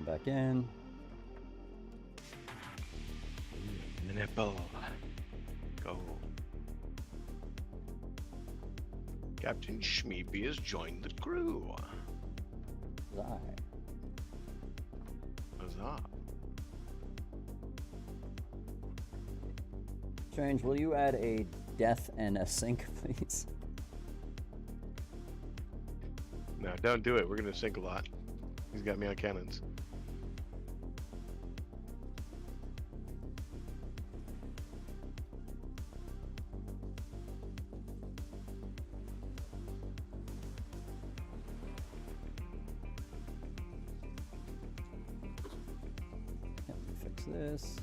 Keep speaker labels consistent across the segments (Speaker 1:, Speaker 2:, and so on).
Speaker 1: back in.
Speaker 2: Nipple. Go. Captain Schmeepy has joined the crew.
Speaker 1: Zai.
Speaker 2: Huzzah.
Speaker 1: Strange, will you add a death and a sink, please?
Speaker 2: No, don't do it. We're gonna sink a lot. He's got me on cannons.
Speaker 1: Yep, fix this.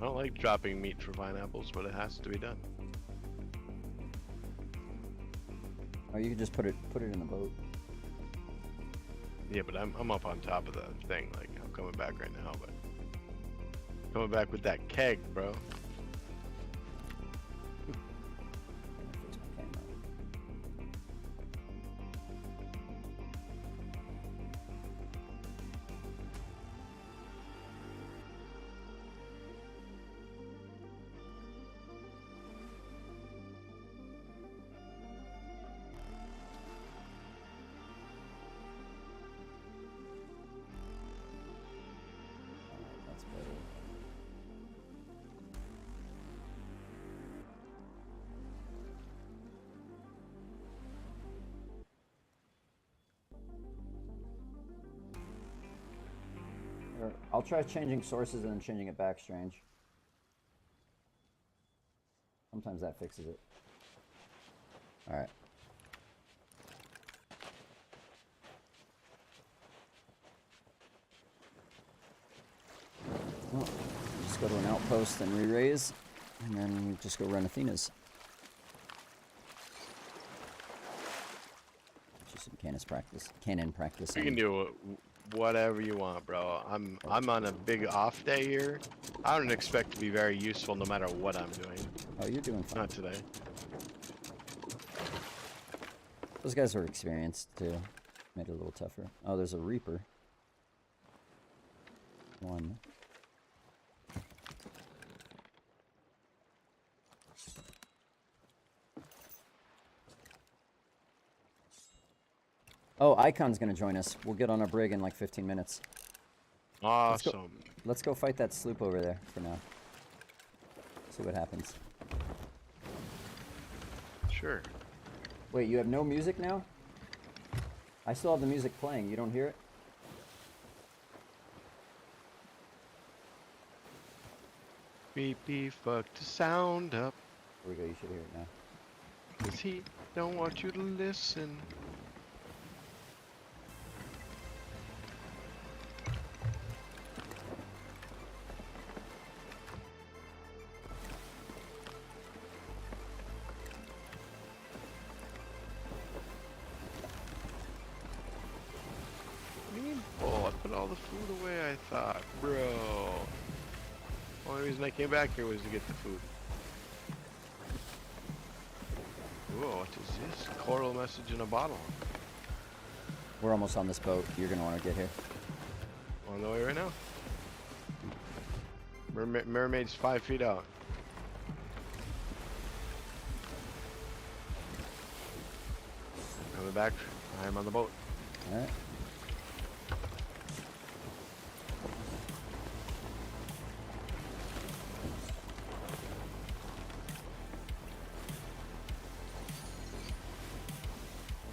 Speaker 2: I don't like dropping meat for pineapples, but it has to be done.
Speaker 1: Or you could just put it in the boat.
Speaker 2: Yeah, but I'm up on top of the thing. Like, I'm coming back right now, but coming back with that keg, bro.
Speaker 1: Fix my camera. That's better. I'll try changing sources and then changing it back, Strange. Sometimes that fixes it. Alright. Well, just go to an outpost and re-raise, and then we just go run Athena's. Just some cannon practice.
Speaker 2: You can do whatever you want, bro. I'm on a big off day here. I don't expect to be very useful no matter what I'm doing.
Speaker 1: Oh, you're doing fine.
Speaker 2: Not today.
Speaker 1: Those guys were experienced too. Made it a little tougher. Oh, there's a Reaper. One. Oh, Icon's gonna join us. We'll get on a brig in like 15 minutes.
Speaker 2: Awesome.
Speaker 1: Let's go fight that sloop over there for now. See what happens.
Speaker 2: Sure.
Speaker 1: Wait, you have no music now? I still have the music playing. You don't hear it?
Speaker 2: Beep beep, fuck the sound up.
Speaker 1: Here we go. You should hear it now.
Speaker 2: 'Cause he don't want you to listen. Oh, I put all the food away, I thought. Bro. Only reason I came back here was to get the food. Whoa, what is this? Coral message in a bottle.
Speaker 1: We're almost on this boat. You're gonna want to get here.
Speaker 2: On the way right now. Mermaid's 5 feet out. Coming back. I am on the boat.
Speaker 1: All right.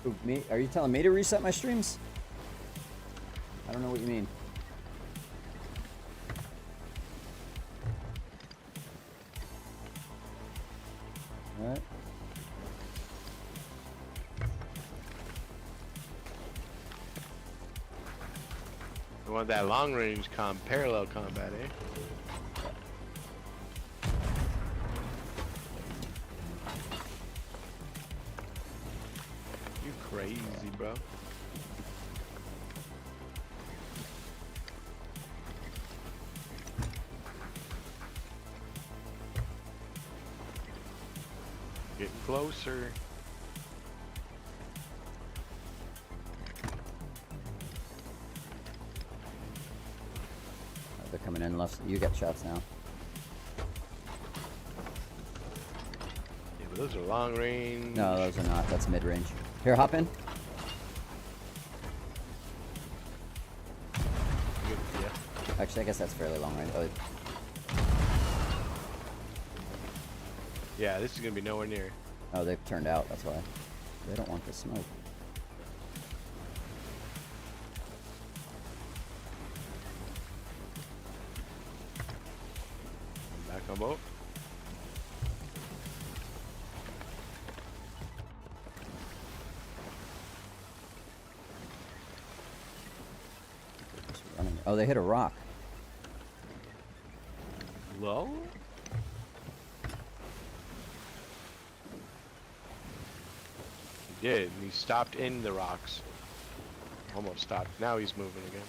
Speaker 1: Ooh, me? Are you telling me to reset my streams? I don't know what you mean. Alright.
Speaker 2: You want that long range parallel combat, eh? You crazy, bro. Getting closer.
Speaker 1: unless you get shots now.
Speaker 2: Yeah, but those are long range.
Speaker 1: No, those are not. That's mid range. Here, hop in.
Speaker 2: Good, yeah.
Speaker 1: Actually, I guess that's fairly long range. Oh,
Speaker 2: Yeah, this is gonna be nowhere near.
Speaker 1: oh, they've turned out. That's why. They don't want the smoke.
Speaker 2: Back on boat.
Speaker 1: Just running. Oh, they hit a rock.
Speaker 2: Low? He did. He stopped in the rocks. Almost stopped. Now he's moving again.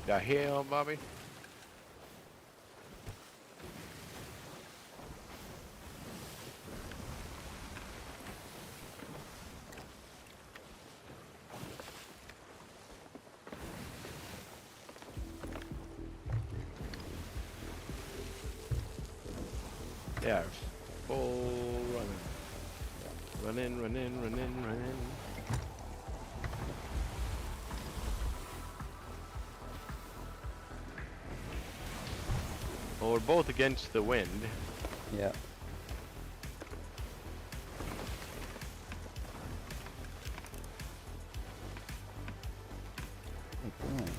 Speaker 2: The hell, Bobby? Yeah, full running. Running, running, running, running. Well, we're both against the wind.
Speaker 1: Yeah. What are you doing?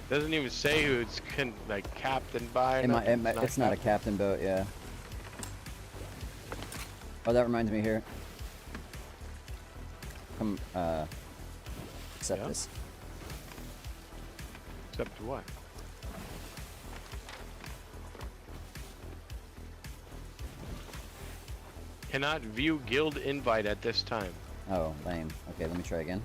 Speaker 2: Doesn't even say who it's like captained by.
Speaker 1: It's not a captain boat, yeah. Oh, that reminds me here. Come, accept
Speaker 2: Yeah?
Speaker 1: this.
Speaker 2: Except what? Cannot view guild invite at this time.
Speaker 1: Oh, lame. Okay, let me try again.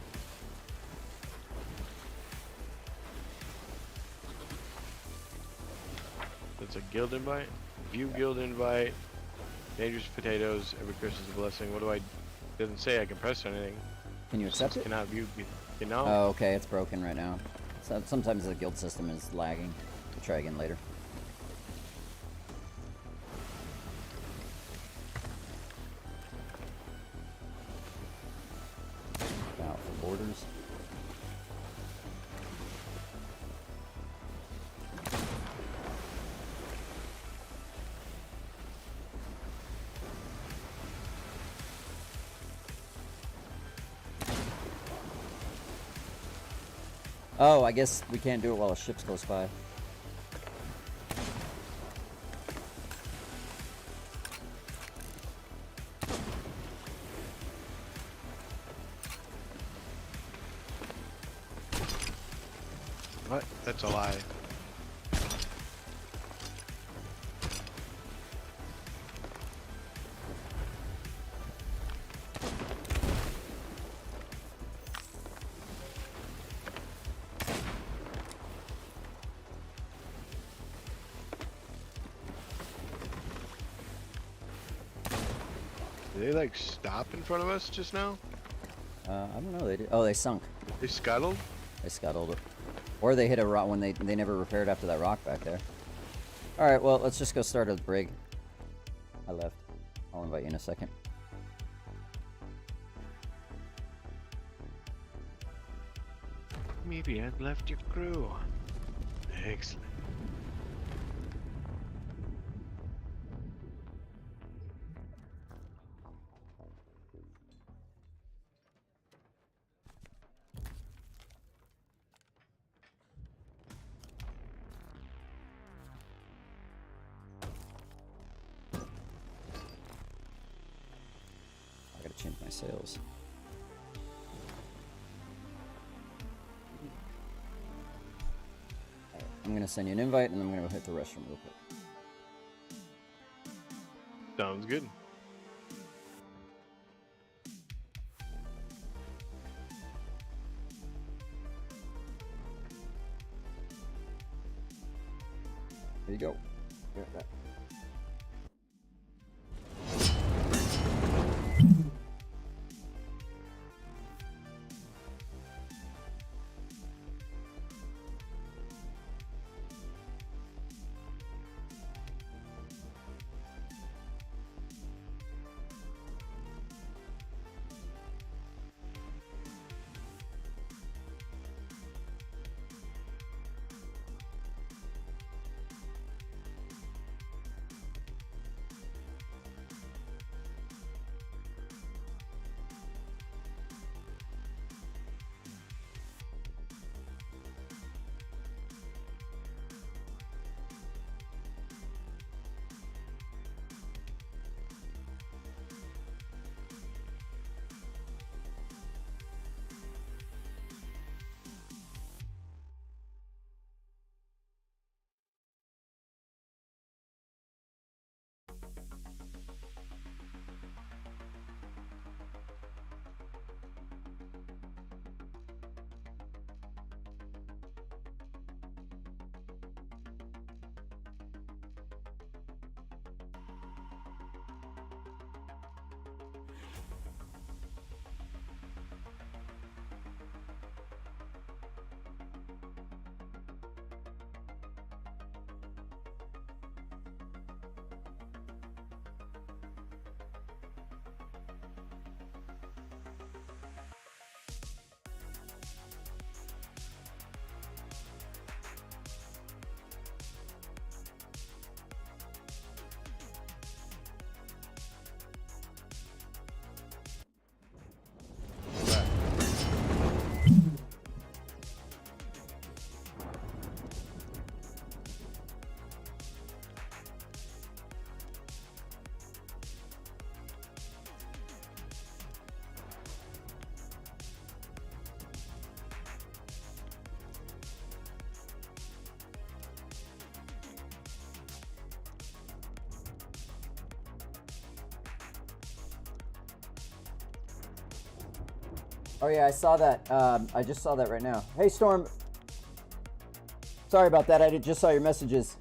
Speaker 2: That's a guild invite. View guild invite. Dangerous potatoes. Every curse is a blessing. What do I? Doesn't say I can press anything.
Speaker 1: Can you accept it?
Speaker 2: Cannot view. You know.
Speaker 1: Oh, okay, it's broken right now. So sometimes the guild system is lagging. We'll try again later. Out for borders. Oh, I guess we can't do it while a ship's close by.
Speaker 2: What? That's a lie. Did they like stop in front of us just now?
Speaker 1: I don't know. They did. Oh, they sunk.
Speaker 2: They scuttled?
Speaker 1: They scuttled it. Or they hit a rock when they never repaired after that rock back there. Alright, well, let's just go start a brig. I left. I'll invite you in a second.
Speaker 2: Maybe I've left your crew. Excellent.
Speaker 1: I gotta change my sails. Alright, I'm gonna send you an invite and I'm gonna go hit the restroom real quick.
Speaker 2: Sounds good.
Speaker 1: Here you go. Get that. Oh yeah, I saw that. I just saw that right now. Hey Storm. Sorry about that. Just saw your messages.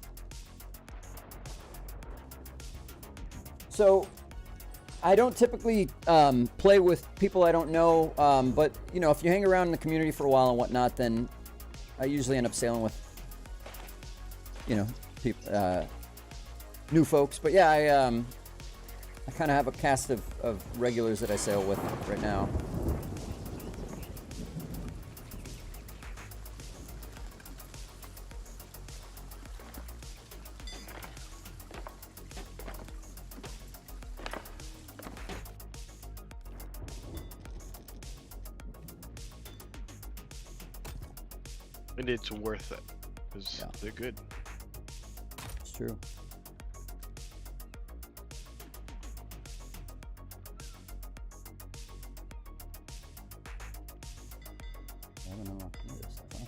Speaker 1: So, I don't typically play with people I don't know, but you know, if you hang around in the community for a while and whatnot, then I usually end up sailing with, you know, people, new folks. But yeah, I kind of have a cast of regulars that I sail with right now.
Speaker 2: And it's worth it because they're good.
Speaker 1: It's true. I don't know what to do this stuff, huh?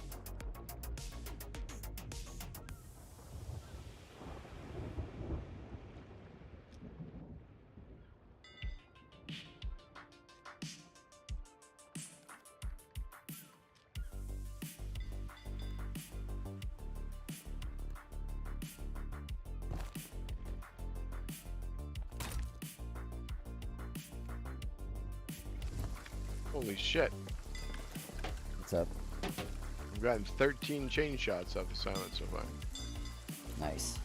Speaker 2: Holy shit.
Speaker 1: What's up?
Speaker 2: I've gotten 13 chain shots off the silence so far.
Speaker 1: Nice.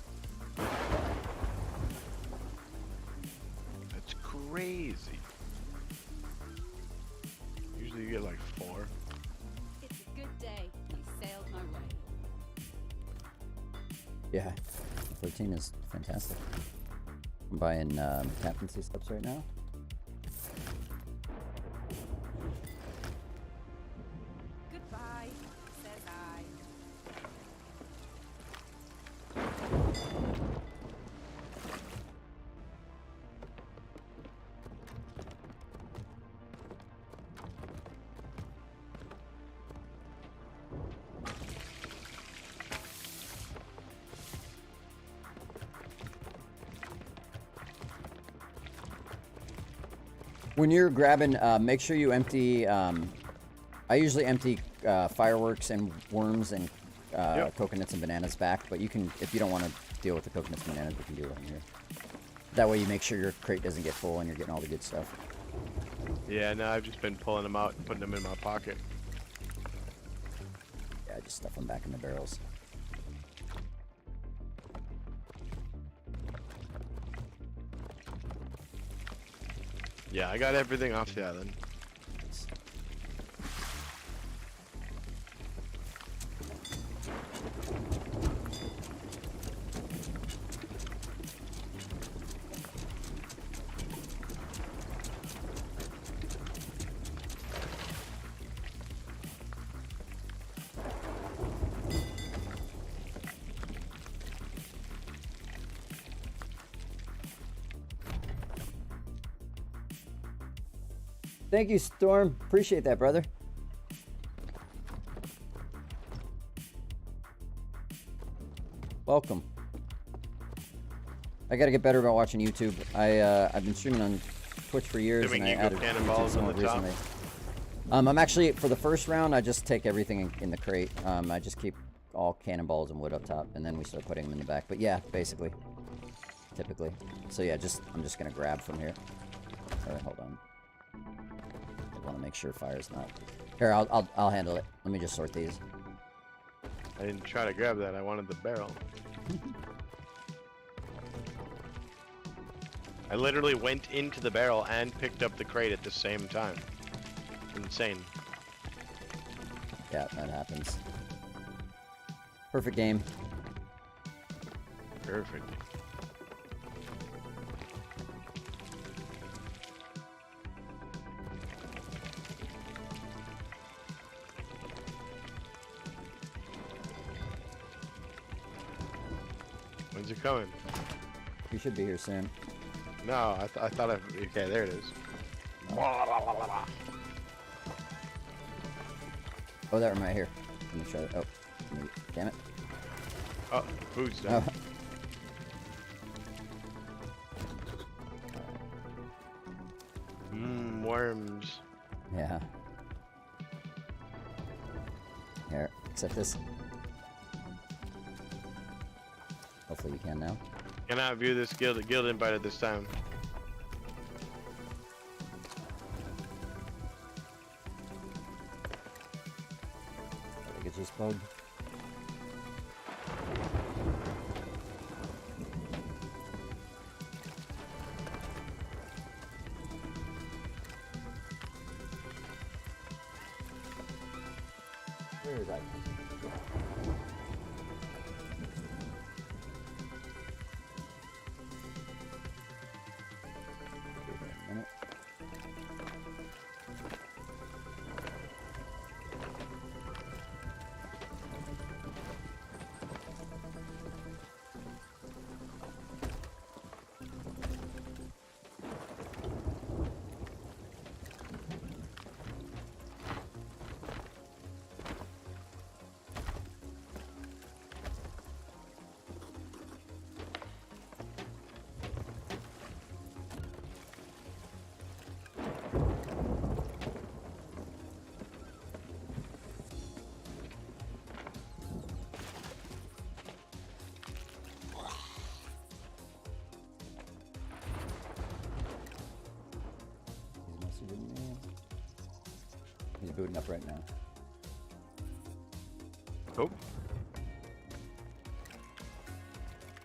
Speaker 2: That's crazy. Usually you get like 4.
Speaker 3: It's a good day. You sailed my way.
Speaker 1: Yeah, 13 is fantastic. I'm buying captaincy steps right now.
Speaker 3: Goodbye, says I.
Speaker 1: When you're grabbing, make sure you empty. I usually empty fireworks and worms and coconuts and bananas back, but you can, if you don't want to deal with the coconuts and bananas, we can do it in here. That way you make sure your crate doesn't get full and you're getting all the good stuff.
Speaker 2: Yeah, no, I've just been pulling them out and putting them in my pocket.
Speaker 1: Yeah, I just stuff them back in the barrels.
Speaker 2: Yeah, I got everything off the island.
Speaker 1: Thank you, Storm. Appreciate that, brother. Welcome. I gotta get better about watching YouTube. I've been streaming on Twitch for years,
Speaker 2: Doing
Speaker 1: and I
Speaker 2: you go
Speaker 1: added YouTube
Speaker 2: cannonballs on
Speaker 1: somewhat
Speaker 2: the top?
Speaker 1: recently. I'm actually, for the first round, I just take everything in the crate. I just keep all cannonballs and wood up top, and then we start putting them in the back. But yeah, basically, typically. So yeah, I'm just gonna grab from here. All right, hold on. I want to make sure fire's not. Here, I'll handle it. Let me just sort these.
Speaker 2: I didn't try to grab that, I wanted the barrel. I literally went into the barrel and picked up the crate at the same time. Insane.
Speaker 1: Yeah, that happens. Perfect game.
Speaker 2: Perfect. When's it coming?
Speaker 1: You should be here soon.
Speaker 2: No, I thought okay, there it is.
Speaker 1: Oh, that one right here. Let me try it. Oh, damn it.
Speaker 2: Oh, food's done.
Speaker 1: Oh.
Speaker 2: Worms.
Speaker 1: Yeah. sucks at this. Hopefully you can now.
Speaker 2: Cannot view this guild invite at this time.
Speaker 1: I think it's just bugged. Where is that? He's booting up right now.
Speaker 2: Oh.
Speaker 1: Are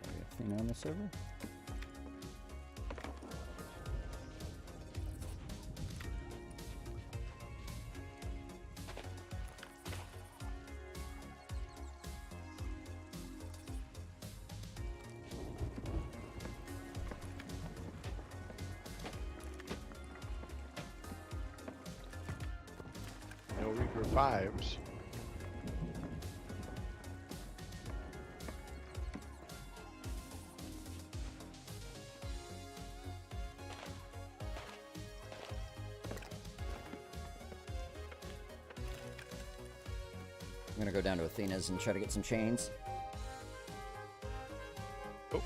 Speaker 1: we Athena on the server?
Speaker 2: No Reaper 5s.
Speaker 1: I'm gonna go down to Athena's and try to get some chains.
Speaker 2: Oh.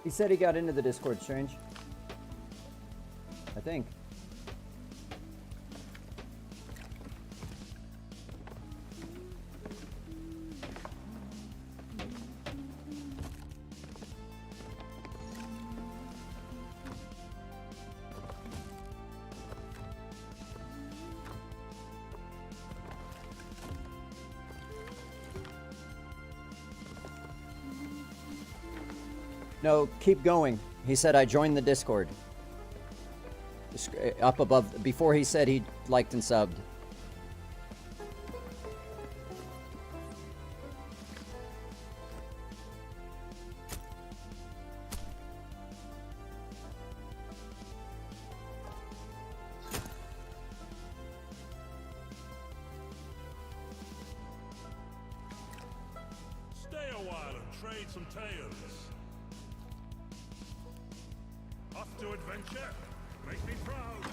Speaker 1: He said he got into the Discord, Strange. I think. No, keep going. He said I joined the Discord. Up above, before he said he liked and subbed.
Speaker 4: Stay a while and trade some tales. Off to adventure. Make me proud.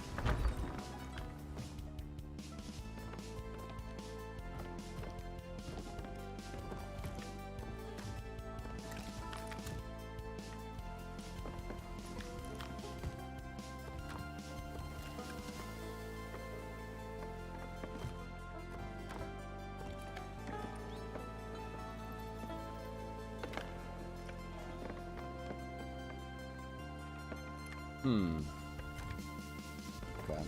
Speaker 1: Okay.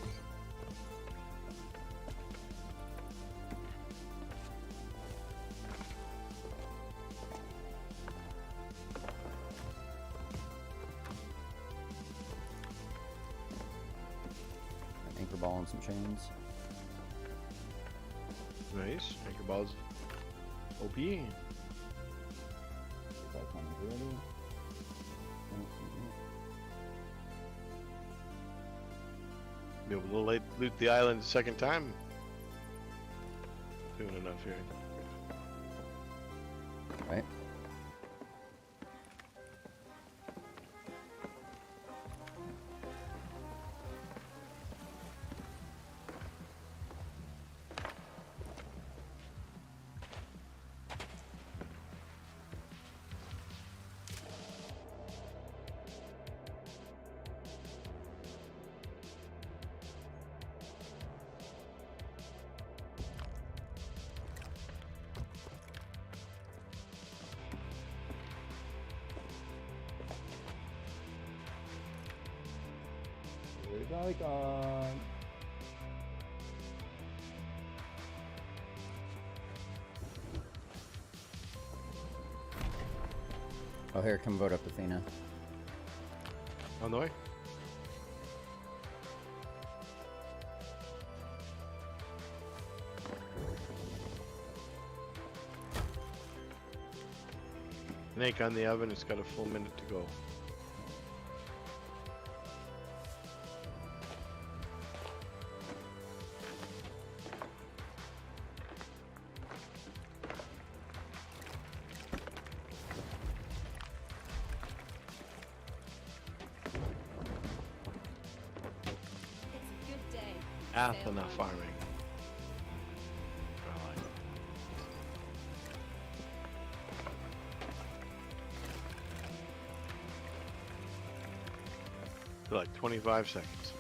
Speaker 1: An anchor ball and some chains.
Speaker 2: Nice. Anchor balls. OP.
Speaker 1: That comes ready.
Speaker 2: Be able to loot the island a second time. Doing enough here.
Speaker 1: Right. Oh, here, come vote up Athena.
Speaker 2: On the way. Snake on the oven. It's got a full minute to go.
Speaker 3: It's a good day. We sailed
Speaker 2: Athena
Speaker 3: our way.
Speaker 2: farming. Like 25 seconds.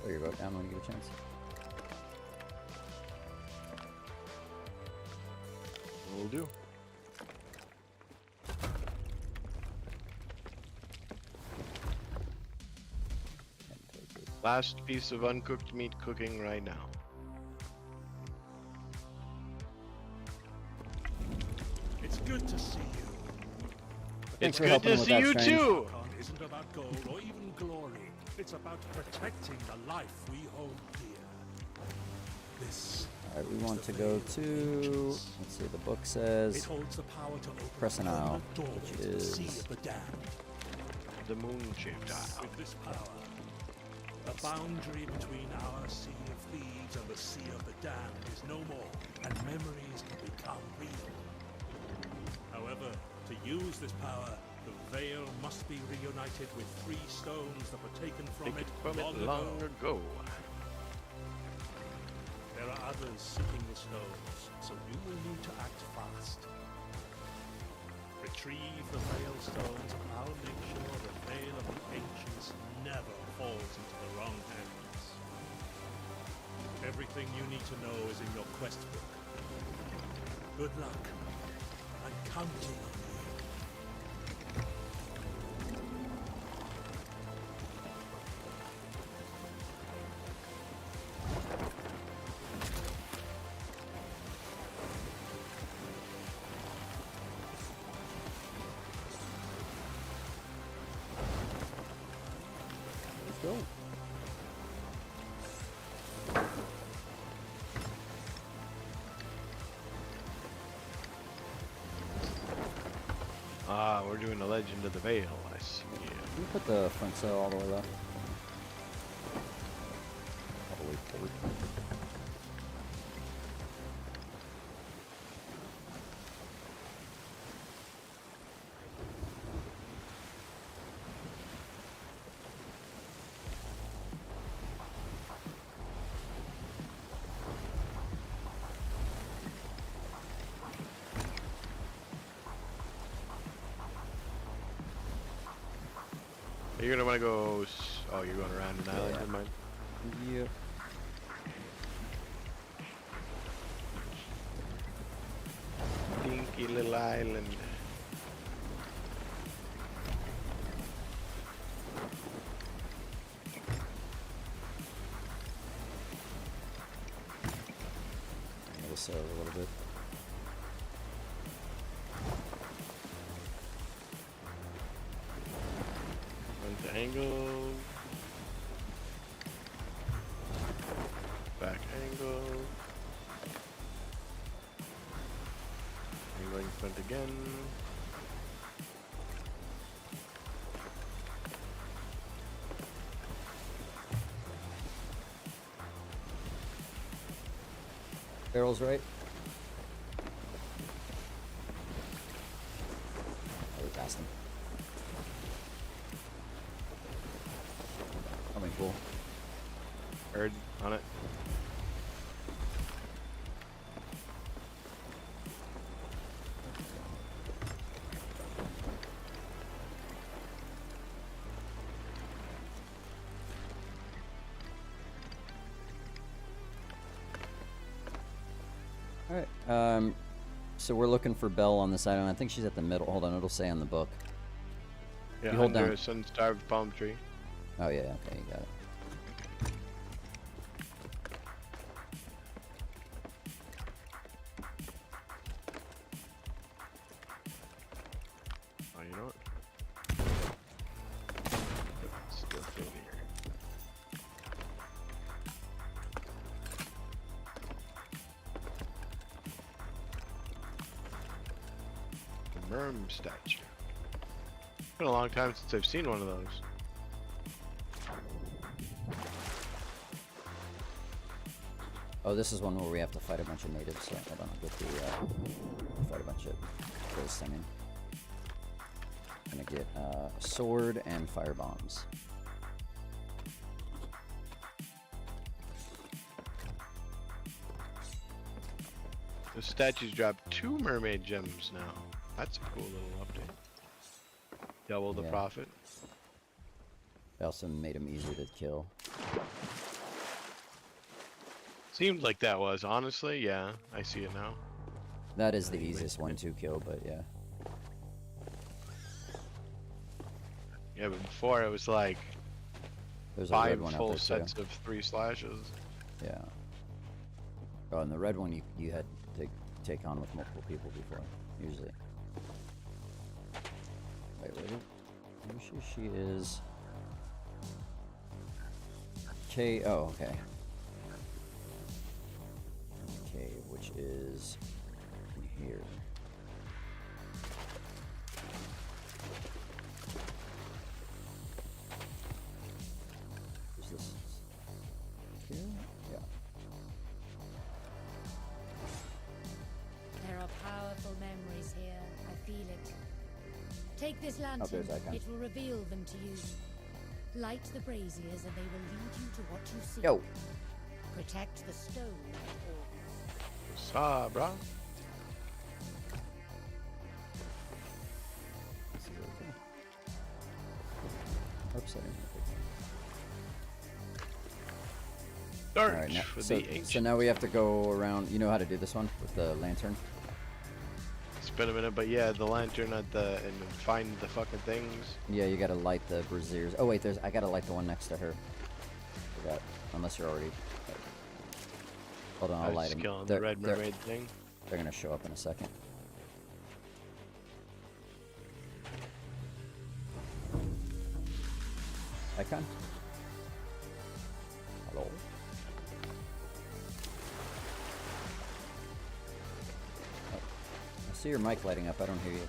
Speaker 1: Throw your vote down when you get a chance.
Speaker 2: Will do. Last piece of uncooked meat cooking right now.
Speaker 4: It's good to see you.
Speaker 1: Thanks
Speaker 2: It's
Speaker 1: for
Speaker 2: good
Speaker 1: helping
Speaker 2: to
Speaker 1: with
Speaker 2: see
Speaker 1: that,
Speaker 2: you
Speaker 1: Strange.
Speaker 2: too.
Speaker 4: Con isn't about gold or even glory. It's about protecting the life we hold dear. This
Speaker 1: Alright, we
Speaker 4: is
Speaker 1: want
Speaker 4: the
Speaker 1: to go
Speaker 4: veil of
Speaker 1: to,
Speaker 4: ancients.
Speaker 1: let's see, the book
Speaker 4: It
Speaker 1: says
Speaker 4: holds the power to open
Speaker 1: Crescent
Speaker 4: a
Speaker 1: Isle,
Speaker 4: permanent doorway
Speaker 1: which
Speaker 4: to the Sea
Speaker 1: is-
Speaker 4: of the Damned.
Speaker 2: The moon-shaped isle.
Speaker 4: With this power, the boundary between our Sea of Thieves and the Sea of the Damned is no more, and memories can become real. However, to use this power, the Veil must be reunited with 3 stones that were taken from
Speaker 2: Take
Speaker 4: it
Speaker 2: it from
Speaker 4: long
Speaker 2: it long
Speaker 4: ago.
Speaker 2: ago.
Speaker 4: There are others seeking the stones, so you will need to act fast. Retrieve the Veil stones and I'll make sure the Veil of the Ancients never falls into the wrong hands. Everything you need to know is in your quest book. Good luck. I'm counting on you.
Speaker 1: let's go.
Speaker 2: Ah, we're doing the Legend of the Veil. I see.
Speaker 1: Can you put the front sail all the way left? All the way forward.
Speaker 2: You're gonna wanna go. Oh, you're going around an island.
Speaker 1: Yeah.
Speaker 2: Never mind.
Speaker 1: Yep.
Speaker 2: Dinky little island.
Speaker 1: We'll sail a little bit.
Speaker 2: Front angle. Back angle. Angling front again.
Speaker 1: Barrel's right. Oh, we passed him. Coming cool.
Speaker 2: Bird on it.
Speaker 1: Alright, so we're looking for Belle on this island. I think she's at the middle. Hold on, it'll say on the book.
Speaker 2: Yeah,
Speaker 1: You hold
Speaker 2: under
Speaker 1: down.
Speaker 2: a sun-starved palm tree.
Speaker 1: Oh yeah, okay, you got it.
Speaker 2: Oh, you know what? Still thing here. The Merm statue. It's been a long time since I've seen one of those.
Speaker 1: Oh, this is one where we have to fight a bunch of natives, so hold on, I'll get the, fight a bunch of ghosts, I mean. Gonna get, a sword and fire bombs.
Speaker 2: The statues drop 2 mermaid gems now. That's a cool little update. Double the
Speaker 1: Yeah.
Speaker 2: profit.
Speaker 1: They also made them easier to kill.
Speaker 2: Seemed like that was, honestly. Yeah, I see it now.
Speaker 1: That is the easiest one to kill, but yeah.
Speaker 2: Yeah, but before it was like
Speaker 1: There's a red
Speaker 2: 5
Speaker 1: one out
Speaker 2: full
Speaker 1: there
Speaker 2: sets
Speaker 1: too.
Speaker 2: of 3 slashes.
Speaker 1: Yeah. Oh, and the red one you had to take on with multiple people before, usually. Wait. She is. K. Oh, okay. Okay, which is in here. Is this here? Yeah.
Speaker 5: There are powerful memories here. I feel it. Take this lantern.
Speaker 1: there's Icon.
Speaker 5: It will reveal them to you. Light the braziers and they will lead you to what you seek.
Speaker 1: Yo.
Speaker 5: Protect the stone or
Speaker 2: Saw, bro.
Speaker 1: This is okay. Oops, I didn't have it.
Speaker 2: Dart
Speaker 1: Alright, now,
Speaker 2: for
Speaker 1: so,
Speaker 2: the ancient.
Speaker 1: so now we have to go around. You know how to do this one with the lantern?
Speaker 2: It's been a minute, but yeah, the lantern at the and find the fucking things.
Speaker 1: Yeah, you gotta light the braziers. Oh wait, I gotta light the one next to her. Forgot. Unless you're already. Hold on,
Speaker 2: I
Speaker 1: I'll
Speaker 2: was
Speaker 1: light
Speaker 2: just
Speaker 1: them.
Speaker 2: killing the red mermaid thing.
Speaker 1: They're gonna show up in a second. Icon? Hello? Oh. I see your mic lighting up. I don't hear you.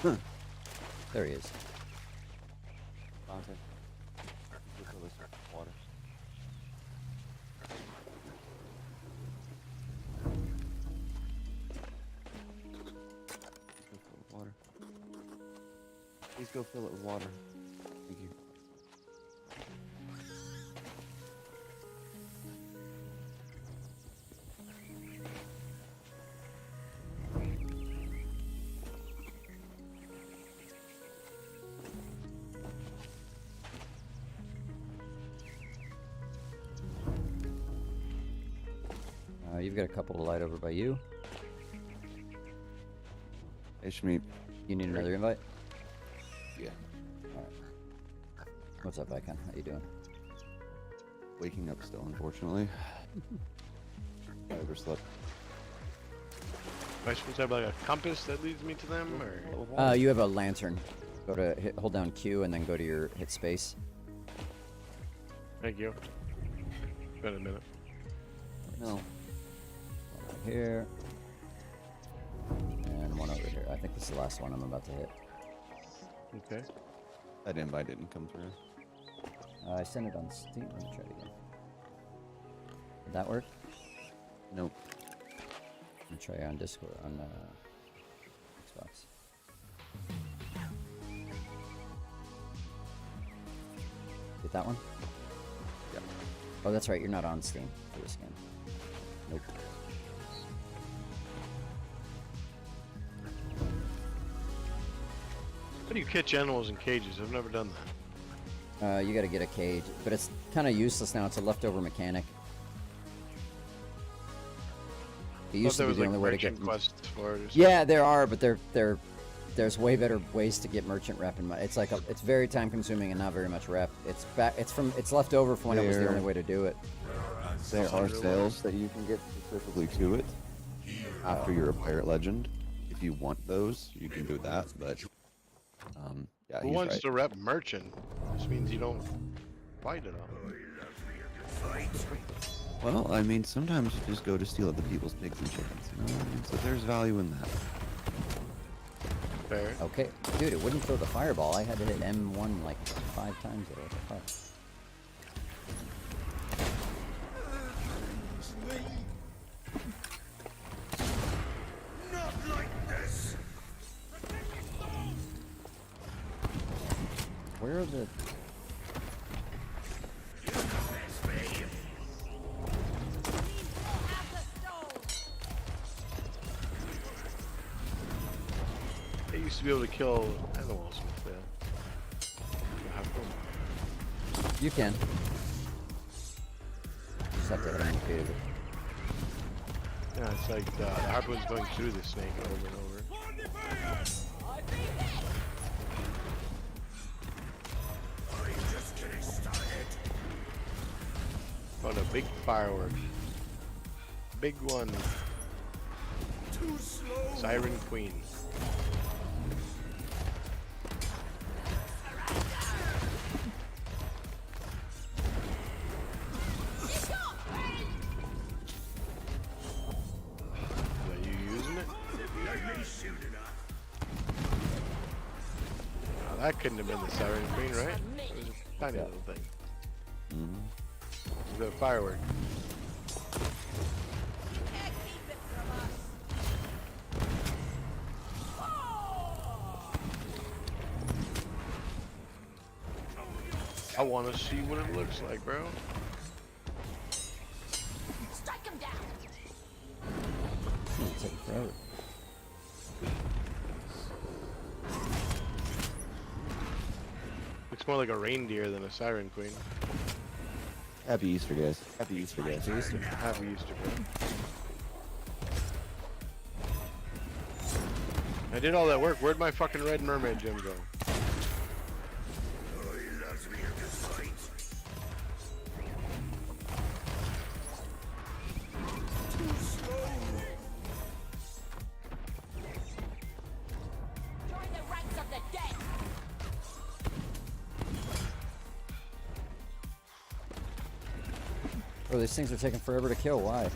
Speaker 1: Huh. There he is.
Speaker 6: Content. Just fill this with water. Go fill it with water. Please go fill it with water. Thank you.
Speaker 1: We've got a couple to light over by you.
Speaker 6: Hey, Shmeep.
Speaker 1: You need another invite?
Speaker 6: Yeah.
Speaker 1: What's up, Icon? How you doing?
Speaker 6: Waking up still, unfortunately. I overslept.
Speaker 2: Am I supposed to have like a compass that leads me to them, or?
Speaker 1: You have a lantern. Go to hold down Q and then go to your hit space.
Speaker 2: Thank you. Been a minute.
Speaker 6: No.
Speaker 1: One right here. And one over here. I think this is the last one I'm about to hit.
Speaker 2: Okay.
Speaker 6: That invite didn't come through.
Speaker 1: I sent it on Steam. Let me try it again. Did that work?
Speaker 6: Nope.
Speaker 1: Let me try on Discord on Xbox. Get that one?
Speaker 6: Yep.
Speaker 1: Oh, that's right. You're not on Steam for this game. Nope.
Speaker 2: How do you catch animals in cages? I've never done that.
Speaker 1: You gotta get a cage, but it's kind of useless now. It's a leftover mechanic. It used to be the only way to get.
Speaker 2: Quests for it or
Speaker 1: Yeah, there are, but there's way better ways to get merchant rep. It's like it's very time consuming and not very much rep. It's left over from when it was the only way to do it.
Speaker 6: There are sales that you can get specifically to it after you're a pirate legend. If you want those, you can do that. But yeah,
Speaker 2: Who
Speaker 6: he's
Speaker 2: wants
Speaker 6: right.
Speaker 2: to rep merchant? This means you don't fight it all.
Speaker 6: Well, I mean, sometimes you just go to steal other people's pigs and chickens. You know what I mean? So there's value in that.
Speaker 2: Fair.
Speaker 1: Okay, dude, it wouldn't throw the fireball. I had to hit M1 like 5 times there. What the fuck? Where are the...
Speaker 2: I used to be able to kill animals with that.
Speaker 1: You can. Just have to hit him repeatedly.
Speaker 2: Yeah, it's like the harpoon's going through the snake over and over. Found a big firework. Big one. Siren Queen. Are you using it? Oh, that couldn't have been the Siren Queen, right? It was a tiny little thing.
Speaker 6: Mm-hmm.
Speaker 2: The firework. I want to see what it looks like, bro.
Speaker 5: Strike him down.
Speaker 1: It's taking forever.
Speaker 2: Looks more like a reindeer than a Siren Queen.
Speaker 6: Happy Easter, guys. Happy Easter, guys.
Speaker 1: Easter.
Speaker 2: Happy Easter, bro. I did all that work. Where'd my fucking red mermaid gem go?
Speaker 5: Join the ranks of the dead.
Speaker 1: Oh, these things are taking forever to kill. Why?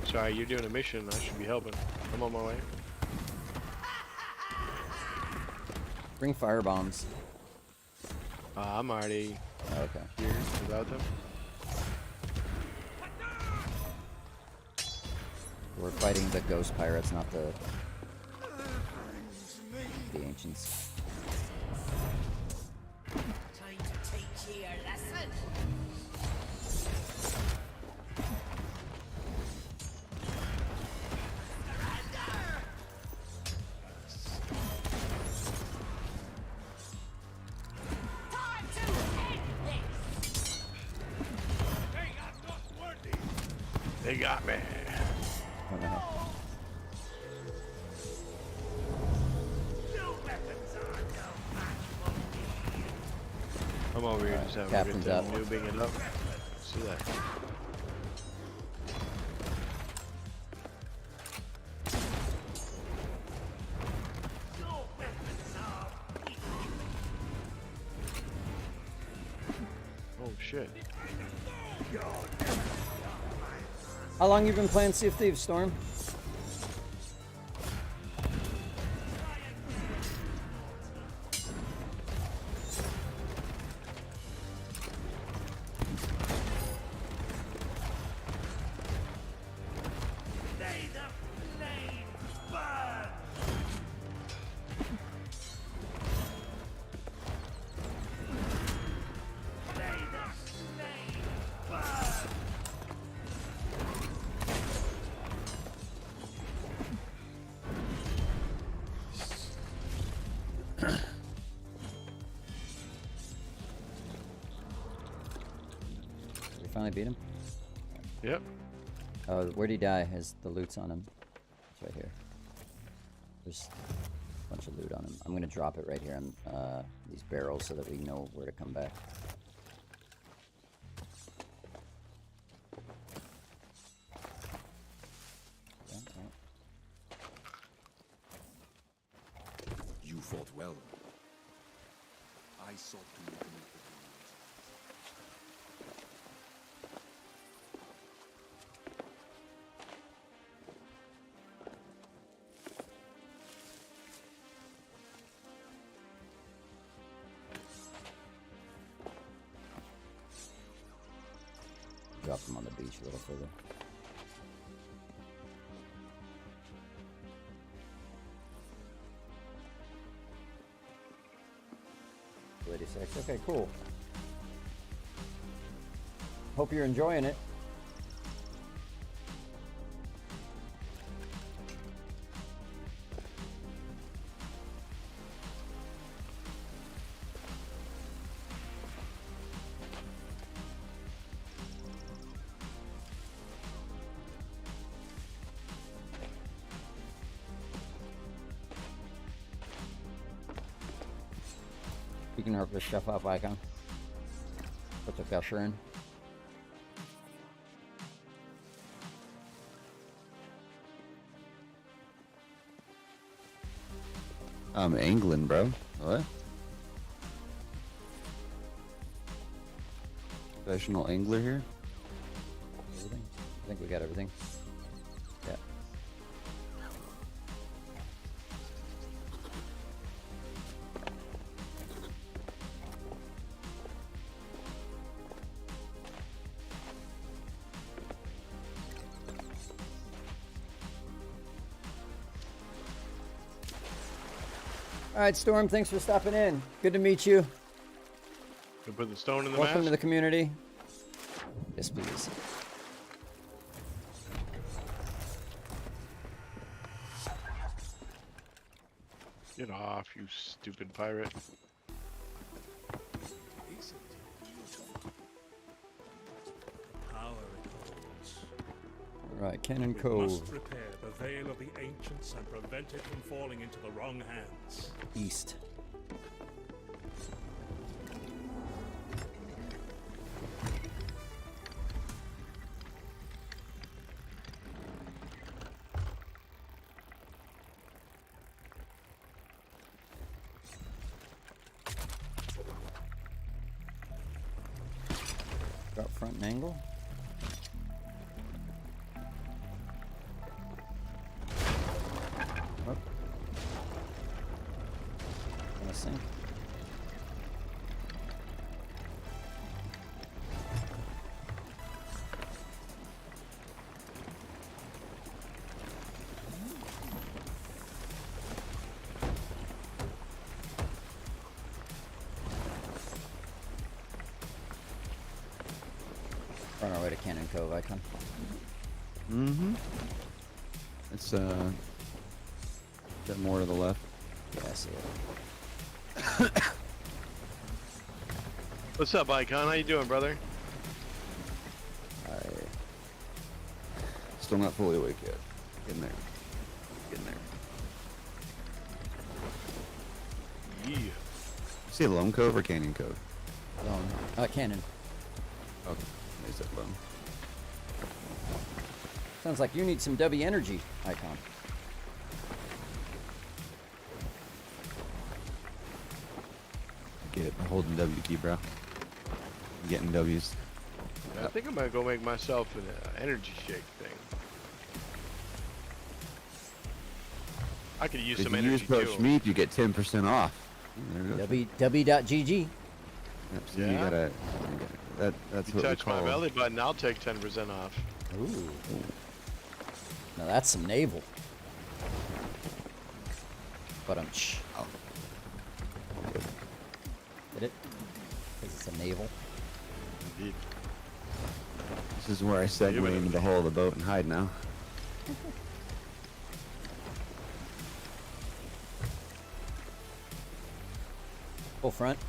Speaker 2: Sorry, you're doing a mission. I should be helping. I'm on my way.
Speaker 1: Bring fire bombs.
Speaker 2: I'm already
Speaker 1: Oh, okay.
Speaker 2: here without them.
Speaker 1: We're fighting the ghost pirates, not the ancients.
Speaker 5: Time to teach you a lesson. Time to end this.
Speaker 2: They got me.
Speaker 1: What the hell?
Speaker 2: I'm over here
Speaker 1: Alright,
Speaker 2: just having
Speaker 1: captain's
Speaker 2: a good time
Speaker 1: up.
Speaker 2: noobing it up. See that? Oh shit.
Speaker 1: How long you been playing Sea of Thieves, Storm? We finally beat him?
Speaker 2: Yep.
Speaker 1: Oh, where'd he die? The loot's on him. It's right here. There's a bunch of loot on him. I'm gonna drop it right here on these barrels so that we know where to come back. Yeah, alright.
Speaker 7: You fought well. I sought to eliminate the demons.
Speaker 1: Drop them on the beach a little further. $86. Okay, cool. Hope you're enjoying it. You can hook this stuff up, Icon. Put the gusher in.
Speaker 6: I'm angling, bro. What? Professional angler here?
Speaker 1: Everything? I think we got everything. Yeah. All right, Storm, thanks for stopping in. Good to meet you.
Speaker 2: You put the stone in the
Speaker 1: Welcome
Speaker 2: mask?
Speaker 1: to the community. Yes, please.
Speaker 2: Get off, you stupid pirate.
Speaker 4: Power it holds.
Speaker 1: All right, Cannon
Speaker 4: We
Speaker 1: Cove,
Speaker 4: must repair the veil of the ancients and prevent it from falling into the wrong hands.
Speaker 1: east. Drop front and angle. Oh. Gonna sink. We're on our way to Cannon Cove, Icon.
Speaker 6: Mm-hmm. It's a bit more to the left.
Speaker 1: Yeah, I see it.
Speaker 2: What's up, Icon? How you doing, brother?
Speaker 1: Alright.
Speaker 6: still not fully awake yet. Get in there. Get in there.
Speaker 2: Yeah.
Speaker 6: Say Lone Cove or Canyon Cove?
Speaker 1: Cannon.
Speaker 6: Okay. They said Lone.
Speaker 1: Sounds like you need some W energy, Icon.
Speaker 6: Get it. Holding W key, bro. I'm getting W's.
Speaker 2: I think I'm gonna go make myself an energy shake thing. I could use
Speaker 6: If
Speaker 2: some
Speaker 6: you
Speaker 2: energy
Speaker 6: use Poach
Speaker 2: too.
Speaker 6: Meat, you get 10% off. There you go.
Speaker 1: W.GG.
Speaker 6: Yep, so you
Speaker 2: Yeah.
Speaker 6: gotta. That's
Speaker 2: You
Speaker 6: what we
Speaker 2: touch my
Speaker 6: call.
Speaker 2: belly button, I'll take 10% off.
Speaker 1: Ooh. Now that's some naval. But
Speaker 6: Oh.
Speaker 1: Did it? Because it's a naval.
Speaker 2: Indeed.
Speaker 6: This is where I segue
Speaker 2: Give it a
Speaker 6: into the hull of the boat and hide now.
Speaker 1: Full front.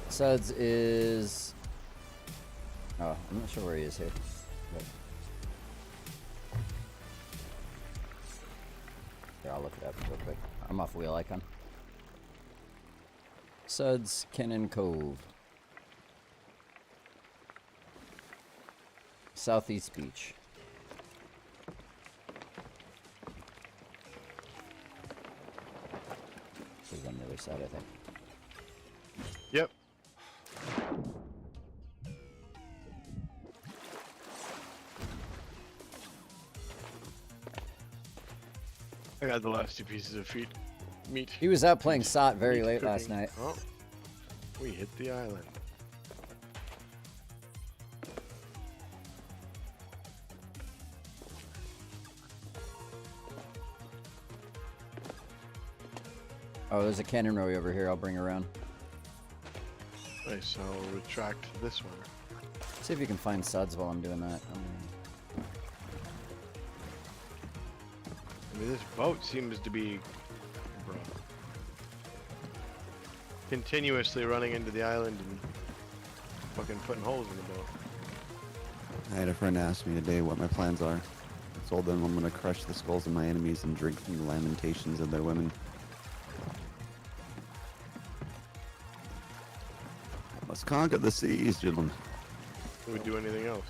Speaker 1: Suds is... Oh, I'm not sure where he is here. But... Here, I'll look it up real quick. I'm off wheel icon. Suds, Cannon Cove. Southeast Beach. This is on the other side, I think.
Speaker 2: Yep. I got the last 2 pieces of meat.
Speaker 1: He was out playing SOT very
Speaker 2: Meat
Speaker 1: late last
Speaker 2: cooking.
Speaker 1: night.
Speaker 2: Oh, we hit the island.
Speaker 1: Oh, there's a cannon row over here. I'll bring her around.
Speaker 2: Nice, I'll retract this one.
Speaker 1: See if you can find suds while I'm doing that.
Speaker 2: I mean, this boat seems to be, bro, continuously running into the island and fucking putting holes in the boat.
Speaker 6: I had a friend ask me today what my plans are. I told them I'm gonna crush the skulls of my enemies and drink from the lamentations of their women. Let's conquer the seas, gentlemen.
Speaker 2: Would we do anything else?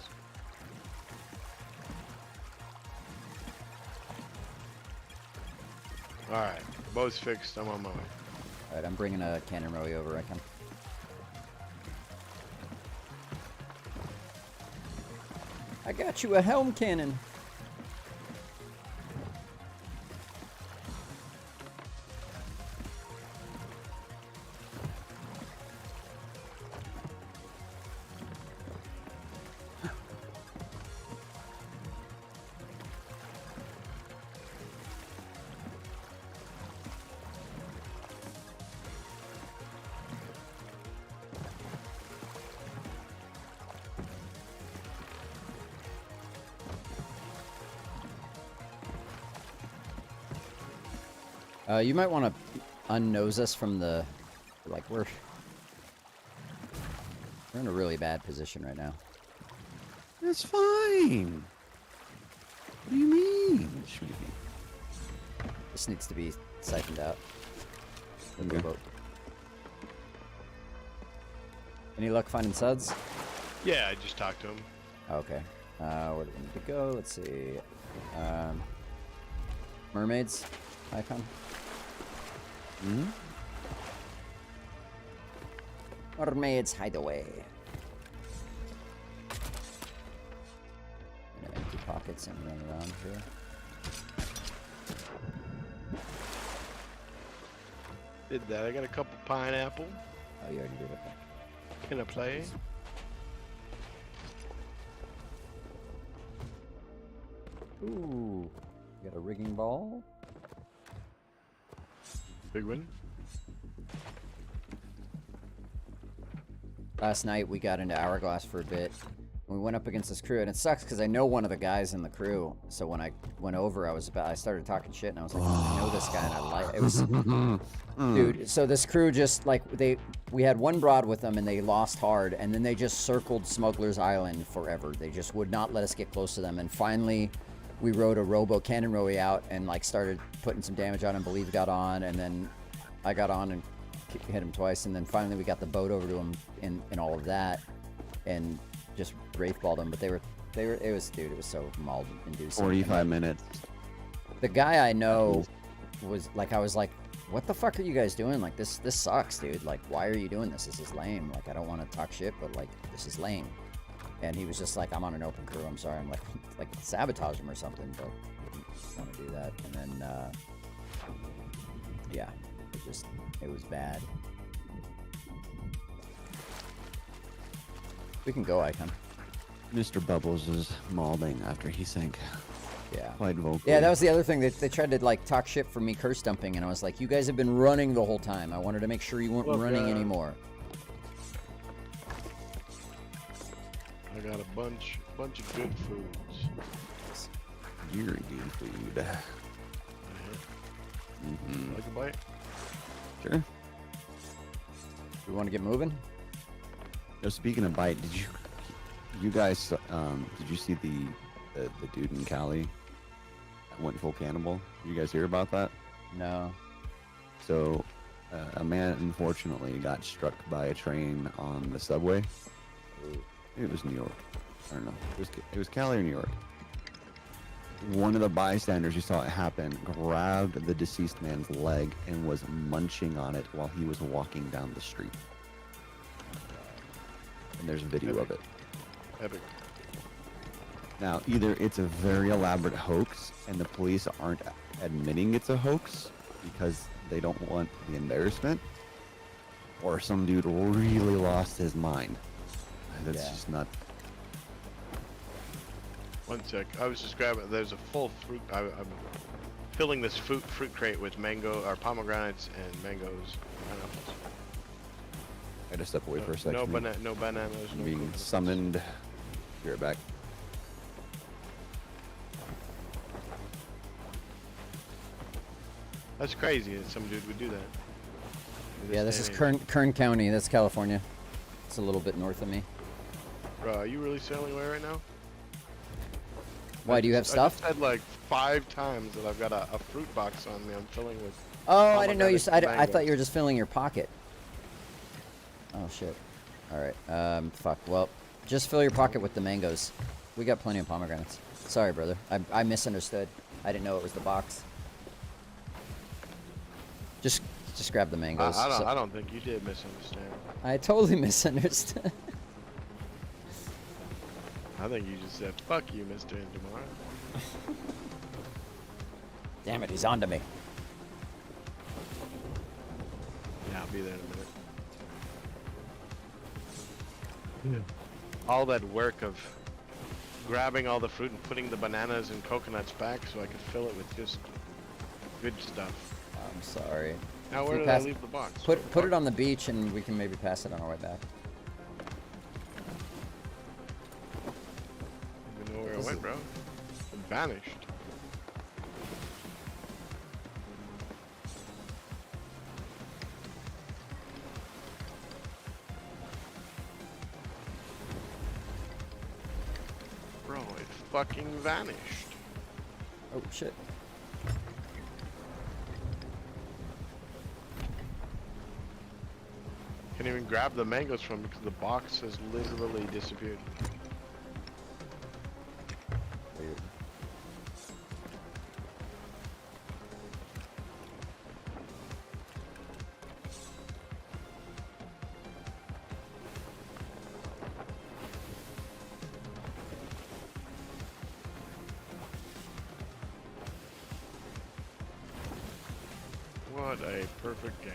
Speaker 2: Alright, boat's fixed, I'm on my way.
Speaker 1: Alright, I'm bringing a cannon row over, I can. I got you a helm cannon. You might want to unnose us from the... Like, we're in a really bad position right now.
Speaker 6: It's fine. What do you mean?
Speaker 1: This needs to be siphoned out. With the
Speaker 6: Okay.
Speaker 1: boat. Any luck finding suds?
Speaker 2: Yeah, I just talked to him.
Speaker 1: Okay. Where do we need to go? Let's see. Mermaids icon.
Speaker 6: Mm-hmm.
Speaker 1: Mermaids hideaway. Gonna empty pockets and run around here.
Speaker 2: Did that. I got a couple pineapple.
Speaker 1: Oh, you already did it.
Speaker 2: Can I play?
Speaker 1: Ooh. You got a rigging ball?
Speaker 2: Big win.
Speaker 1: Last night we got into Hourglass for a bit. We went up against this crew, and it sucks because I know one of the guys in the crew. So when I went over, I started talking shit, and I was like, I know this guy, and I like it was, dude. So this crew just like we had one broad with them, and they lost hard, and then they just circled Smuggler's Island forever. They just would not let us get close to them, and finally, we rode a robo cannon rowie out and like started putting some damage on him. Believe got on, and then I got on and hit him twice, and then finally we got the boat over to him in all of that, and just wraithballed them. But it was so mauled inducing.
Speaker 6: 45 minutes.
Speaker 1: The guy I know was like, I was like, what the fuck are you guys doing? Like this sucks, dude. Like, why are you doing this? This is lame. Like, I don't want to talk shit, but like, this is lame. And he was just like, I'm on an open crew. I'm sorry. I'm like sabotage him or something, but I didn't want to do that. And then, yeah, it was bad. We can go, Icon.
Speaker 6: Mr. Bubbles is mauling after he sank.
Speaker 1: Yeah.
Speaker 6: Quite vocally.
Speaker 1: Yeah, that was the other thing. They tried to like talk shit for me curse dumping, and I was like, you guys have been running the whole time. I wanted to make sure you weren't running anymore.
Speaker 2: I got a bunch of good foods.
Speaker 6: Very good food.
Speaker 2: Like a bite?
Speaker 6: Sure.
Speaker 1: We want to get moving?
Speaker 6: No, speaking of bite, did you guys did you see the dude in Cali that went full cannibal? Did you guys hear about that?
Speaker 1: No.
Speaker 6: So a man unfortunately got struck by a train on the subway. It was New York. I don't know. It was Cali or New York. One of the bystanders who saw it happen grabbed the deceased man's leg and was munching on it while he was walking down the street. And there's video of it.
Speaker 2: Epic.
Speaker 6: Now, either it's a very elaborate hoax and the police aren't admitting it's a hoax because they don't want the embarrassment, or some dude really lost his mind. That's just not...
Speaker 2: One sec. I was just grabbing. There's a full fruit. I'm filling this fruit crate with mango or pomegranates and mangoes. Pineapples.
Speaker 6: I had to step away for a second.
Speaker 2: No bananas.
Speaker 6: I'm
Speaker 2: No
Speaker 6: being
Speaker 2: coconuts.
Speaker 6: summoned. Be right back.
Speaker 2: That's crazy that some dude would do that. In
Speaker 1: Yeah, this
Speaker 2: day
Speaker 1: is
Speaker 2: and age.
Speaker 1: Kern County. That's California. It's a little bit north of me.
Speaker 2: Bro, are you really sailing away right now?
Speaker 1: Why, do you have
Speaker 2: I
Speaker 1: stuff?
Speaker 2: just said like 5 times that I've got a fruit box on me. I'm filling with.
Speaker 1: Oh, I didn't know you.
Speaker 2: Pomegranates,
Speaker 1: I thought you were
Speaker 2: mangoes.
Speaker 1: just filling your pocket. Oh shit. All right. Fuck. Well, just fill your pocket with the mangoes. We got plenty of pomegranates. Sorry, brother. I misunderstood. I didn't know it was the box. Just grab the mangoes.
Speaker 2: I don't think you did misunderstand.
Speaker 1: I totally misunderstood.
Speaker 2: I think you just said, fuck you, Mr. Indamar.
Speaker 1: Damn it, he's onto me.
Speaker 2: Yeah, I'll be there in a minute. All that work of grabbing all the fruit and putting the bananas and coconuts back so I could fill it with just good stuff.
Speaker 1: I'm sorry.
Speaker 2: Now
Speaker 1: If
Speaker 2: where
Speaker 1: we
Speaker 2: did I
Speaker 1: pass-
Speaker 2: leave the box?
Speaker 1: Put it on the beach, and we can maybe pass it on our way back.
Speaker 2: I don't even know where it went, bro. It vanished. Bro, it fucking vanished.
Speaker 1: Oh shit.
Speaker 2: Can't even grab the mangoes from it because the box has literally disappeared.
Speaker 1: Weird.
Speaker 2: What a perfect game.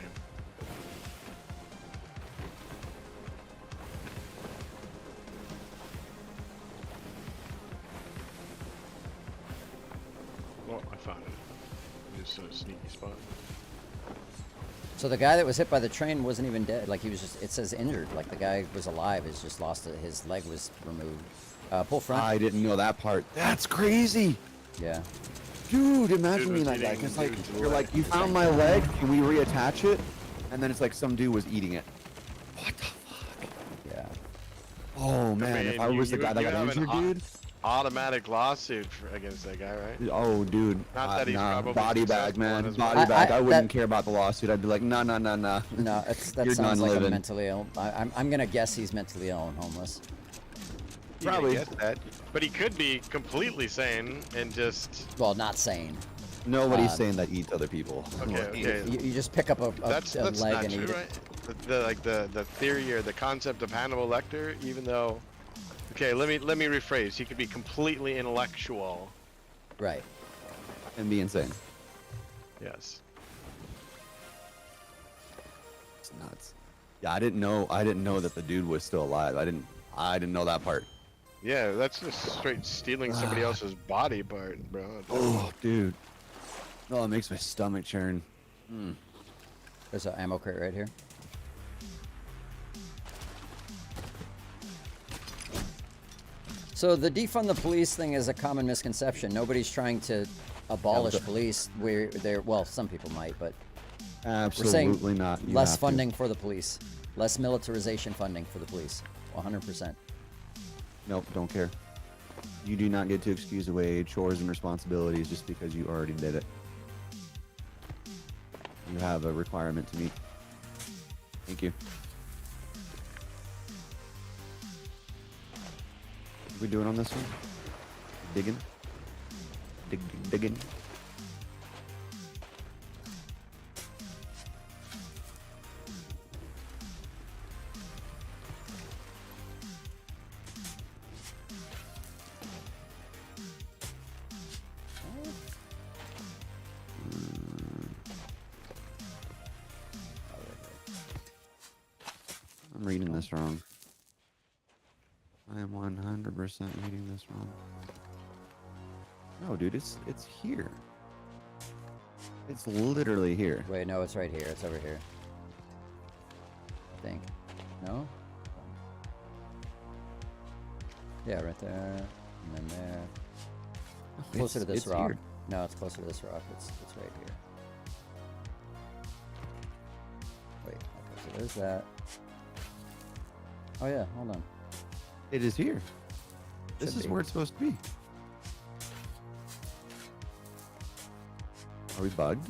Speaker 2: Well, I found it. Just a sneaky spot.
Speaker 1: So the guy that was hit by the train wasn't even dead. Like he was just, it says injured. Like the guy was alive. He's just lost it. His leg was removed. Pull front.
Speaker 6: I didn't know that part. That's crazy.
Speaker 1: Yeah.
Speaker 6: Dude, imagine
Speaker 2: Dude
Speaker 6: being
Speaker 2: was
Speaker 6: that guy.
Speaker 2: eating
Speaker 6: Cause like,
Speaker 2: dude's
Speaker 6: you're
Speaker 2: leg.
Speaker 6: like, you found my leg, can we reattach it? And then it's like some dude was eating it. What the fuck?
Speaker 1: Yeah.
Speaker 6: Oh man, if
Speaker 2: mean,
Speaker 6: I was the guy that
Speaker 2: you
Speaker 6: got
Speaker 2: have an
Speaker 6: injured, dude.
Speaker 2: Automatic lawsuit against that guy, right?
Speaker 6: Oh, dude.
Speaker 2: Not that he's
Speaker 6: nah,
Speaker 2: probably
Speaker 6: body bag,
Speaker 2: successful in
Speaker 6: man.
Speaker 2: his
Speaker 6: Body
Speaker 1: work.
Speaker 6: bag. I wouldn't
Speaker 1: that-
Speaker 6: care about the lawsuit. I'd be like, nah.
Speaker 1: No, that
Speaker 6: You're
Speaker 1: sounds
Speaker 6: done
Speaker 1: like a
Speaker 6: living.
Speaker 1: mentally ill. I'm gonna guess he's mentally ill and homeless.
Speaker 2: You
Speaker 6: Probably.
Speaker 2: can get that, but he could be completely sane and just.
Speaker 1: Well, not sane.
Speaker 6: Nobody's
Speaker 1: Um,
Speaker 6: saying that eats other people.
Speaker 2: Okay.
Speaker 1: You just pick up a
Speaker 2: That's
Speaker 1: leg
Speaker 2: not
Speaker 1: and
Speaker 2: true,
Speaker 1: eat it.
Speaker 2: right? The theory or the concept of Hannibal Lecter, even though. Okay, let me rephrase. He could be completely intellectual.
Speaker 1: Right.
Speaker 6: And be insane.
Speaker 2: Yes.
Speaker 6: It's nuts. Yeah, I didn't know that the dude was still alive. I didn't know that part.
Speaker 2: Yeah, that's just straight stealing somebody else's body part, bro.
Speaker 6: Oh, dude. Oh, it makes my stomach churn.
Speaker 1: There's an ammo crate right here. So the defund the police thing is a common misconception. Nobody's trying to abolish
Speaker 6: but-
Speaker 1: police. Well, some people might, but
Speaker 6: Absolutely
Speaker 1: we're saying
Speaker 6: not. You
Speaker 1: less
Speaker 6: have to.
Speaker 1: funding for the police, less militarization funding for the police. 100%.
Speaker 6: Nope, don't care. You do not get to excuse away chores and responsibilities just because you already did it. You have a requirement to meet. Thank you. What we doing on this one? Digging? Digging? I'm reading this wrong. I am 100% reading this wrong. No, dude, it's here. It's literally here.
Speaker 1: Wait, no, it's right here. It's over here. I think. No? Yeah, right there. And then there. Closer to this
Speaker 6: It's
Speaker 1: rock.
Speaker 6: here.
Speaker 1: No, it's closer to this rock. It's right here. Wait, okay, so there's that. Oh yeah, hold on.
Speaker 6: It is here. This
Speaker 1: Should
Speaker 6: is
Speaker 1: be.
Speaker 6: where it's supposed to be. Are we bugged?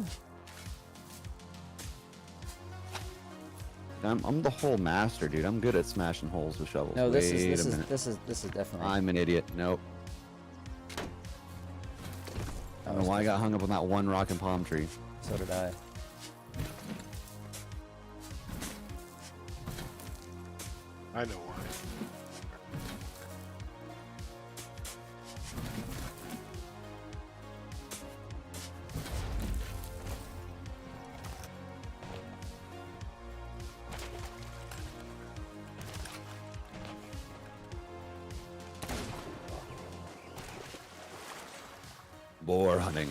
Speaker 6: I'm the whole master, dude. I'm good at smashing holes with shovels.
Speaker 1: No, this
Speaker 6: Wait
Speaker 1: is
Speaker 6: a minute.
Speaker 1: this is definitely.
Speaker 6: I'm an idiot. Nope. I don't know why I got hung up on that one rock and palm tree.
Speaker 1: So did I.
Speaker 2: I know why.
Speaker 6: Boar hunting.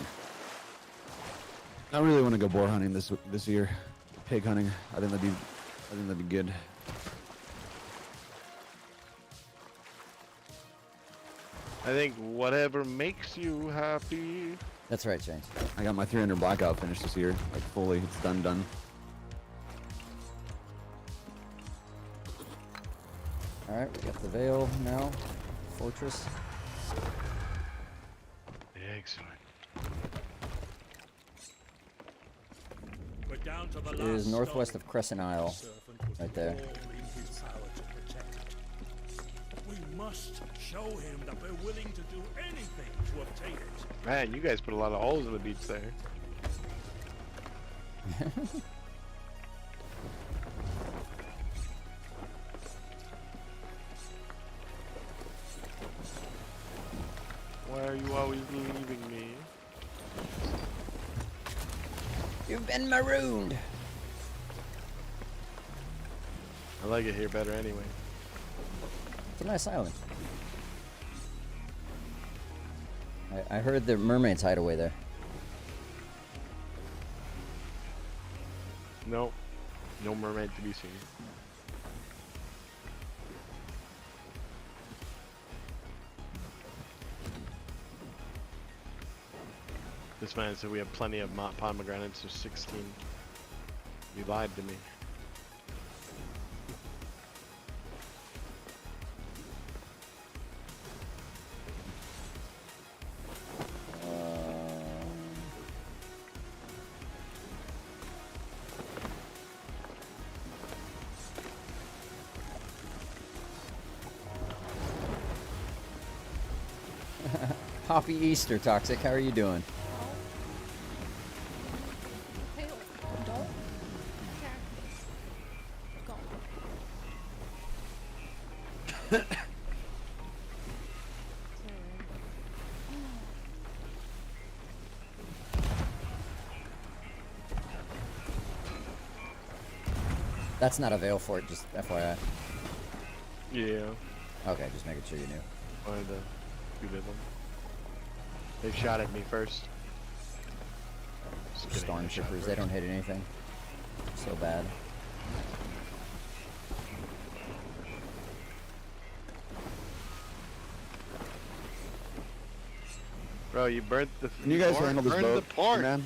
Speaker 6: I really want to go boar hunting this year. Pig hunting. I think that'd be good.
Speaker 2: I think whatever makes you happy.
Speaker 1: That's right, James.
Speaker 6: I got my 300 blackout finished this year. Like fully, it's done.
Speaker 1: All right, we got the veil now. Fortress.
Speaker 2: Excellent.
Speaker 4: We're down to the
Speaker 1: It is
Speaker 4: last
Speaker 1: northwest
Speaker 4: stone.
Speaker 1: of Crescent Isle.
Speaker 4: Serpent was
Speaker 1: right there.
Speaker 4: all in his power to protect it. We must show him that we're willing to do anything to obtain it.
Speaker 2: Man, you guys put a lot of holes in the beach there. Why are you always leaving me?
Speaker 1: You've been marooned.
Speaker 2: I like it here better anyway.
Speaker 1: It's a nice island. I heard the mermaids hide away there.
Speaker 2: No. No mermaid to be seen. This man said we have plenty of pomegranates, so 16. You lied to me.
Speaker 1: Happy Easter, Toxic. How are you doing?
Speaker 5: Hey, don't. Go.
Speaker 1: That's not a veil for it, just FYI.
Speaker 2: Yeah.
Speaker 1: Okay, just making sure you knew.
Speaker 2: One of the two did one. They shot at me first. Just kidding, they shot
Speaker 1: Stormtroopers, they
Speaker 2: first.
Speaker 1: don't hit anything. So bad.
Speaker 2: Bro, you burnt the.
Speaker 6: Can you guys
Speaker 2: port?
Speaker 6: handle this
Speaker 2: Burn
Speaker 6: boat,
Speaker 2: the port.
Speaker 6: man?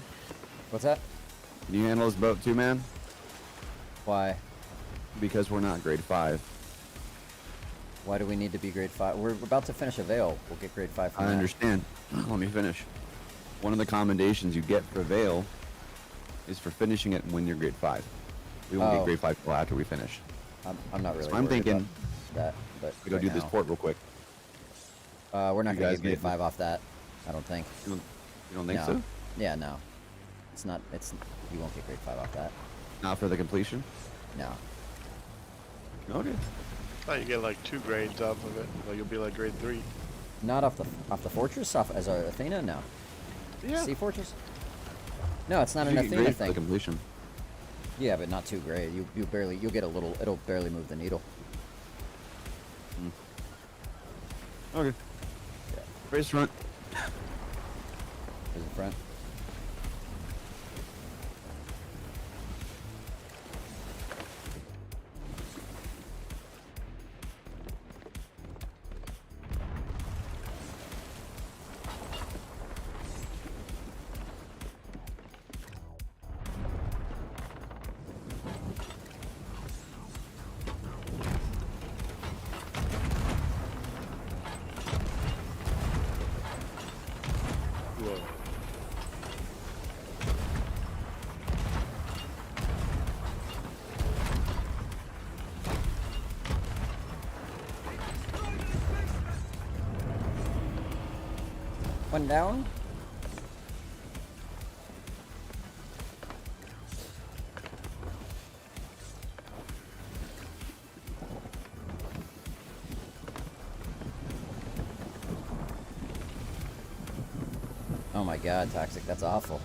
Speaker 1: What's that?
Speaker 6: Can you handle this boat too, man?
Speaker 1: Why?
Speaker 6: Because we're not grade 5.
Speaker 1: Why do we need to be grade 5? We're about to finish a veil. We'll get grade 5 from
Speaker 6: I
Speaker 1: that.
Speaker 6: understand. Let me finish. One of the commendations you get for Veil is for finishing it when you're grade 5. We won't
Speaker 1: Oh.
Speaker 6: get grade 5 till after we finish.
Speaker 1: I'm not really
Speaker 6: So I'm
Speaker 1: worried
Speaker 6: thinking
Speaker 1: about that, but
Speaker 6: we go
Speaker 1: right
Speaker 6: do this
Speaker 1: now,
Speaker 6: port real quick.
Speaker 1: we're not
Speaker 6: You
Speaker 1: going
Speaker 6: guys
Speaker 1: to get grade
Speaker 6: get-
Speaker 1: 5 off that. I don't think.
Speaker 6: You don't think
Speaker 1: No.
Speaker 6: so?
Speaker 1: Yeah, no. It's not, you won't get grade 5 off that.
Speaker 6: Not for the completion?
Speaker 1: No.
Speaker 6: Okay.
Speaker 2: I thought you get like 2 grades off of it. Like you'll be like grade 3.
Speaker 1: Not off the fortress, off as a Athena, no.
Speaker 2: Yeah.
Speaker 1: Sea fortress? No, it's not an
Speaker 6: You get
Speaker 1: Athena
Speaker 6: grade for the
Speaker 1: thing.
Speaker 6: completion.
Speaker 1: Yeah, but not 2 grade. You'll get a little, it'll barely move the needle.
Speaker 6: Okay.
Speaker 1: Yeah.
Speaker 6: Race front.
Speaker 1: Is in front.
Speaker 2: Whoa.
Speaker 1: One down. Oh my god, Toxic, that's awful.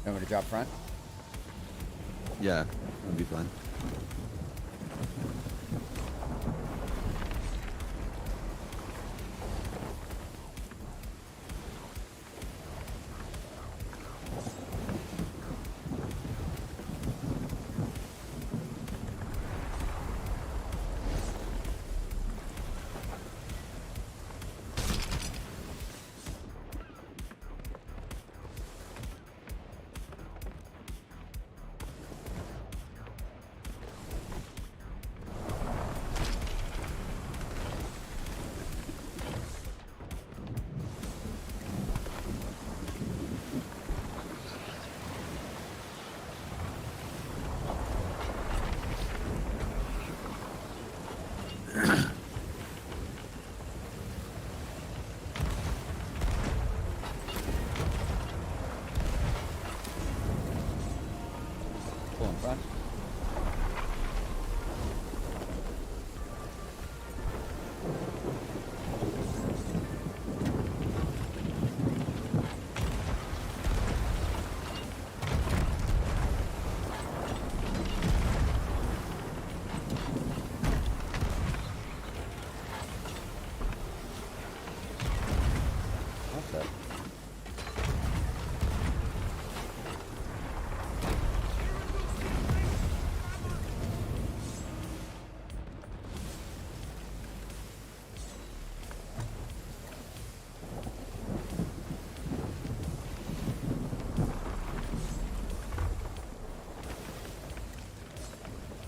Speaker 1: You want me to drop front?
Speaker 6: Yeah, that'd be fun.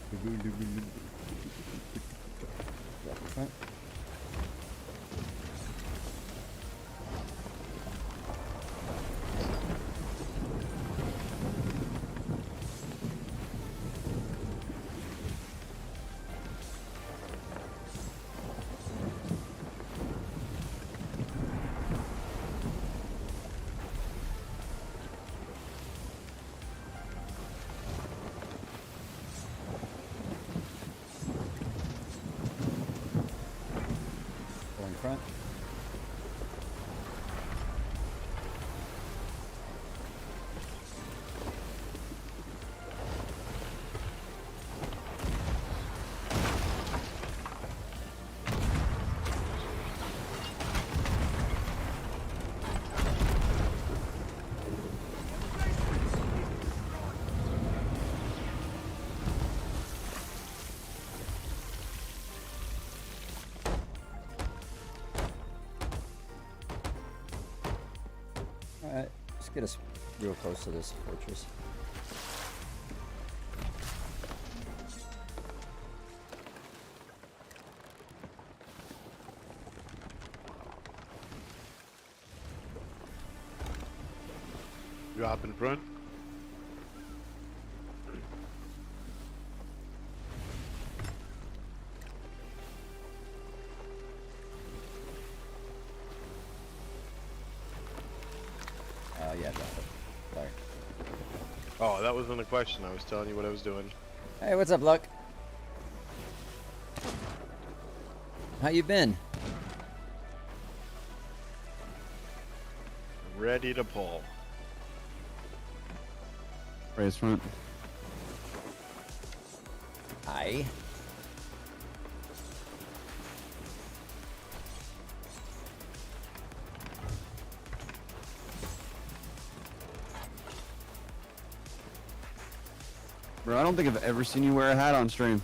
Speaker 1: Drop in front. Going front. Alright, let's get us real close to this fortress.
Speaker 2: Drop in front.
Speaker 1: Yeah, drop it. Sorry.
Speaker 2: Oh, that wasn't a question. I was telling you what I was doing.
Speaker 1: Hey, what's up, Luck? How you been?
Speaker 2: Ready to pull.
Speaker 6: Raise front.
Speaker 1: Aye.
Speaker 6: Bro, I don't think I've ever seen you wear a hat on stream.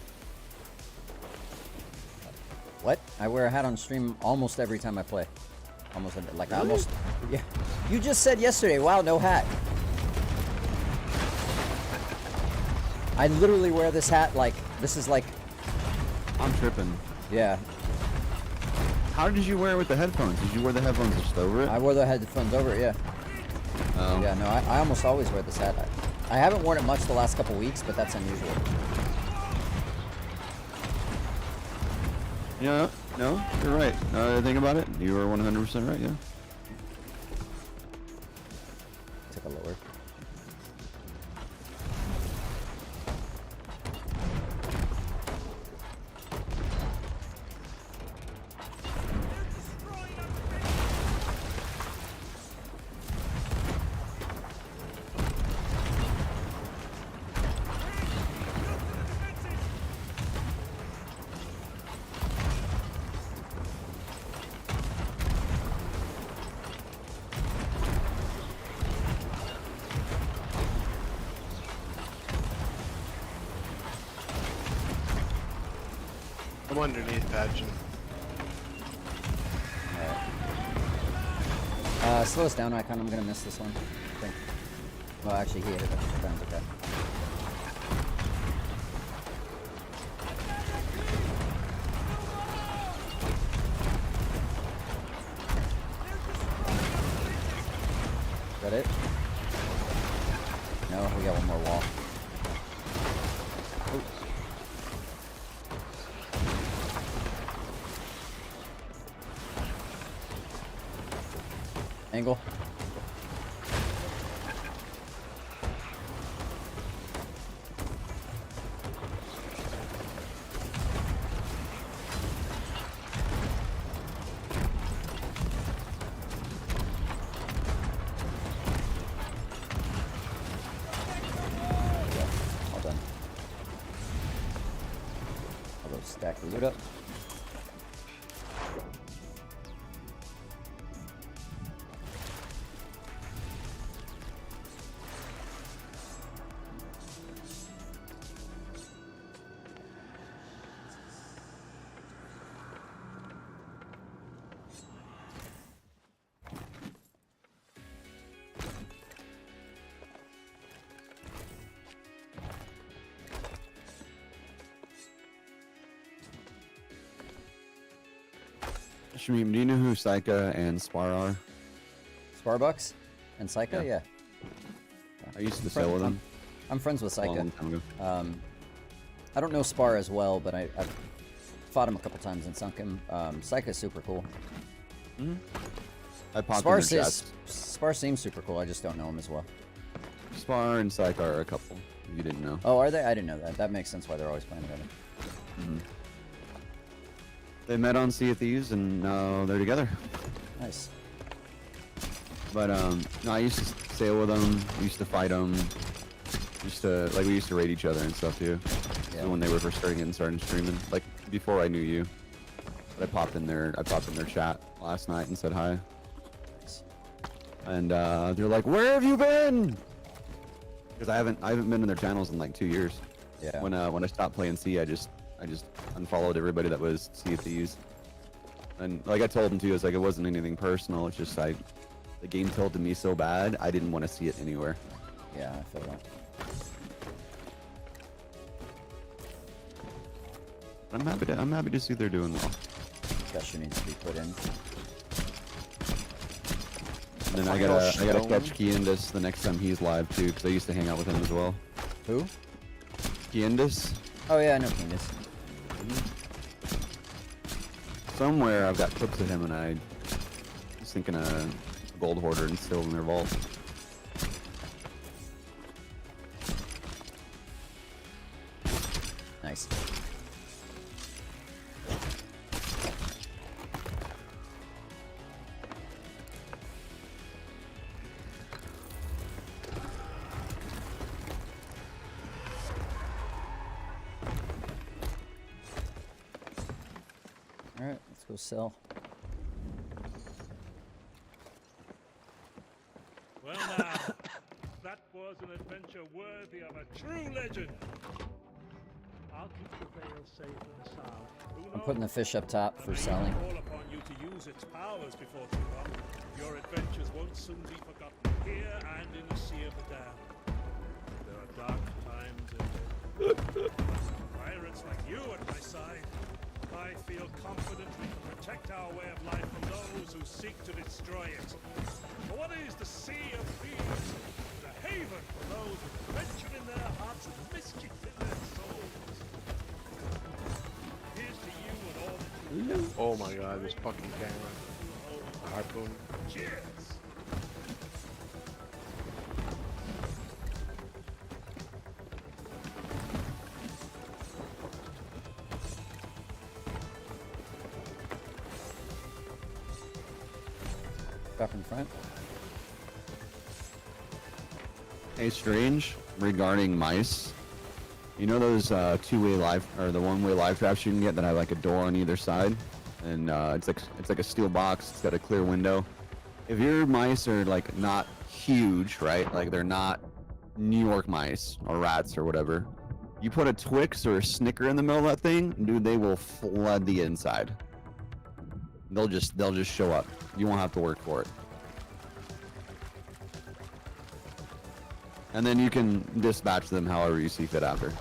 Speaker 1: What? I wear a hat on stream almost every time I play. Almost every, like almost. Yeah. You just said yesterday, wow, no hat. I literally wear this hat like this is like.
Speaker 6: I'm tripping.
Speaker 1: Yeah.
Speaker 6: How did you wear it with the headphones? Did you wear the headphones just over it?
Speaker 1: I wore the headphones over it. Yeah.
Speaker 6: Oh.
Speaker 1: Yeah. No, I almost always wear this hat. I haven't worn it much the last couple weeks, but that's unusual.
Speaker 6: Yeah, no, you're right. Think about it. You were 100% right, yeah.
Speaker 1: Took a lower.
Speaker 2: I'm underneath patching.
Speaker 1: Slow us down, Icon. I'm gonna miss this one. I think. Well, actually, he hit it a couple times. Okay. Is that it? No, we got one more wall. Ooh. Angle. Yeah, all done. I'll go stack the loot up.
Speaker 6: Shmeem, do you know who Psycha and Spar are?
Speaker 1: Sparbucks and Psycho, yeah.
Speaker 6: I used to sail with them.
Speaker 1: I'm friends with
Speaker 6: a
Speaker 1: Psycho.
Speaker 6: long time ago.
Speaker 1: I don't know Spar as well, but I've fought him a couple times and sunk him. Psycho's super cool.
Speaker 6: I popped in their chats.
Speaker 1: Spar seems super cool. I just don't know him as well.
Speaker 6: Spar and Psycha are a couple. If you didn't know.
Speaker 1: Oh, are they? I didn't know that. That makes sense why they're always playing together.
Speaker 6: They met on Sea of Thieves and now they're together.
Speaker 1: Nice.
Speaker 6: But no, I used to sail with them. Used to fight them. We used to raid each other and stuff too.
Speaker 1: Yeah.
Speaker 6: So when they were first starting streaming, like before I knew you. But I popped in their chat last night and said hi.
Speaker 1: Nice.
Speaker 6: And they're like, "Where have you been?" Because I haven't been in their channels in like 2 years.
Speaker 1: Yeah.
Speaker 6: When I stopped playing Sea, I just unfollowed everybody that was Sea of Thieves. And like I told them too, it's like it wasn't anything personal. It's just like the game tilted me so bad, I didn't want to see it anywhere.
Speaker 1: Yeah, I feel that.
Speaker 6: I'm happy to see they're doing well.
Speaker 1: Discussion needs to be put in.
Speaker 6: And then I gotta catch Kiendis the next time he's live too, because I used to hang out with him as well.
Speaker 1: Who?
Speaker 6: Kiendis.
Speaker 1: Oh yeah, I know Penis.
Speaker 6: Somewhere I've got clips of him, and I was thinking a gold hoarder and still in their vault.
Speaker 1: Nice. Alright, let's go sell.
Speaker 4: Well now, that was an adventure worthy of a true legend. I'll keep the veil safe and sound. Who
Speaker 1: I'm putting the
Speaker 4: knows?
Speaker 1: fish up top for
Speaker 4: I may
Speaker 1: selling.
Speaker 4: call upon you to use its powers before too long. Your adventures won't soon be forgotten here and in the Sea of the Damned. There are dark times ahead. Pirates like you at my side, I feel confident we can protect our way of life from those who seek to destroy it. For what is the Sea of Thieves? The haven for those with adventure in their hearts and mischief in their souls. Here's to you and all that you do.
Speaker 2: Oh my god, this fucking camera. Harpoon.
Speaker 4: Cheers!
Speaker 1: Up in front.
Speaker 6: Hey, Strange, regarding mice, you know those two-way live or the one-way live traps you can get that have like a door on either side, and it's like a steel box. It's got a clear window. If your mice are like not huge, right? Like they're not New York mice or rats or whatever. You put a Twix or a Snicker in the middle of that thing, dude, they will flood the inside. They'll just show up. You won't have to work for it. And then you can dispatch them however you see fit after.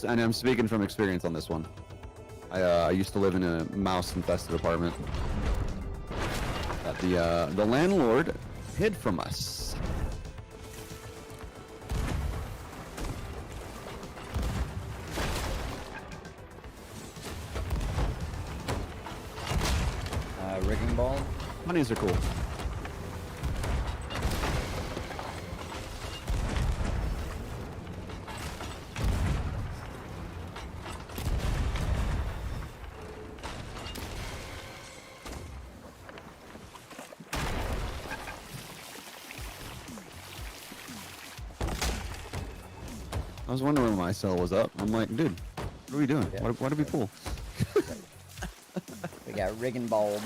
Speaker 6: And I'm speaking from experience on this one. I used to live in a mouse-infested apartment that the landlord hid from us.
Speaker 1: Rigging ball.
Speaker 6: Honeys are cool. I was wondering when my cell was up. I'm like, dude, what are we doing?
Speaker 1: Yeah.
Speaker 6: Why did we pull?
Speaker 1: We got rigging balled.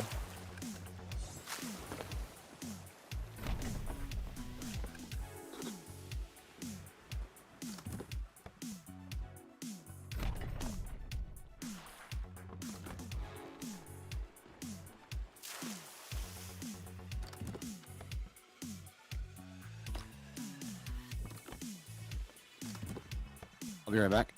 Speaker 6: I'll be right back.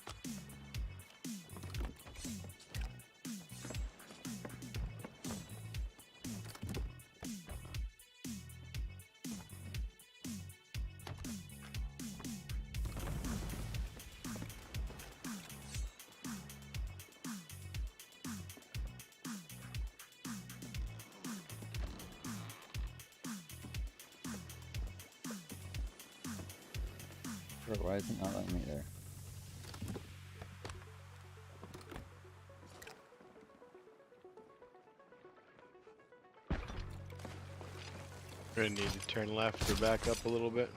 Speaker 1: Bro, why is it not letting me there?
Speaker 2: We're gonna need to turn left or back up a little bit.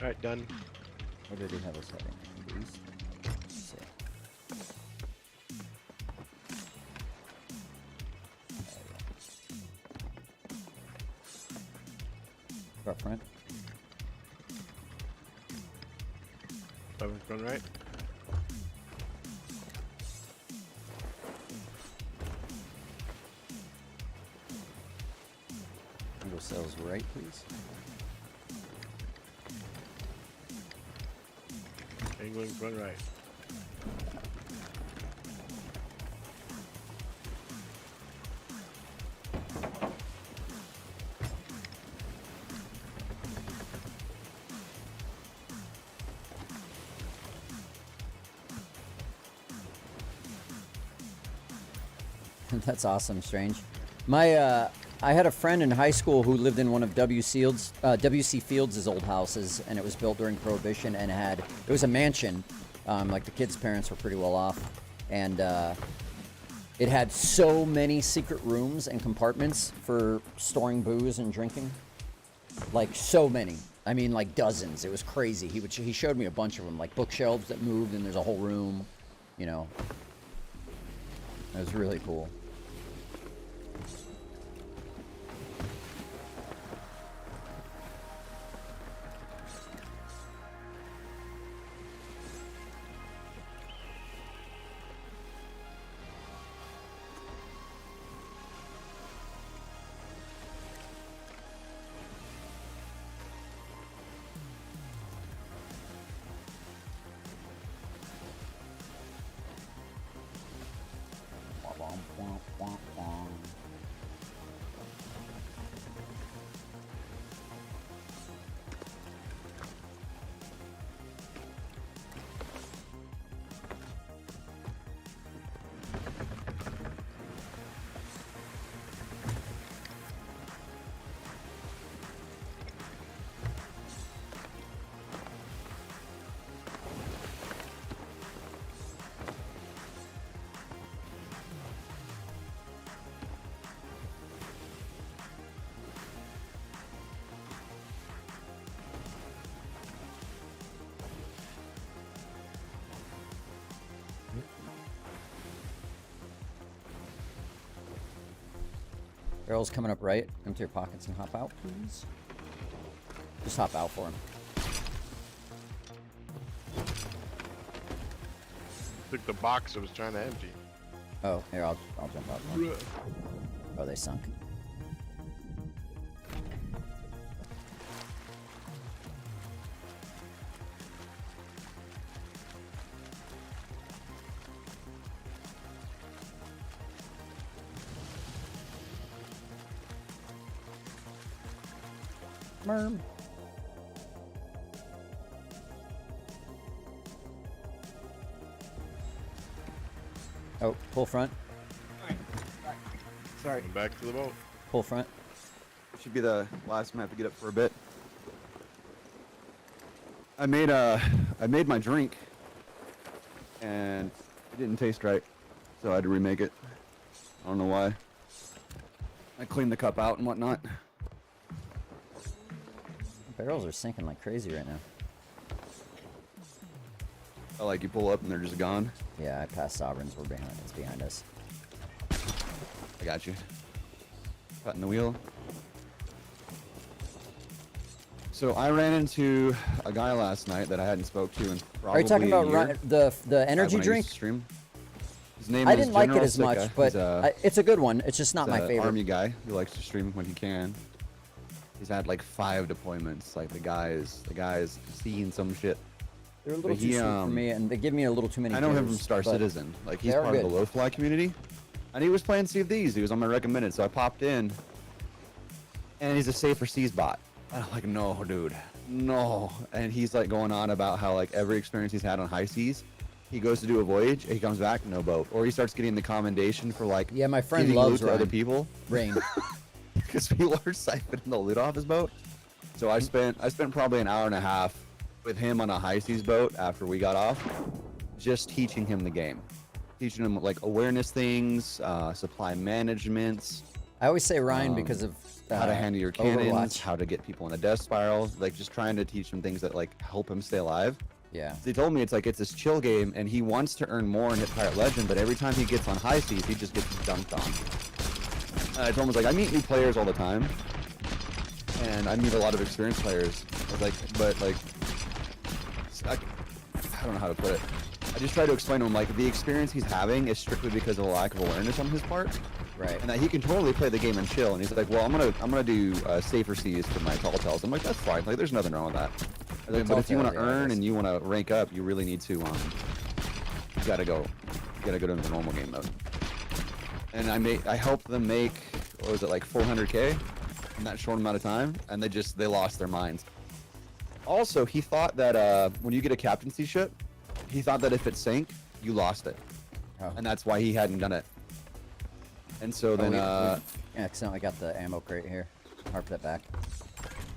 Speaker 2: Alright, done.
Speaker 1: Where did he have us heading? East? Let's see. Up front.
Speaker 2: Run right.
Speaker 1: Angle cells right, please.
Speaker 2: Angling, run right.
Speaker 1: That's awesome, Strange. My I had a friend in high school who lived in one of W.C. Fields' old houses, and it was built during Prohibition, and it was a mansion. Like the kids' parents were pretty well off, and it had so many secret rooms and compartments for storing booze and drinking. Like so many. I mean, like dozens. It was crazy. He showed me a bunch of them, like bookshelves that moved, and there's a whole room. You know, it was really cool. Barrel's coming up right. Empty your pockets and hop out, please. Just hop out for him.
Speaker 2: Took the box I was trying to empty.
Speaker 1: Oh, here, I'll jump out for him. Oh, they sunk. Merm. Oh, pull front.
Speaker 6: Sorry.
Speaker 2: Back to the boat.
Speaker 1: Pull front.
Speaker 6: Should be the last map to get up for a bit. I made my drink, and it didn't taste right, so I had to remake it. I don't know why. I cleaned the cup out and whatnot.
Speaker 1: Barrels are sinking like crazy right now.
Speaker 6: I like you pull up and they're just gone.
Speaker 1: Yeah, I passed Sovereigns. We're behind. It's behind us.
Speaker 6: I got you. Cutting the wheel. So I ran into a guy last night that I hadn't spoke to in probably
Speaker 1: Are you talking about the energy
Speaker 6: when I
Speaker 1: drink?
Speaker 6: used to stream. His name
Speaker 1: I
Speaker 6: is
Speaker 1: didn't like it
Speaker 6: General
Speaker 1: as much,
Speaker 6: Sika.
Speaker 1: but it's a good one. It's just not
Speaker 6: He's
Speaker 1: my
Speaker 6: a
Speaker 1: favorite.
Speaker 6: Army guy who likes to stream when he can. He's had like 5 deployments. Like the guy's seen some shit.
Speaker 1: They're a little
Speaker 6: But
Speaker 1: too
Speaker 6: he,
Speaker 1: sweet for me, and they give me a little too many.
Speaker 6: I know him from
Speaker 1: jitters,
Speaker 6: Star
Speaker 1: but
Speaker 6: Citizen. Like he's
Speaker 1: they are
Speaker 6: part of
Speaker 1: good.
Speaker 6: the low fly community, and he was playing Sea of Thieves. He was on my recommended, so I popped in. And he's a safer seas bot. And I'm like, no, dude, no. And he's like going on about how like every experience he's had on high seas, he goes to do a voyage, and he comes back, no boat. Or he starts getting the commendation for like
Speaker 1: Yeah, my friend
Speaker 6: giving
Speaker 1: loves
Speaker 6: loot to other
Speaker 1: Ryan.
Speaker 6: people.
Speaker 1: Rain.
Speaker 6: Because people are siphoning the loot off his boat. So I spent probably an hour and a half with him on a high seas boat after we got off, just teaching him the game, teaching him like awareness things, supply management,
Speaker 1: I always say Ryan because of
Speaker 6: how to handle your cannons,
Speaker 1: Overwatch.
Speaker 6: how to get people in a death spiral, like just trying to teach him things that like help him stay alive.
Speaker 1: Yeah.
Speaker 6: He told me it's like it's this chill game, and he wants to earn more and hit Pirate Legend, but every time he gets on high seas, he just gets dunked on. And I told him, I was like, I meet new players all the time, and I meet a lot of experienced players. I was like, but like, I don't know how to put it. I just try to explain to him like the experience he's having is strictly because of a lack of awareness on his part,
Speaker 1: Right.
Speaker 6: and that he can totally play the game and chill. And he's like, well, I'm gonna do safer seas for my tall tales. I'm like, that's fine. Like, there's nothing wrong with that. I was like, but if you want to
Speaker 1: Tall tales, yeah, I
Speaker 6: earn
Speaker 1: guess.
Speaker 6: and you want to rank up, you really need to you gotta go to the normal game mode. And I helped them make, what was it, like 400k in that short amount of time, and they lost their minds. Also, he thought that when you get a captaincy ship, he thought that if it sank, you lost it,
Speaker 1: Oh.
Speaker 6: and that's why he hadn't done it. And so then,
Speaker 1: we accidentally got the ammo crate here. Harp that back.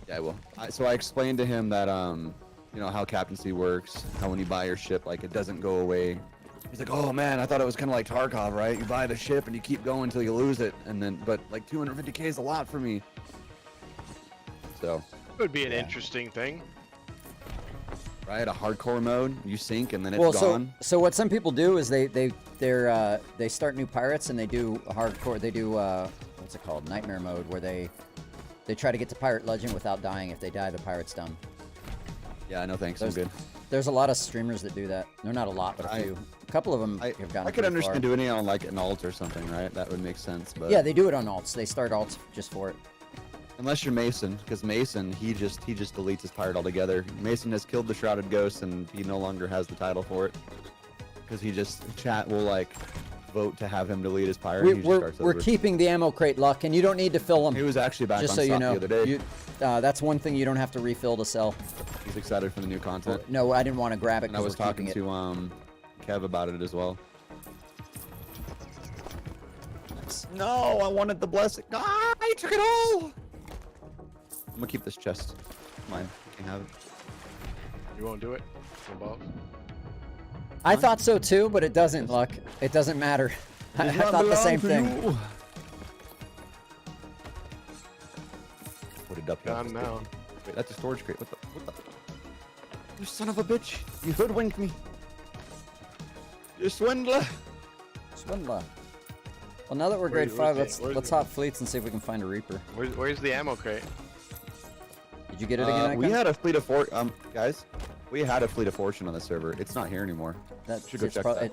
Speaker 6: yeah, I will. So I explained to him that you know how captaincy works, how when you buy your ship, like it doesn't go away. He's like, oh man, I thought it was kind of like Tarkov, right? You buy the ship and you keep going until you lose it, and then but like 250k is a lot for me. So,
Speaker 2: It would be an interesting thing.
Speaker 6: right, a hardcore mode, you sink and then it's
Speaker 1: Well,
Speaker 6: gone.
Speaker 1: so what some people do is they start new pirates and they do a hardcore. They do what's it called, nightmare mode, where they try to get to pirate legend without dying. If they die, the pirate's done.
Speaker 6: Yeah, no thanks, I'm
Speaker 1: There's-
Speaker 6: good.
Speaker 1: There's a lot of streamers that do that. They're not a lot, but a few. A couple of them have gotten
Speaker 6: I could
Speaker 1: pretty
Speaker 6: understand
Speaker 1: far.
Speaker 6: doing it on like an alt or something, right? That would make sense, but
Speaker 1: Yeah, they do it on alts. They start alts just for it.
Speaker 6: unless you're Mason, because Mason he just deletes his pirate altogether. Mason has killed the Shrouded Ghost, and he no longer has the title for it because chat will like vote to have him delete his pirate. and he just starts
Speaker 1: We're
Speaker 6: over.
Speaker 1: keeping the ammo crate, Luck, and you don't need to fill them.
Speaker 6: He was actually back
Speaker 1: just
Speaker 6: on
Speaker 1: so you
Speaker 6: stock
Speaker 1: know.
Speaker 6: the other day.
Speaker 1: That's one thing you don't have to refill to sell.
Speaker 6: He's excited for the new content.
Speaker 1: No, I didn't want to grab it
Speaker 6: And I
Speaker 1: because
Speaker 6: was
Speaker 1: we're keeping
Speaker 6: talking
Speaker 1: it.
Speaker 6: to Kev about it as well. No, I wanted the blessing. Ah, I took it all. I'm gonna keep this chest. Mine. You can have it.
Speaker 2: You won't do it? Above?
Speaker 1: I thought so too, but it doesn't, Luck. It doesn't matter. I
Speaker 6: Does not
Speaker 1: thought the
Speaker 6: belong
Speaker 1: same
Speaker 6: to
Speaker 1: thing.
Speaker 6: you. Put it up here.
Speaker 2: Gone now.
Speaker 6: Wait, that's a storage crate. What the? You son of a bitch! You hoodwinked me. You swindler!
Speaker 1: Swindler. Well, now that we're grade 5, let's hop fleets and see if we can find a Reaper.
Speaker 2: Where's the ammo crate?
Speaker 1: Did you get it again?
Speaker 6: We
Speaker 1: Icon?
Speaker 6: had a fleet of guys. We had a fleet of fortune on the server. It's not here anymore.
Speaker 1: That
Speaker 6: Should go check that.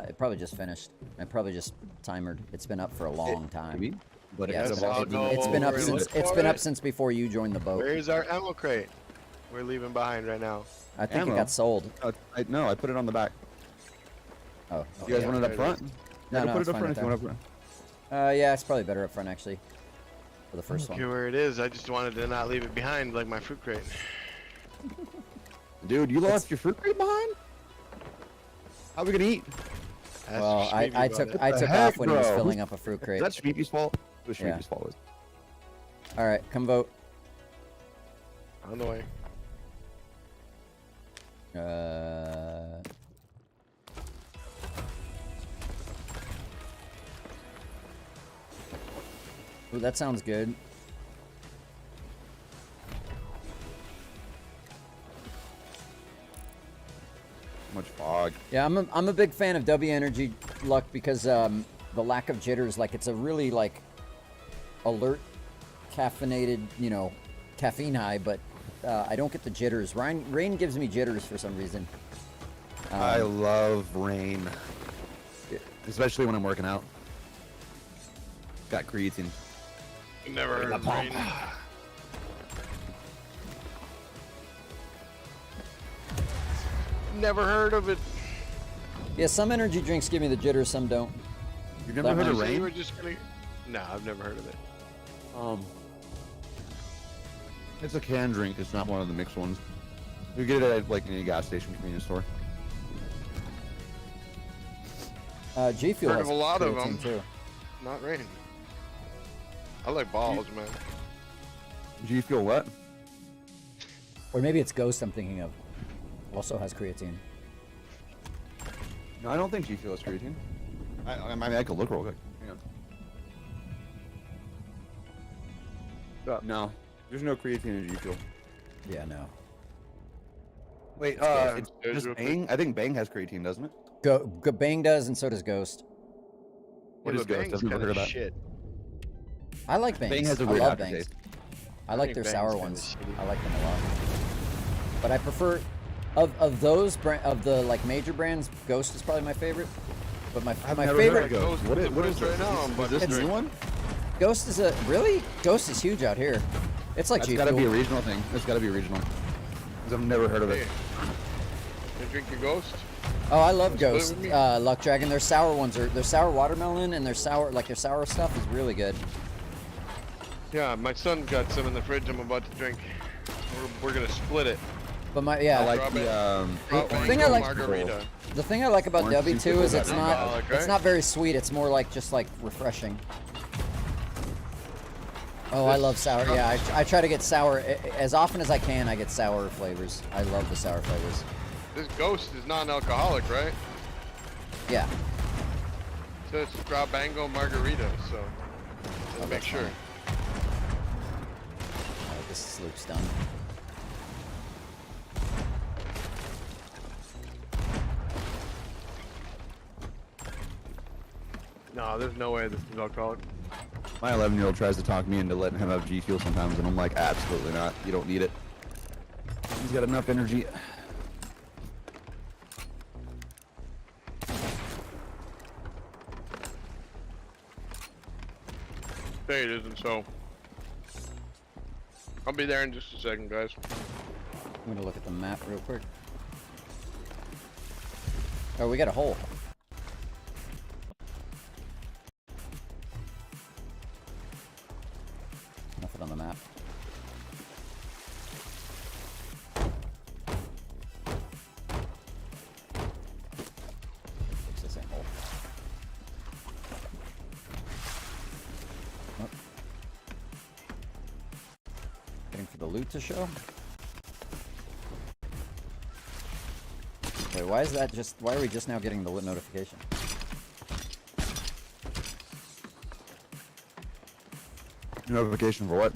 Speaker 1: It probably just finished. It probably just timered. It's been up for a long time.
Speaker 6: Maybe, but it
Speaker 1: Yeah,
Speaker 6: had
Speaker 1: it's,
Speaker 6: a
Speaker 2: I'll
Speaker 1: it,
Speaker 2: go
Speaker 1: has been up
Speaker 2: over and
Speaker 1: since
Speaker 2: look
Speaker 1: it's
Speaker 2: for
Speaker 1: been up
Speaker 2: it.
Speaker 1: since before you joined the boat.
Speaker 2: Where's our ammo crate? We're leaving behind right now.
Speaker 1: I think
Speaker 6: ammo?
Speaker 1: it got sold.
Speaker 6: No, I put it on the back.
Speaker 1: Oh,
Speaker 6: You guys
Speaker 1: okay.
Speaker 6: want it up
Speaker 2: there it
Speaker 6: front?
Speaker 1: No,
Speaker 6: Yeah,
Speaker 1: no,
Speaker 6: put
Speaker 1: it's
Speaker 6: it up
Speaker 1: fine
Speaker 6: front if you
Speaker 1: right
Speaker 6: want up front.
Speaker 1: Yeah, it's probably better up front actually. For the first
Speaker 2: Okay,
Speaker 1: one.
Speaker 2: where it is. I just wanted to not leave it behind like my fruit crate.
Speaker 6: Dude, you left your fruit crate behind? How are we gonna eat?
Speaker 2: Ask
Speaker 1: Well,
Speaker 2: Schmeevy
Speaker 1: I
Speaker 2: about
Speaker 1: took
Speaker 2: it.
Speaker 1: I
Speaker 6: the
Speaker 1: took
Speaker 6: heck,
Speaker 1: off when he was
Speaker 6: bro?
Speaker 1: filling up a fruit crate.
Speaker 6: Is that Schmeevy's fault? It was
Speaker 1: Yeah.
Speaker 6: Schmeevy's fault. Was.
Speaker 1: All right, come vote.
Speaker 2: On the way.
Speaker 1: Ooh, that sounds good.
Speaker 6: Much fog.
Speaker 1: Yeah, I'm a big fan of W Energy Luck because the lack of jitters, like it's a really like alert, caffeinated, caffeine high, but I don't get the jitters. Rain gives me jitters for some reason.
Speaker 6: I love rain, especially when I'm working out. Got creatine.
Speaker 2: Never heard of rain. Never heard of it.
Speaker 1: Yeah, some energy drinks give me the jitters, some don't.
Speaker 6: You've never
Speaker 1: That
Speaker 6: heard of
Speaker 2: So you
Speaker 6: rain?
Speaker 2: were just gonna... No, I've never heard of it.
Speaker 6: It's a canned drink. It's not one of the mixed ones. You get it at like any gas station, convenience store.
Speaker 1: G Fuel
Speaker 2: Heard
Speaker 1: has
Speaker 2: of a lot of
Speaker 1: creatine,
Speaker 2: them.
Speaker 1: too.
Speaker 2: Not rain. I like balls, man.
Speaker 6: G Fuel what?
Speaker 1: Or maybe it's Ghost I'm thinking of. Also has creatine.
Speaker 6: No, I don't think G Fuel has creatine. I mean, I could look real quick. Hang on. No, there's no creatine in G Fuel.
Speaker 1: Yeah, no.
Speaker 6: Wait,
Speaker 2: Ghost.
Speaker 6: it's just Bang? I think Bang has creatine, doesn't it?
Speaker 1: Bang does, and so does Ghost.
Speaker 6: What is
Speaker 2: but
Speaker 6: Ghost?
Speaker 2: Bang's
Speaker 6: I've never
Speaker 2: kinda
Speaker 6: heard of that.
Speaker 2: shit.
Speaker 1: I like Bangs.
Speaker 6: Bang has a
Speaker 1: I
Speaker 6: weird
Speaker 1: love
Speaker 6: aftertaste.
Speaker 1: Bangs. I like
Speaker 2: think
Speaker 1: their
Speaker 2: Bang's
Speaker 1: sour
Speaker 2: kinda
Speaker 1: ones.
Speaker 2: shitty.
Speaker 1: I like them a lot. But I prefer, of those of the like major brands, Ghost is probably my favorite. But my
Speaker 6: I've
Speaker 1: my
Speaker 6: never
Speaker 1: favorite
Speaker 6: heard of Ghost. What is
Speaker 2: right
Speaker 6: this?
Speaker 2: now?
Speaker 6: Is this a new one?
Speaker 1: Ghost is a really Ghost is huge out here. It's like
Speaker 6: That's
Speaker 1: G
Speaker 6: got to be a
Speaker 1: Fuel.
Speaker 6: regional thing. It's got to be regional. Because I've never heard of it.
Speaker 2: Hey, you drink your Ghost?
Speaker 1: Oh, I love
Speaker 2: Split
Speaker 1: Ghost.
Speaker 2: with me.
Speaker 1: Luck Dragon. Their sour ones are their sour watermelon and their sour stuff is really good.
Speaker 2: Yeah, my son got some in the fridge I'm about to drink. We're gonna split it.
Speaker 1: But
Speaker 6: I like
Speaker 2: Strawberry.
Speaker 6: the
Speaker 1: The thing I like-
Speaker 2: margarita.
Speaker 1: the thing I like about
Speaker 6: Orange
Speaker 1: Debbie
Speaker 6: juice
Speaker 1: too is
Speaker 6: pickle
Speaker 1: it's
Speaker 6: that
Speaker 1: not
Speaker 2: alcoholic,
Speaker 1: it's
Speaker 2: right?
Speaker 1: not very sweet. It's more like just like refreshing. Oh, I love sour. Yeah, I try to get sour as often as I can. I get sour flavors. I love the sour flavors.
Speaker 2: This Ghost is non-alcoholic, right?
Speaker 1: Yeah.
Speaker 2: So it's Strabango margarita, so
Speaker 1: Oh,
Speaker 2: make
Speaker 1: that's
Speaker 2: sure.
Speaker 1: funny. Oh, this sloop's done.
Speaker 2: No, there's no way this is alcoholic.
Speaker 6: My 11-year-old tries to talk me into letting him have G Fuel sometimes, and I'm like, absolutely not. You don't need it. He's got enough energy.
Speaker 2: Say it isn't so. I'll be there in just a second, guys.
Speaker 1: I'm gonna look at the map real quick. Oh, we got a hole. Nothing on the map. Fix this hole. Oh. Waiting for the loot to show. Wait, why is that just, why are we just now getting the notification?
Speaker 6: Notification for what?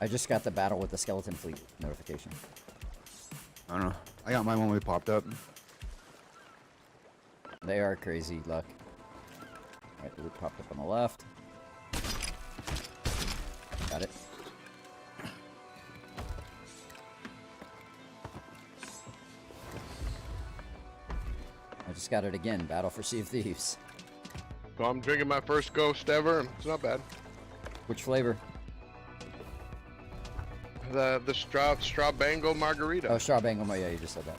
Speaker 1: I just got the battle with the skeleton fleet notification.
Speaker 6: I don't know. I got mine when we popped up.
Speaker 1: They are crazy, Luck. Alright, the loot popped up on the left. Got it. I just got it again. Battle for Sea of Thieves.
Speaker 2: So I'm drinking my first Ghost ever. It's not bad.
Speaker 1: Which flavor?
Speaker 2: The Strabango margarita.
Speaker 1: Oh, Strabango. Oh, yeah, you just said that.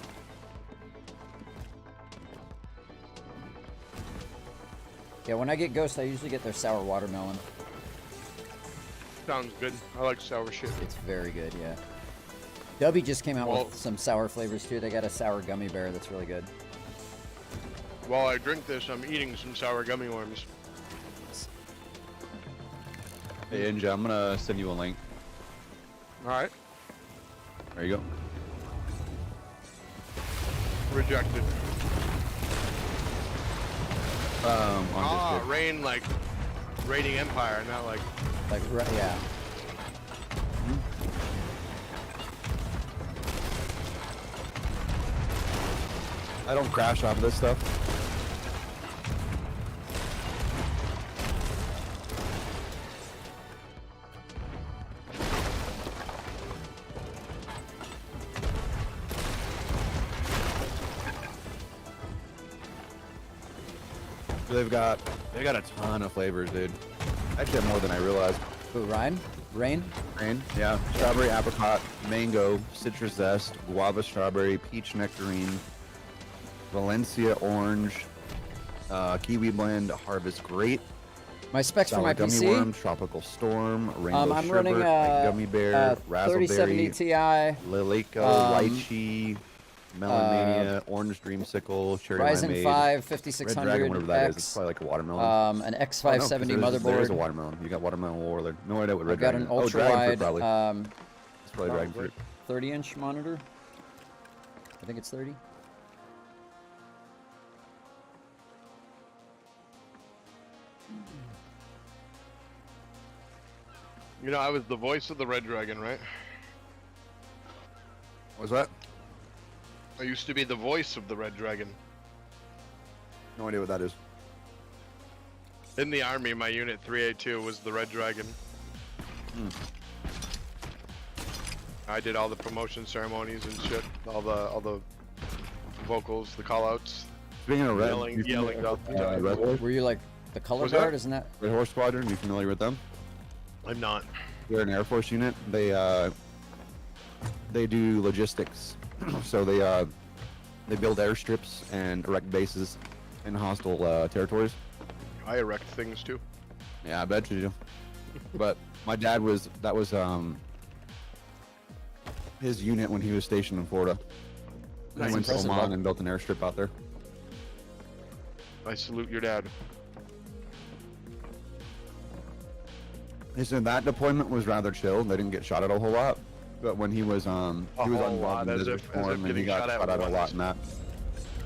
Speaker 1: Yeah, when I get Ghost, I usually get their sour watermelon.
Speaker 2: Sounds good. I like sour shit.
Speaker 1: It's very good, yeah. Dubby just came out
Speaker 2: Well-
Speaker 1: with some sour flavors too. They got a sour gummy bear that's really good.
Speaker 2: While I drink this, I'm eating some sour gummy worms.
Speaker 6: Hey, Ninja, I'm gonna send you a link.
Speaker 2: Alright.
Speaker 6: There you go.
Speaker 2: Rejected.
Speaker 6: On
Speaker 2: Ah,
Speaker 6: Discord.
Speaker 2: Rain like raiding Empire, not like
Speaker 1: Like, yeah.
Speaker 6: I don't crash off of this stuff. They've got a ton of flavors, dude. Actually, more than I realized.
Speaker 1: Ooh, Ryan? Rain?
Speaker 6: Rain, yeah. Strawberry, apricot, mango, citrus zest, guava strawberry, peach nectarine, Valencia orange, kiwi blend, harvest grape,
Speaker 1: My specs for my
Speaker 6: Sour gummy
Speaker 1: PC.
Speaker 6: worm, tropical storm, rainbow
Speaker 1: I'm
Speaker 6: sherbet,
Speaker 1: running
Speaker 6: white gummy bear,
Speaker 1: 3070
Speaker 6: raspberry,
Speaker 1: Ti,
Speaker 6: Lilico, lychee, melonmania, orange dreamsicle, cherry
Speaker 1: Ryzen
Speaker 6: limeade,
Speaker 1: 5
Speaker 6: red
Speaker 1: 5600
Speaker 6: dragon, whatever that is. It's
Speaker 1: X,
Speaker 6: probably like a watermelon.
Speaker 1: an
Speaker 6: Oh, no, 'cause
Speaker 1: X570
Speaker 6: there is a
Speaker 1: motherboard.
Speaker 6: watermelon. You got watermelon warlord. No idea what red
Speaker 1: I've got
Speaker 6: dragon
Speaker 1: an
Speaker 6: is. Oh,
Speaker 1: ultra
Speaker 6: dragon fruit
Speaker 1: wide
Speaker 6: probably. It's probably dragon fruit.
Speaker 1: 30-inch monitor. I think it's 30.
Speaker 2: You know, I was the voice of the Red Dragon, right?
Speaker 6: What's that?
Speaker 2: I used to be the voice of the Red Dragon.
Speaker 6: No idea what that is.
Speaker 2: In the army, my unit 382 was the Red Dragon. I did all the promotion ceremonies and shit, all the vocals, the callouts,
Speaker 6: Speaking of red,
Speaker 2: yelling out the time.
Speaker 6: Red Horse?
Speaker 1: Were you like the color
Speaker 2: Was
Speaker 1: guard?
Speaker 2: that?
Speaker 1: Isn't that?
Speaker 6: Red Horse Squadron, you familiar with them?
Speaker 2: I'm not.
Speaker 6: They're an Air Force unit. They do logistics. So they build airstrips and erect bases in hostile territories.
Speaker 2: I erect things too.
Speaker 6: Yeah, I bet you do. But my dad was his unit when he was stationed in Florida. He
Speaker 1: That's
Speaker 6: went to
Speaker 1: impressive,
Speaker 6: Oman
Speaker 1: Bob.
Speaker 6: and built an airstrip out there.
Speaker 2: I salute your dad.
Speaker 6: He said that deployment was rather chill. They didn't get shot at a whole lot. But when he was
Speaker 2: whole
Speaker 6: involved
Speaker 2: lot,
Speaker 6: in
Speaker 2: as
Speaker 6: Desert
Speaker 2: if
Speaker 6: Storm and he
Speaker 2: getting
Speaker 6: got
Speaker 2: shot at
Speaker 6: shot at a
Speaker 2: once.
Speaker 6: lot in that.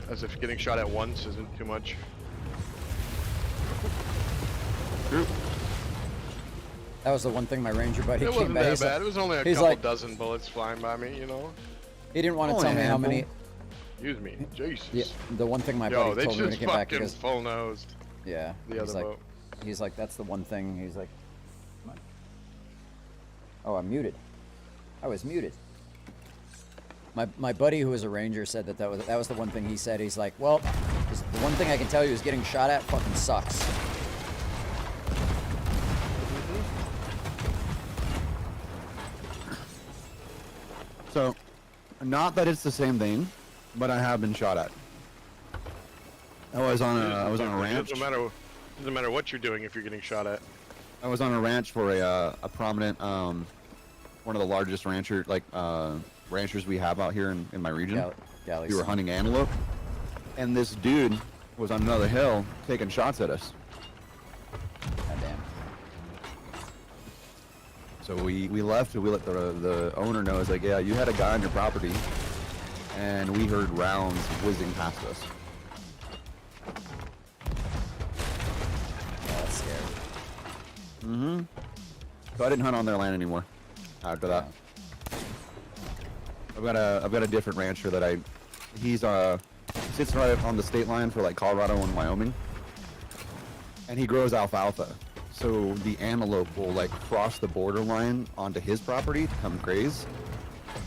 Speaker 2: As if getting shot at once isn't too much.
Speaker 6: True.
Speaker 1: That was the one thing my ranger buddy
Speaker 2: It
Speaker 1: came
Speaker 2: wasn't
Speaker 1: back.
Speaker 2: that
Speaker 1: He's like-
Speaker 2: bad. It was only a
Speaker 1: he's
Speaker 2: couple
Speaker 1: like-
Speaker 2: dozen bullets flying by me, you know?
Speaker 1: He didn't want to
Speaker 6: Only
Speaker 1: tell
Speaker 6: a
Speaker 1: me how many.
Speaker 6: handful.
Speaker 2: Excuse me. Jesus.
Speaker 1: Yeah, the one thing my
Speaker 2: Yo,
Speaker 1: buddy
Speaker 2: they
Speaker 1: told me when he
Speaker 2: just
Speaker 1: came back
Speaker 2: fucking
Speaker 1: because
Speaker 2: full nosed
Speaker 1: yeah,
Speaker 2: the other boat.
Speaker 1: he's like that's the one thing. He's like, come on. Oh, I'm muted. I was muted. My buddy who was a ranger said that was the one thing he said. He's like, well, the one thing I can tell you is getting shot at fucking sucks.
Speaker 6: So, not that it's the same thing, but I have been shot at. I was on a ranch.
Speaker 2: Doesn't matter what you're doing if you're getting shot at.
Speaker 6: I was on a ranch for a prominent one of the largest ranchers we have out here in my region.
Speaker 1: Galleys.
Speaker 6: We were hunting antelope, and this dude was on another hill taking shots at us.
Speaker 1: Goddamn.
Speaker 6: So we left and we let the owner know. It's like, yeah, you had a guy on your property, and we heard rounds whizzing past us.
Speaker 1: Oh, that's scary.
Speaker 6: Mm-hmm. So I didn't hunt on their land anymore after that. I've got a different rancher that he's sits right on the state line for like Colorado and Wyoming, and he grows alfalfa. So the antelope will like cross the borderline onto his property to come graze,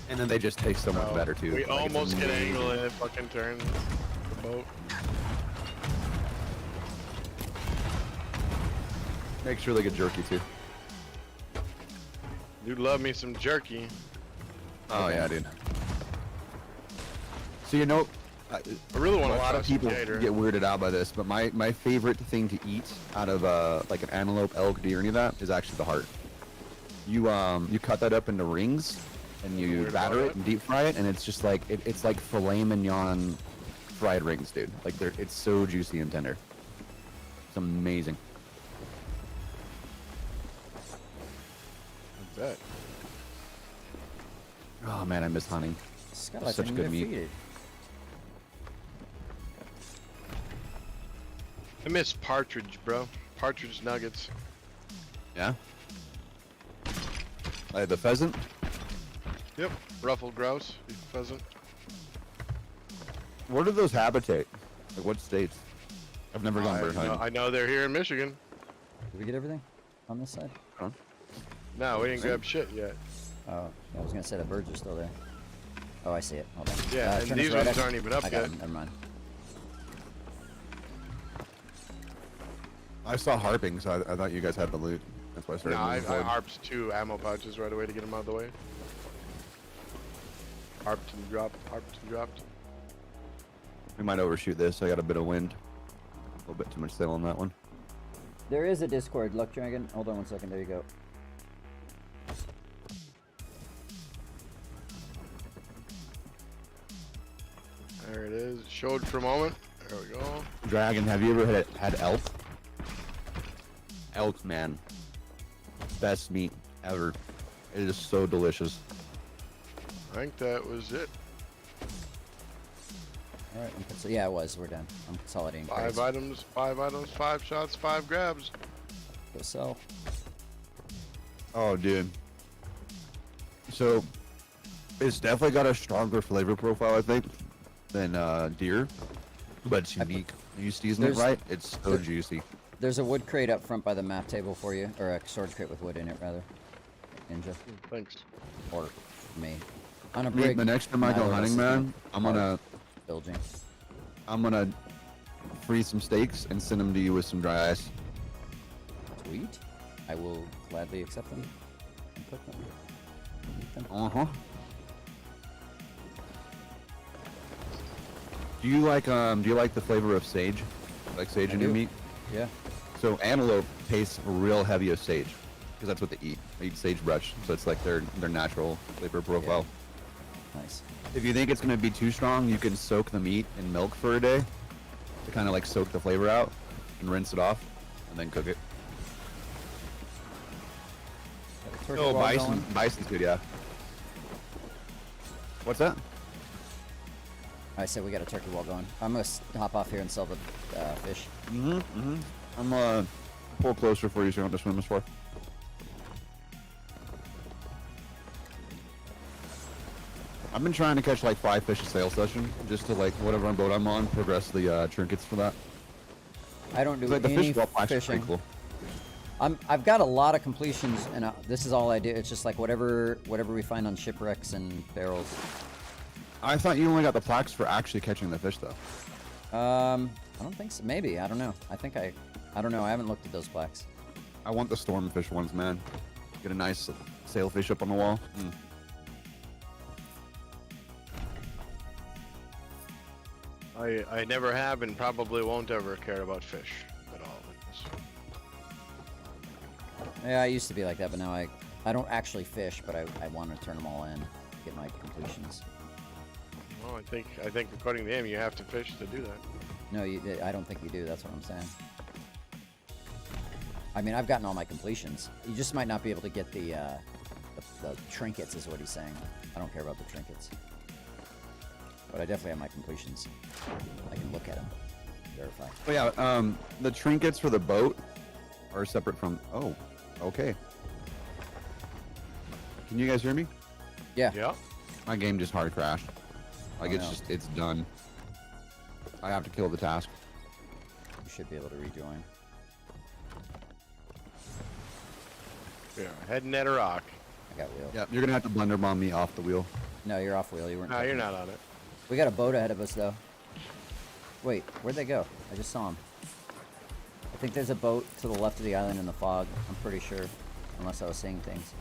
Speaker 6: and then they just taste so much better too.
Speaker 2: We
Speaker 6: Like, it's
Speaker 2: almost get
Speaker 6: amazing.
Speaker 2: angle and it fucking turns the boat.
Speaker 6: Make sure they get jerky too.
Speaker 2: You'd love me some jerky.
Speaker 6: Oh yeah, dude. So you know,
Speaker 2: I really want
Speaker 6: a
Speaker 2: to
Speaker 6: lot
Speaker 2: try
Speaker 6: of
Speaker 2: some
Speaker 6: people
Speaker 2: gator.
Speaker 6: get weirded out by this, but my favorite thing to eat out of like an antelope, elk, deer, any of that is actually the heart. You cut that up into rings, and you
Speaker 2: Weird
Speaker 6: batter
Speaker 2: about
Speaker 6: it
Speaker 2: it?
Speaker 6: and deep fry it, and it's just like it's like filet mignon fried rings, dude. Like it's so juicy and tender. It's amazing.
Speaker 2: I bet.
Speaker 6: Oh man, I miss hunting.
Speaker 1: Skeleton
Speaker 6: Such good meat.
Speaker 1: defeated.
Speaker 2: I miss partridge, bro. Partridge nuggets.
Speaker 6: Yeah. Like the pheasant.
Speaker 2: Yep. Ruffled grouse, pheasant.
Speaker 6: Where do those habitate? Like what states? I've never gone bird hunting.
Speaker 2: I know they're here in Michigan.
Speaker 1: Did we get everything on this side?
Speaker 6: Huh?
Speaker 2: No, we didn't grab shit yet.
Speaker 1: Oh, I was gonna say the birds are still there. Oh, I see it. Hold on.
Speaker 2: Yeah, and
Speaker 1: turn us
Speaker 2: these
Speaker 1: right
Speaker 2: ones
Speaker 1: up.
Speaker 2: aren't even up
Speaker 1: I got
Speaker 2: yet.
Speaker 1: them. Never mind.
Speaker 6: I saw harping, so I thought you guys had the loot. That's why I
Speaker 2: No,
Speaker 6: started
Speaker 2: I
Speaker 6: moving forward.
Speaker 2: harped 2 ammo pouches right away to get them out of the way. Harped and dropped, harped and dropped.
Speaker 6: We might overshoot this. I got a bit of wind. A little bit too much sail on that one.
Speaker 1: There is a Discord, Luck Dragon. Hold on one second. There you go.
Speaker 2: There it is. It showed for a moment. There we go.
Speaker 6: Dragon, have you ever had elk? Elk, man. Best meat ever. It is so delicious.
Speaker 2: I think that was it.
Speaker 1: All right. So yeah, it was. We're done. I'm consolidating.
Speaker 2: 5 items, 5 shots, 5 grabs.
Speaker 1: Go sell.
Speaker 6: Oh, dude. So, it's definitely got a stronger flavor profile, I think, than deer, but it's unique. When you season it right, it's so juicy.
Speaker 1: There's a wood crate up front by the map table for you, or a storage crate with wood in it, rather. Ninja.
Speaker 2: Thanks.
Speaker 1: Or me. On a
Speaker 6: Me,
Speaker 1: brig.
Speaker 6: the next time I go hunting, man, I'm gonna freeze some steaks and send them to you with some dry ice.
Speaker 1: Sweet. I will gladly accept them and cook them. Eat them.
Speaker 6: Uh-huh. Do you like the flavor of sage? Like sage in your meat?
Speaker 1: Yeah.
Speaker 6: So antelope tastes real heavy of sage, because that's what they eat. They eat sagebrush, so it's like their natural flavor profile.
Speaker 1: Nice.
Speaker 6: If you think it's gonna be too strong, you can soak the meat in milk for a day to kind of like soak the flavor out and rinse it off, and then cook it. Oh, bison's good, yeah. What's that?
Speaker 1: I said we got a turkey wall going. I'm gonna hop off here and sell the fish.
Speaker 6: I'm pull closer for you so you don't have to swim as far. I've been trying to catch like 5 fish a sail session, just to like whatever boat I'm on, progress the trinkets for that.
Speaker 1: I don't do
Speaker 6: Like the
Speaker 1: any
Speaker 6: fish wall is
Speaker 1: fishing.
Speaker 6: pretty cool.
Speaker 1: I've got a lot of completions, and this is all I do. It's just like whatever we find on shipwrecks and barrels.
Speaker 6: I thought you only got the plaques for actually catching the fish, though.
Speaker 1: I don't think so. Maybe. I don't know. I don't know. I haven't looked at those plaques.
Speaker 6: I want the stormfish ones, man. Get a nice sailfish up on the wall.
Speaker 2: I never have and probably won't ever care about fish at all.
Speaker 1: Yeah, I used to be like that, but now I don't actually fish, but I want to turn them all in, get my completions.
Speaker 2: Well, I think according to him, you have to fish to do that.
Speaker 1: No, I don't think you do. That's what I'm saying. I mean, I've gotten all my completions. You just might not be able to get the trinkets, is what he's saying. I don't care about the trinkets. But I definitely have my completions. I can look at them, verify.
Speaker 6: But yeah, the trinkets for the boat are separate from... Oh, okay. Can you guys hear me?
Speaker 1: Yeah.
Speaker 2: Yeah.
Speaker 6: My game just hard crashed. Like,
Speaker 1: Oh, no.
Speaker 6: it's done. I have to kill the task.
Speaker 1: You should be able to rejoin.
Speaker 2: Yeah. Heading at a rock.
Speaker 1: I got wheel.
Speaker 6: Yeah, you're gonna have to blunder bomb me off the wheel.
Speaker 1: No, you're off wheel. You weren't.
Speaker 2: No,
Speaker 1: touching
Speaker 2: you're
Speaker 1: it.
Speaker 2: not on it.
Speaker 1: We got a boat ahead of us, though. Wait, where'd they go? I just saw them. I think there's a boat to the left of the island in the fog. I'm pretty sure. Unless I was seeing things.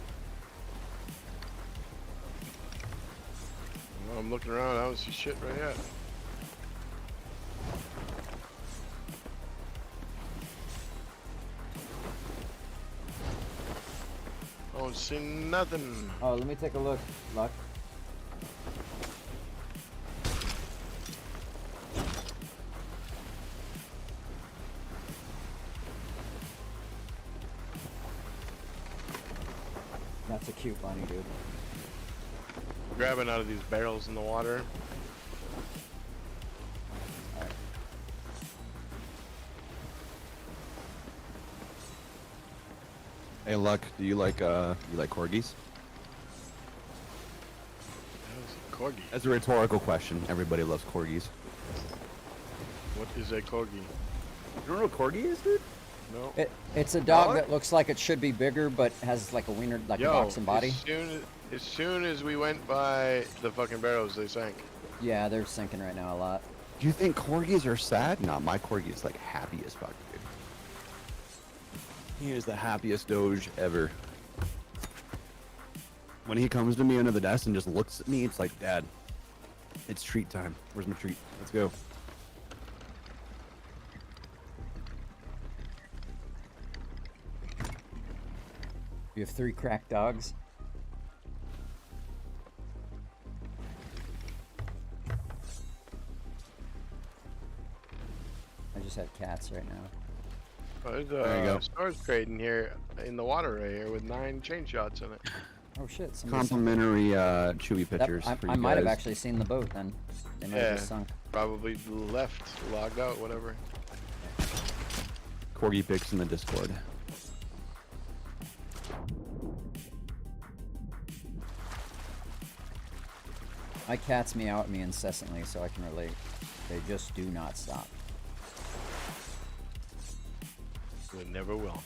Speaker 2: Well, I'm looking around. I don't see shit right yet. I don't see nothing.
Speaker 1: Oh, let me take a look, Luck. That's a cute bunny, dude.
Speaker 2: Grabbing out of these barrels in the water.
Speaker 1: Alright.
Speaker 6: Hey, Luck, do you like corgis?
Speaker 2: That was a corgi.
Speaker 6: That's a rhetorical question. Everybody loves corgis.
Speaker 2: What is a corgi?
Speaker 6: You don't know what corgi is, dude?
Speaker 2: No.
Speaker 1: It's a dog
Speaker 6: Dog?
Speaker 1: that looks like it should be bigger, but has like a wiener, like a boxing body.
Speaker 2: As soon as we went by the fucking barrels, they sank.
Speaker 1: Yeah, they're sinking right now a lot.
Speaker 6: Do you think corgis are sad? No, my corgi is like happy as fuck, dude. He is the happiest doge ever. When he comes to me under the desk and just looks at me, it's like, Dad, it's treat time. Where's my treat? Let's go.
Speaker 1: You have 3 cracked dogs. I just have cats right now.
Speaker 2: Oh, there's
Speaker 6: There you go.
Speaker 2: a storage crate in here, in the water right here, with 9 chain shots in it.
Speaker 1: Oh shit! somebody sunk it.
Speaker 6: Complimentary chewy
Speaker 1: That-
Speaker 6: pictures.
Speaker 1: I,
Speaker 6: for
Speaker 1: I
Speaker 6: you
Speaker 1: might have
Speaker 6: guys.
Speaker 1: actually seen the boat then. They might
Speaker 2: Yeah.
Speaker 1: have just sunk.
Speaker 2: Probably left, logged out, whatever.
Speaker 6: Corgi pics in the Discord.
Speaker 1: My cats meow at me incessantly, so I can relate. They just do not stop.
Speaker 2: We never will.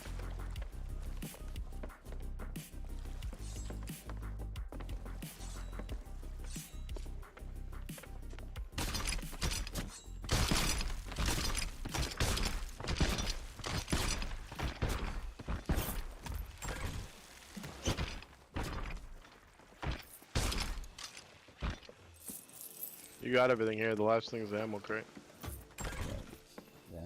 Speaker 2: You got everything here. The last thing is the ammo crate.
Speaker 1: Yeah.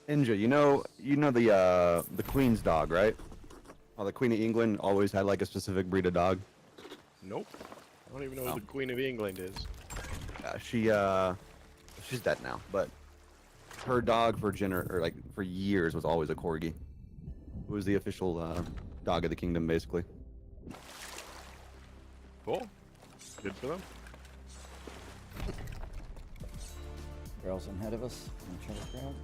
Speaker 6: Ninja, you know the Queen's dog, right? Oh, the Queen of England always had like a specific breed of dog.
Speaker 2: Nope. I don't even know
Speaker 6: Oh.
Speaker 2: who the Queen of England is.
Speaker 6: She's dead now, but her dog for for years was always a corgi. It was the official dog of the kingdom, basically.
Speaker 2: Cool. Good for them.
Speaker 1: Girls ahead of us. I'm trying to grab.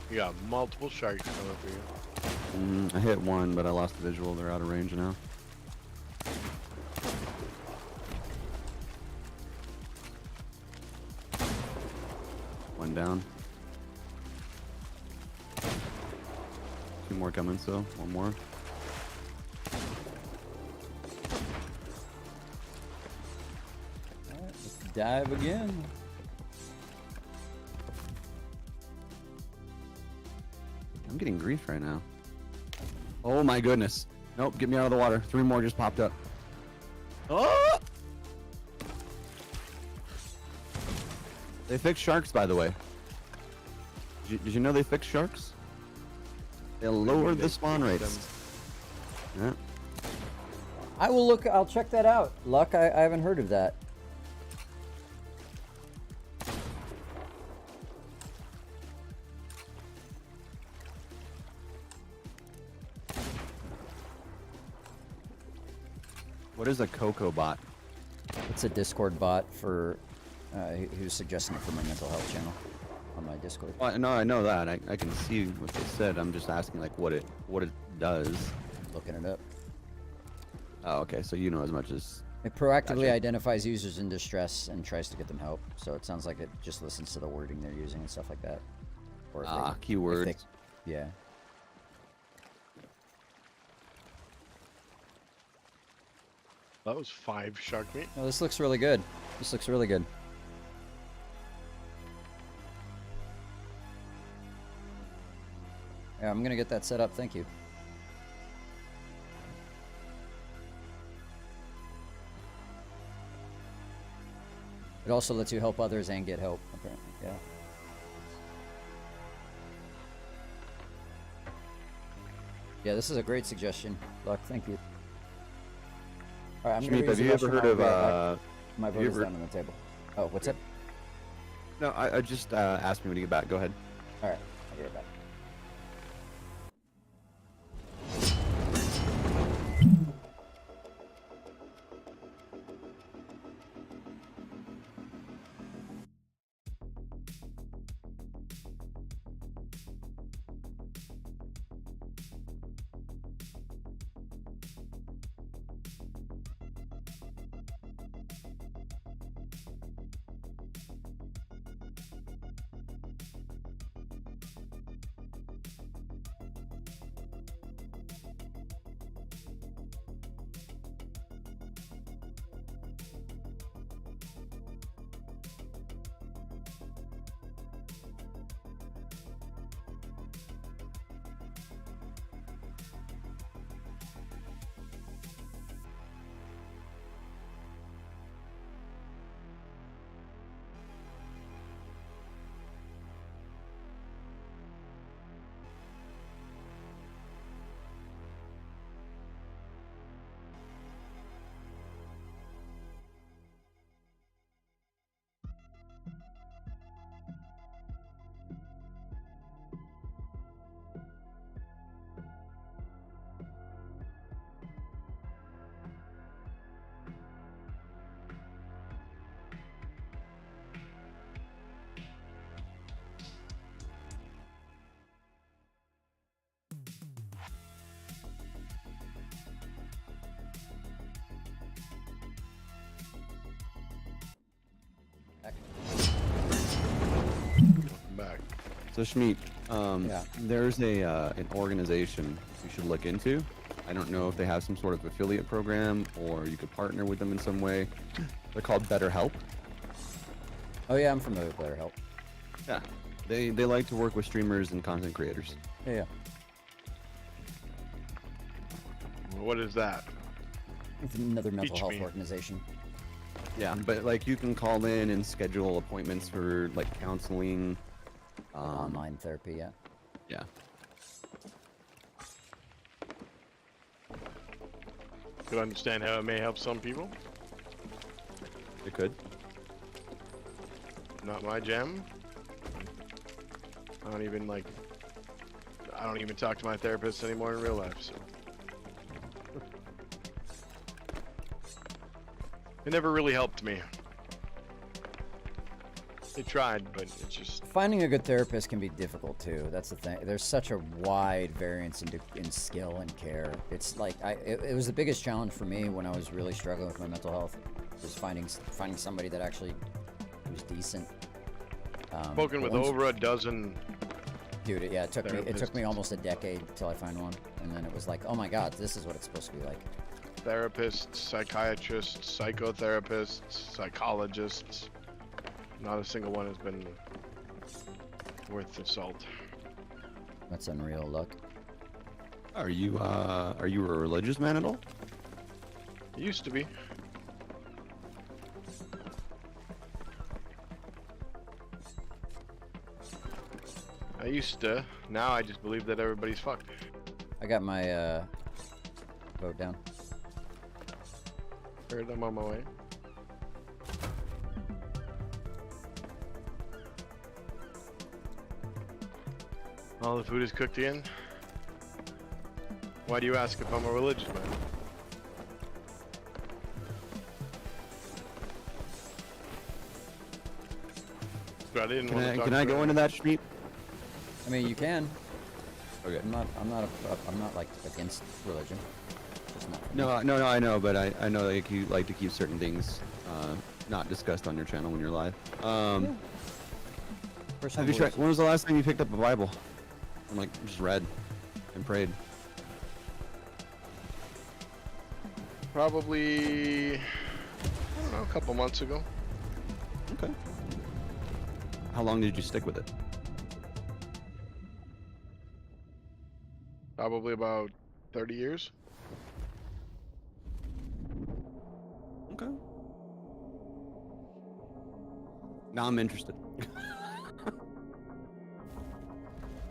Speaker 2: You got multiple sharks coming for you.
Speaker 6: I hit one, but I lost the visual. They're out of range now. One down. 2 more coming, so 1 more.
Speaker 1: Alright, let's dive again.
Speaker 6: I'm getting grief right now. Oh my goodness. Nope, get me out of the water. 3 more just popped up. Oh! They fixed sharks, by the way. Did you know they fixed sharks? They lowered the spawn rates. Yeah.
Speaker 1: I will look. I'll check that out. Luck, I haven't heard of that.
Speaker 6: What is a Coco bot?
Speaker 1: It's a Discord bot for who's suggesting it for my mental health channel on my Discord.
Speaker 6: Well, no, I know that. I can see what they said. I'm just asking like what it does.
Speaker 1: Looking it up.
Speaker 6: Oh, okay. So you know as much as.
Speaker 1: It proactively
Speaker 6: Gotcha.
Speaker 1: identifies users in distress and tries to get them help. So it sounds like it just listens to the wording they're using and stuff like that. Or if they- if
Speaker 6: Keywords.
Speaker 1: they- yeah.
Speaker 2: That was 5 shark meat.
Speaker 1: No, this looks really good. This looks really good. Yeah, I'm gonna get that set up. Thank you. It also lets you help others and get help, apparently. Yeah. Yeah, this is a great suggestion. Luck, thank you. All right, I'm gonna
Speaker 6: Shmeep, have
Speaker 1: use the
Speaker 6: you ever
Speaker 1: restroom.
Speaker 6: heard
Speaker 1: I'll
Speaker 6: of
Speaker 1: be right back. My
Speaker 6: have
Speaker 1: vote
Speaker 6: you
Speaker 1: is
Speaker 6: ever-
Speaker 1: down on the table. Oh, what's up?
Speaker 6: No, I just asked me when you get back. Go ahead.
Speaker 1: All right, I'll be right back.
Speaker 6: So Shmeet,
Speaker 1: Yeah.
Speaker 6: there's an organization you should look into. I don't know if they have some sort of affiliate program or you could partner with them in some way. They're called BetterHelp.
Speaker 1: Oh yeah, I'm familiar with BetterHelp.
Speaker 6: Yeah. They like to work with streamers and content creators.
Speaker 1: Yeah.
Speaker 2: What is that?
Speaker 1: It's another mental
Speaker 2: Teach
Speaker 1: health
Speaker 2: me.
Speaker 1: organization.
Speaker 6: Yeah, but like you can call in and schedule appointments for like counseling.
Speaker 1: Online therapy, yeah.
Speaker 6: Yeah.
Speaker 2: Could understand how it may help some people.
Speaker 6: It could.
Speaker 2: Not my jam. I don't even talk to my therapist anymore in real life, so. It never really helped me. They tried, but it's just...
Speaker 1: Finding a good therapist can be difficult too. That's the thing. There's such a wide variance in skill and care. It's like it was the biggest challenge for me when I was really struggling with my mental health. Was finding somebody that actually was decent.
Speaker 2: Spoken with
Speaker 1: once-
Speaker 2: over a dozen
Speaker 1: Dude, it took me
Speaker 2: therapists.
Speaker 1: almost a decade till I find one, and then it was like, oh my god, this is what it's supposed to be like.
Speaker 2: therapists, psychiatrists, psychotherapists, psychologists. Not a single one has been worth the salt.
Speaker 1: That's unreal luck.
Speaker 6: Are you a religious man at all?
Speaker 2: It used to be. I used to. Now I just believe that everybody's fucked.
Speaker 1: I got my vote down.
Speaker 2: Heard I'm on my way. All the food is cooked in. Why do you ask if I'm a religious man? But I didn't want to talk
Speaker 6: Can I go into that, Shmeet?
Speaker 1: I mean, you can.
Speaker 6: Okay.
Speaker 1: I'm not like against religion. Just not for me.
Speaker 6: No, I know, but I know like you like to keep certain things not discussed on your channel when you're live.
Speaker 1: Personal
Speaker 6: Have you tried,
Speaker 1: beliefs.
Speaker 6: when was the last time you picked up a Bible? I'm like, just read and prayed.
Speaker 2: Probably, I don't know, a couple months ago.
Speaker 6: Okay. How long did you stick with it?
Speaker 2: Probably about 30 years.
Speaker 6: Okay. Now I'm interested.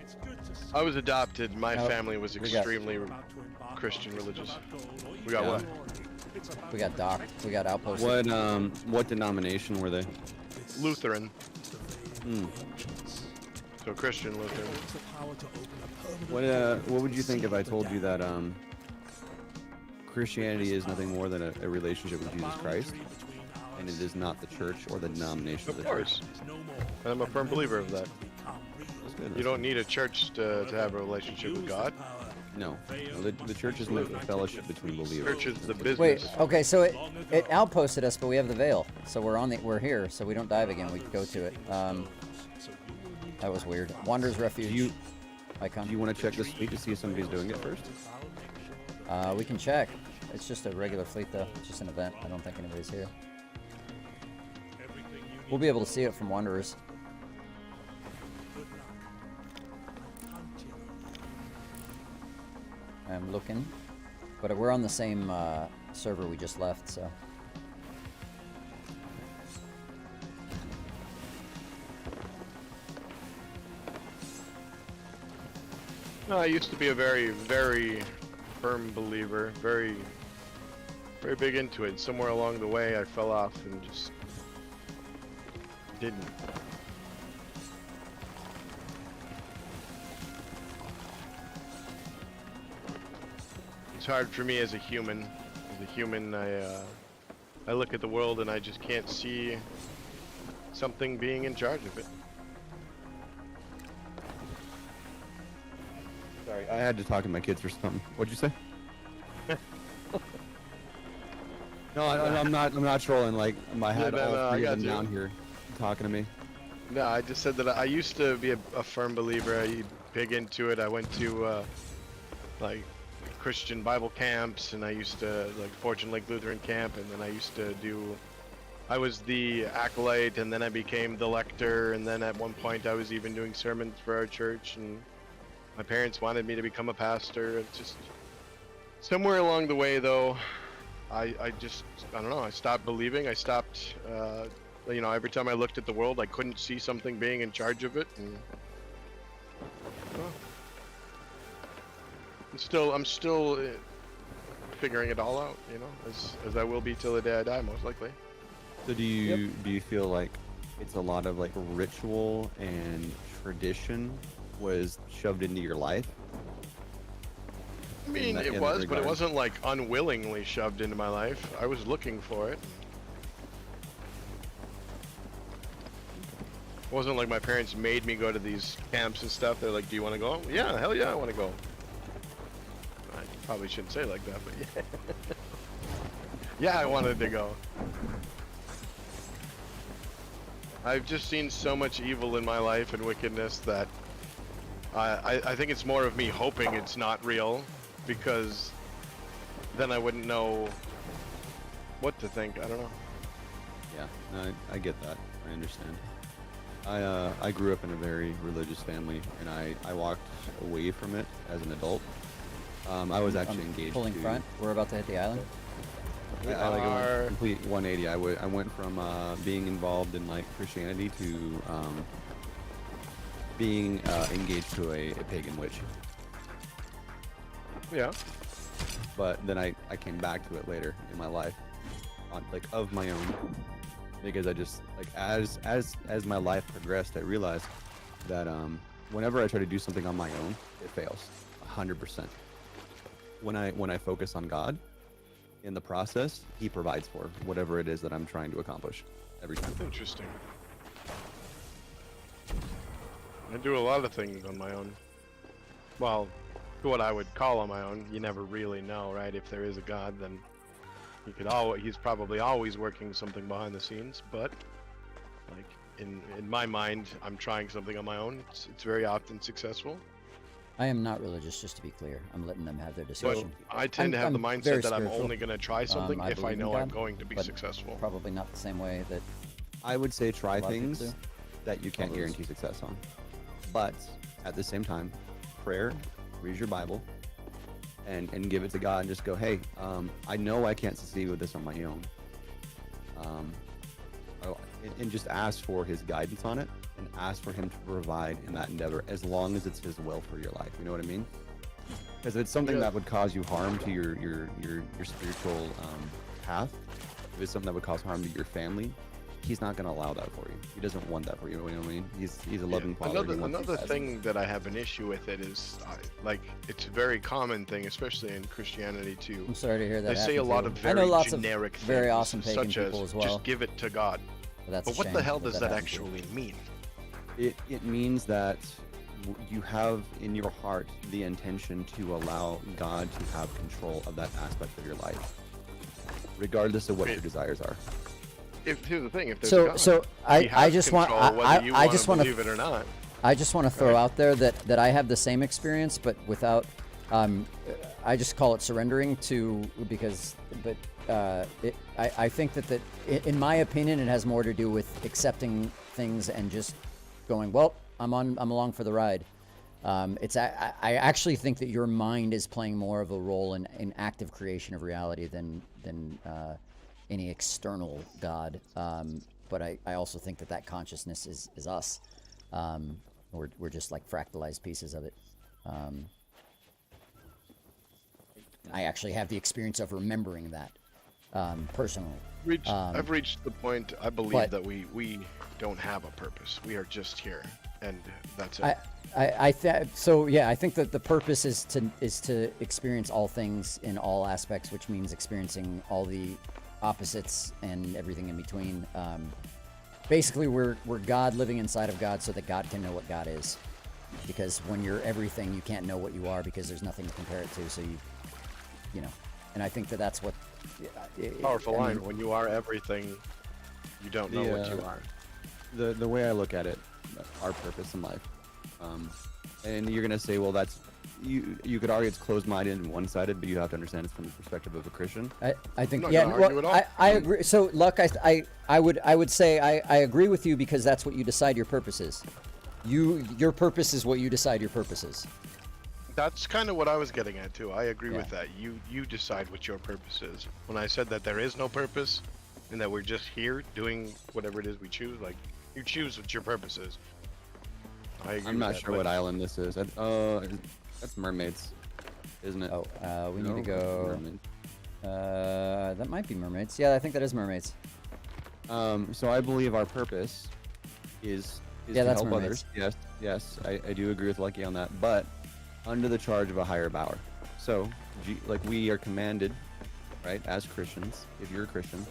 Speaker 4: It's good to see
Speaker 2: I was adopted. My
Speaker 1: Nope.
Speaker 2: family was
Speaker 1: We got-
Speaker 2: extremely
Speaker 4: you about to embark
Speaker 2: Christian
Speaker 4: on. It's
Speaker 2: religious.
Speaker 4: about gold, or you
Speaker 2: We got
Speaker 4: can
Speaker 2: what?
Speaker 4: glory. It's about
Speaker 1: We got doc. We got outposts.
Speaker 6: What denomination were they?
Speaker 2: Lutheran,
Speaker 6: Hmm.
Speaker 2: so Christian Lutheran.
Speaker 4: the power to open a permanent
Speaker 6: What would you think if I told you that Christianity is nothing more than a relationship with Jesus Christ, and it is not the church or the denomination of
Speaker 2: Of
Speaker 6: the church?
Speaker 2: course. I'm a firm believer of that.
Speaker 6: That's good.
Speaker 2: You don't need a church to have a relationship with God.
Speaker 6: No, the church is meant for fellowship between believers.
Speaker 2: Church is the business.
Speaker 1: Wait, okay, so it outposted us, but we have the veil, so we're here, so we don't dive again. We go to it. That was weird. Wanderer's Refuge. Icon.
Speaker 6: Do you want to check this fleet to see if somebody's doing it first?
Speaker 1: We can check. It's just a regular fleet, though. It's just an event. I don't think anybody's here. We'll be able to see it from Wanderers. I'm looking, but we're on the same server we just left, so.
Speaker 2: No, I used to be a very, very firm believer, very big into it. Somewhere along the way, I fell off and just didn't. It's hard for me as a human. As a human, I look at the world and I just can't see something being in charge of it.
Speaker 6: Sorry, I had to talk to my kids for something. What'd you say? No, I'm not trolling. Like, I had
Speaker 2: Yeah,
Speaker 6: all
Speaker 2: I
Speaker 6: three
Speaker 2: got
Speaker 6: of them
Speaker 2: you.
Speaker 6: down here talking to me.
Speaker 2: No, I just said that I used to be a firm believer. I big into it. I went to like Christian Bible camps, and I used to like Fortune Lake Lutheran camp, and then I used to do. I was the acolyte, and then I became the lector, and then at one point I was even doing sermons for our church, and my parents wanted me to become a pastor. It's just somewhere along the way, though, I don't know. I stopped believing. I stopped. You know, every time I looked at the world, I couldn't see something being in charge of it, and I'm still figuring it all out. You know, as I will be till the day I die, most likely.
Speaker 6: So do you feel like it's a lot of like ritual and tradition was shoved into your life?
Speaker 2: I mean,
Speaker 6: in
Speaker 2: it
Speaker 6: that
Speaker 2: was, but it
Speaker 6: regard?
Speaker 2: wasn't like unwillingly shoved into my life. I was looking for it. It wasn't like my parents made me go to these camps and stuff. They're like, "Do you want to go?" Yeah, hell yeah, I want to go. I probably shouldn't say it like that, but yeah. Yeah, I wanted to go. I've just seen so much evil in my life and wickedness that I think it's more of me hoping it's not real, because then I wouldn't know what to think. I don't know.
Speaker 6: Yeah, no, I get that. I understand. I grew up in a very religious family, and I walked away from it as an adult. I was actually engaged
Speaker 1: Pulling
Speaker 6: to...
Speaker 1: front. We're about to hit the island.
Speaker 6: I like a complete 180. I went from being involved in like Christianity to being engaged to a pagan witch.
Speaker 2: Yeah.
Speaker 6: But then I came back to it later in my life, on like of my own, because I just like as my life progressed, I realized that whenever I try to do something on my own, it fails 100%. When I focus on God, in the process, He provides for whatever it is that I'm trying to accomplish every time.
Speaker 2: Interesting. I do a lot of things on my own. Well, what I would call on my own. You never really know, right? If there is a God, then he's probably always working something behind the scenes. But like in my mind, I'm trying something on my own. It's very often successful.
Speaker 1: I am not religious, just to be clear. I'm letting them have their
Speaker 2: But
Speaker 1: discussion.
Speaker 2: I tend to have
Speaker 1: I'm
Speaker 2: the
Speaker 1: very
Speaker 2: mindset that I'm
Speaker 1: spiritual.
Speaker 2: only going to try something
Speaker 1: I
Speaker 2: if I
Speaker 1: believe in
Speaker 2: know I'm
Speaker 1: God,
Speaker 2: going to be
Speaker 1: but
Speaker 2: successful.
Speaker 1: Probably not the same way that
Speaker 6: I would say try
Speaker 1: lot of people
Speaker 6: things
Speaker 1: do.
Speaker 6: that you can't
Speaker 1: Others.
Speaker 6: guarantee success on. But at the same time, prayer, read your Bible, and give it to God and just go, hey, I know I can't succeed with this on my own. And just ask for His guidance on it, and ask for Him to provide in that endeavor, as long as it's His will for your life. You know what I mean? Because if it's something that would cause you harm to your spiritual path, if it's something that would cause harm to your family, He's not going to allow that for you. He doesn't want that for you. You know what I mean? He's a loving father. He wants
Speaker 2: Another
Speaker 6: you-
Speaker 2: thing that I have an issue with it is, like, it's a very common thing, especially in Christianity too.
Speaker 1: I'm sorry to hear that.
Speaker 2: They say a
Speaker 1: happen
Speaker 2: lot
Speaker 1: to
Speaker 2: of
Speaker 1: you.
Speaker 2: very
Speaker 1: I know lots
Speaker 2: generic
Speaker 1: of very
Speaker 2: things,
Speaker 1: awesome pagan
Speaker 2: such as
Speaker 1: people as well.
Speaker 2: just give it to God.
Speaker 1: That's
Speaker 2: But
Speaker 1: a
Speaker 2: what
Speaker 1: shame
Speaker 2: the hell
Speaker 1: that
Speaker 2: does that
Speaker 1: happened to you.
Speaker 2: actually mean?
Speaker 6: It means that you have in your heart the intention to allow God to have control of that aspect of your life, regardless of what your desires are.
Speaker 2: Here's the thing: if there's
Speaker 1: So-
Speaker 2: a God,
Speaker 1: so
Speaker 2: He
Speaker 1: I
Speaker 2: has
Speaker 1: just want-
Speaker 2: control whether you
Speaker 1: I just
Speaker 2: want
Speaker 1: wanna
Speaker 2: to believe it or not.
Speaker 1: I just want to throw
Speaker 2: Right.
Speaker 1: out there that I have the same experience, but without. I just call it surrendering to, because, but I think that in my opinion, it has more to do with accepting things and just going, well, I'm along for the ride. I actually think that your mind is playing more of a role in active creation of reality than any external God. But I also think that consciousness is us. We're just like fractalized pieces of it. I actually have the experience of remembering that personally.
Speaker 2: I've reached the point. I believe
Speaker 1: but-
Speaker 2: that we don't have a purpose. We are just here, and that's it.
Speaker 1: I think that the purpose is to experience all things in all aspects, which means experiencing all the opposites and everything in between. Basically, we're God living inside of God, so that God can know what God is. Because when you're everything, you can't know what you are, because there's nothing to compare it to. So you know, and I think that's what.
Speaker 2: Powerful
Speaker 1: I
Speaker 2: line.
Speaker 1: mean,
Speaker 2: When you are everything, you don't know what you are.
Speaker 6: the way I look at it, our purpose in life, and you're gonna say, well, that's you could argue it's closed-minded and one-sided, but you have to understand it's from the perspective of a Christian.
Speaker 1: I think,
Speaker 2: I'm not
Speaker 1: yeah,
Speaker 2: gonna argue at all.
Speaker 1: I agree. So, Luck, I would say I agree with you because that's what you decide your purpose is. Your purpose is what you decide your purpose is.
Speaker 2: That's kind of what I was getting at too. I agree
Speaker 1: Yeah.
Speaker 2: with that. You decide what your purpose is. When I said that there is no purpose and that we're just here doing whatever it is we choose, like you choose what your purpose is. I agree
Speaker 6: I'm
Speaker 2: with
Speaker 6: not
Speaker 2: that,
Speaker 6: sure
Speaker 2: but
Speaker 6: what island this is. That's mermaids, isn't it?
Speaker 1: Oh, we need to
Speaker 6: No?
Speaker 1: go.
Speaker 6: Mermaids.
Speaker 1: That might be mermaids. Yeah, I think that is mermaids.
Speaker 6: So I believe our purpose is
Speaker 1: Yeah,
Speaker 6: to
Speaker 1: that's
Speaker 6: help
Speaker 1: mermaids.
Speaker 6: others. Yes, I do agree with Lucky on that, but under the charge of a higher power. So, like we are commanded, right, as Christians, if you're a Christian,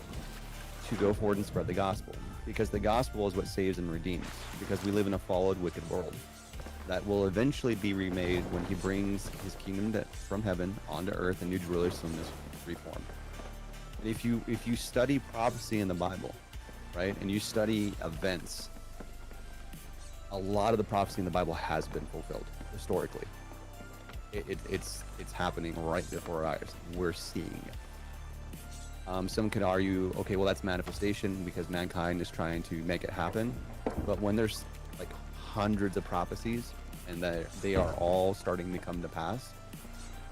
Speaker 6: to go forward and spread the gospel, because the gospel is what saves and redeems. Because we live in a fallen, wicked world that will eventually be remade when He brings His kingdom from heaven onto earth, and New Jerusalem is reformed. And if you study prophecy in the Bible, right, and you study events, a lot of the prophecy in the Bible has been fulfilled historically. It's happening right before our eyes. We're seeing it. Some could argue, okay, well that's manifestation because mankind is trying to make it happen. But when there's like hundreds of prophecies and they are all starting to come to pass,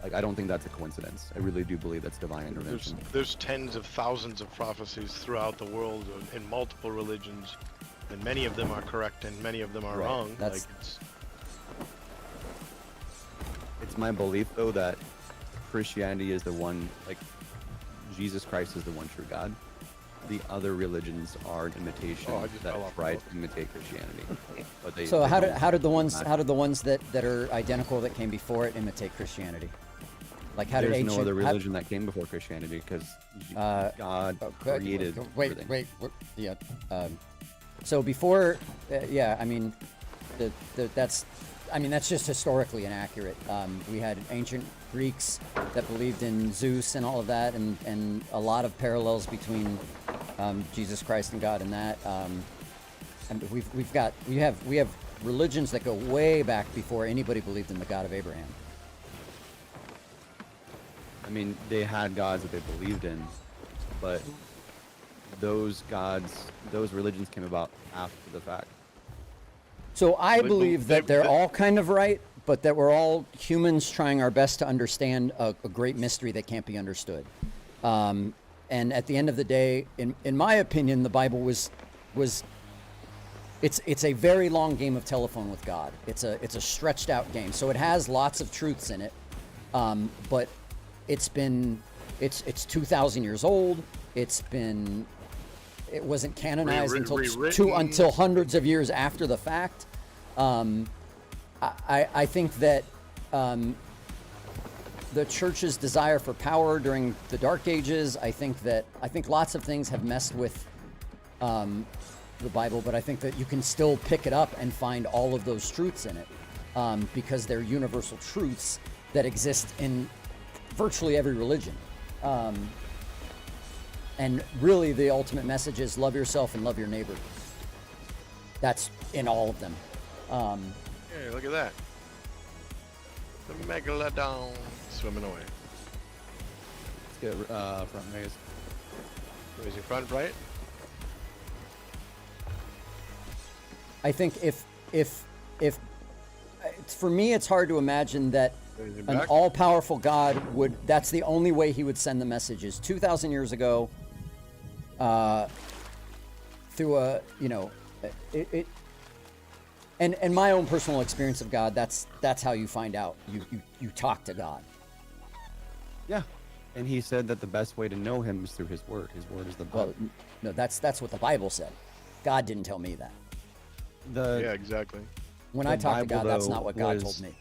Speaker 6: like I don't think that's a coincidence. I really do believe that's divine intervention.
Speaker 2: there's tens of thousands of prophecies throughout the world in multiple religions, and many of them are correct and many of them are
Speaker 1: Right.
Speaker 2: wrong.
Speaker 1: That's-
Speaker 6: It's my belief though that Christianity is the one, like Jesus Christ is the one true God. The other religions are an imitation
Speaker 2: I just
Speaker 6: that
Speaker 2: fell off the
Speaker 6: try
Speaker 2: boat.
Speaker 6: to imitate Christianity. But they,
Speaker 1: So
Speaker 6: they
Speaker 1: how
Speaker 6: don't
Speaker 1: did the ones
Speaker 6: match.
Speaker 1: that are identical that came before it imitate Christianity? Like how did
Speaker 6: There's
Speaker 1: ancient?
Speaker 6: no other
Speaker 1: how-
Speaker 6: religion that came before Christianity because God
Speaker 1: Okay,
Speaker 6: created
Speaker 1: wait,
Speaker 6: everything.
Speaker 1: yeah. So before, yeah, I mean, that's just historically inaccurate. We had ancient Greeks that believed in Zeus and all of that, and a lot of parallels between Jesus Christ and God and that. And we have religions that go way back before anybody believed in the God of Abraham.
Speaker 6: I mean, they had gods that they believed in, but those gods, those religions came about after the fact.
Speaker 1: So I
Speaker 2: But-
Speaker 1: believe
Speaker 2: but-
Speaker 1: that they're
Speaker 2: but-
Speaker 1: all kind of right, but that we're all humans trying our best to understand a great mystery that can't be understood. And at the end of the day, in my opinion, the Bible was it's a very long game of telephone with God. It's a stretched out game. So it has lots of truths in it, but it's 2,000 years old. It wasn't canonized
Speaker 2: Rewritten.
Speaker 1: until hundreds of years after the fact. I think that the church's desire for power during the Dark Ages, I think lots of things have messed with the Bible, but I think that you can still pick it up and find all of those truths in it because they're universal truths that exist in virtually every religion. And really, the ultimate message is love yourself and love your neighbor. That's in all of them.
Speaker 2: Hey, look at that. The megalodon swimming away.
Speaker 6: Let's get front raised.
Speaker 2: Raise your front, right?
Speaker 1: I think if for me, it's hard to imagine that
Speaker 2: Raise your
Speaker 1: an
Speaker 2: back.
Speaker 1: all-powerful God would. That's the only way he would send the messages. 2,000 years ago, through a and my own personal experience of God. That's how you find out. You talk to God.
Speaker 6: Yeah. And he said that the best way to know him is through his word. His word is the
Speaker 1: Well,
Speaker 6: book.
Speaker 1: no, that's what the Bible said. God didn't tell me that.
Speaker 2: Yeah, exactly.
Speaker 1: When
Speaker 6: The
Speaker 1: I talk to
Speaker 6: Bible,
Speaker 1: God, that's
Speaker 6: though,
Speaker 1: not what God
Speaker 6: was-
Speaker 1: told me.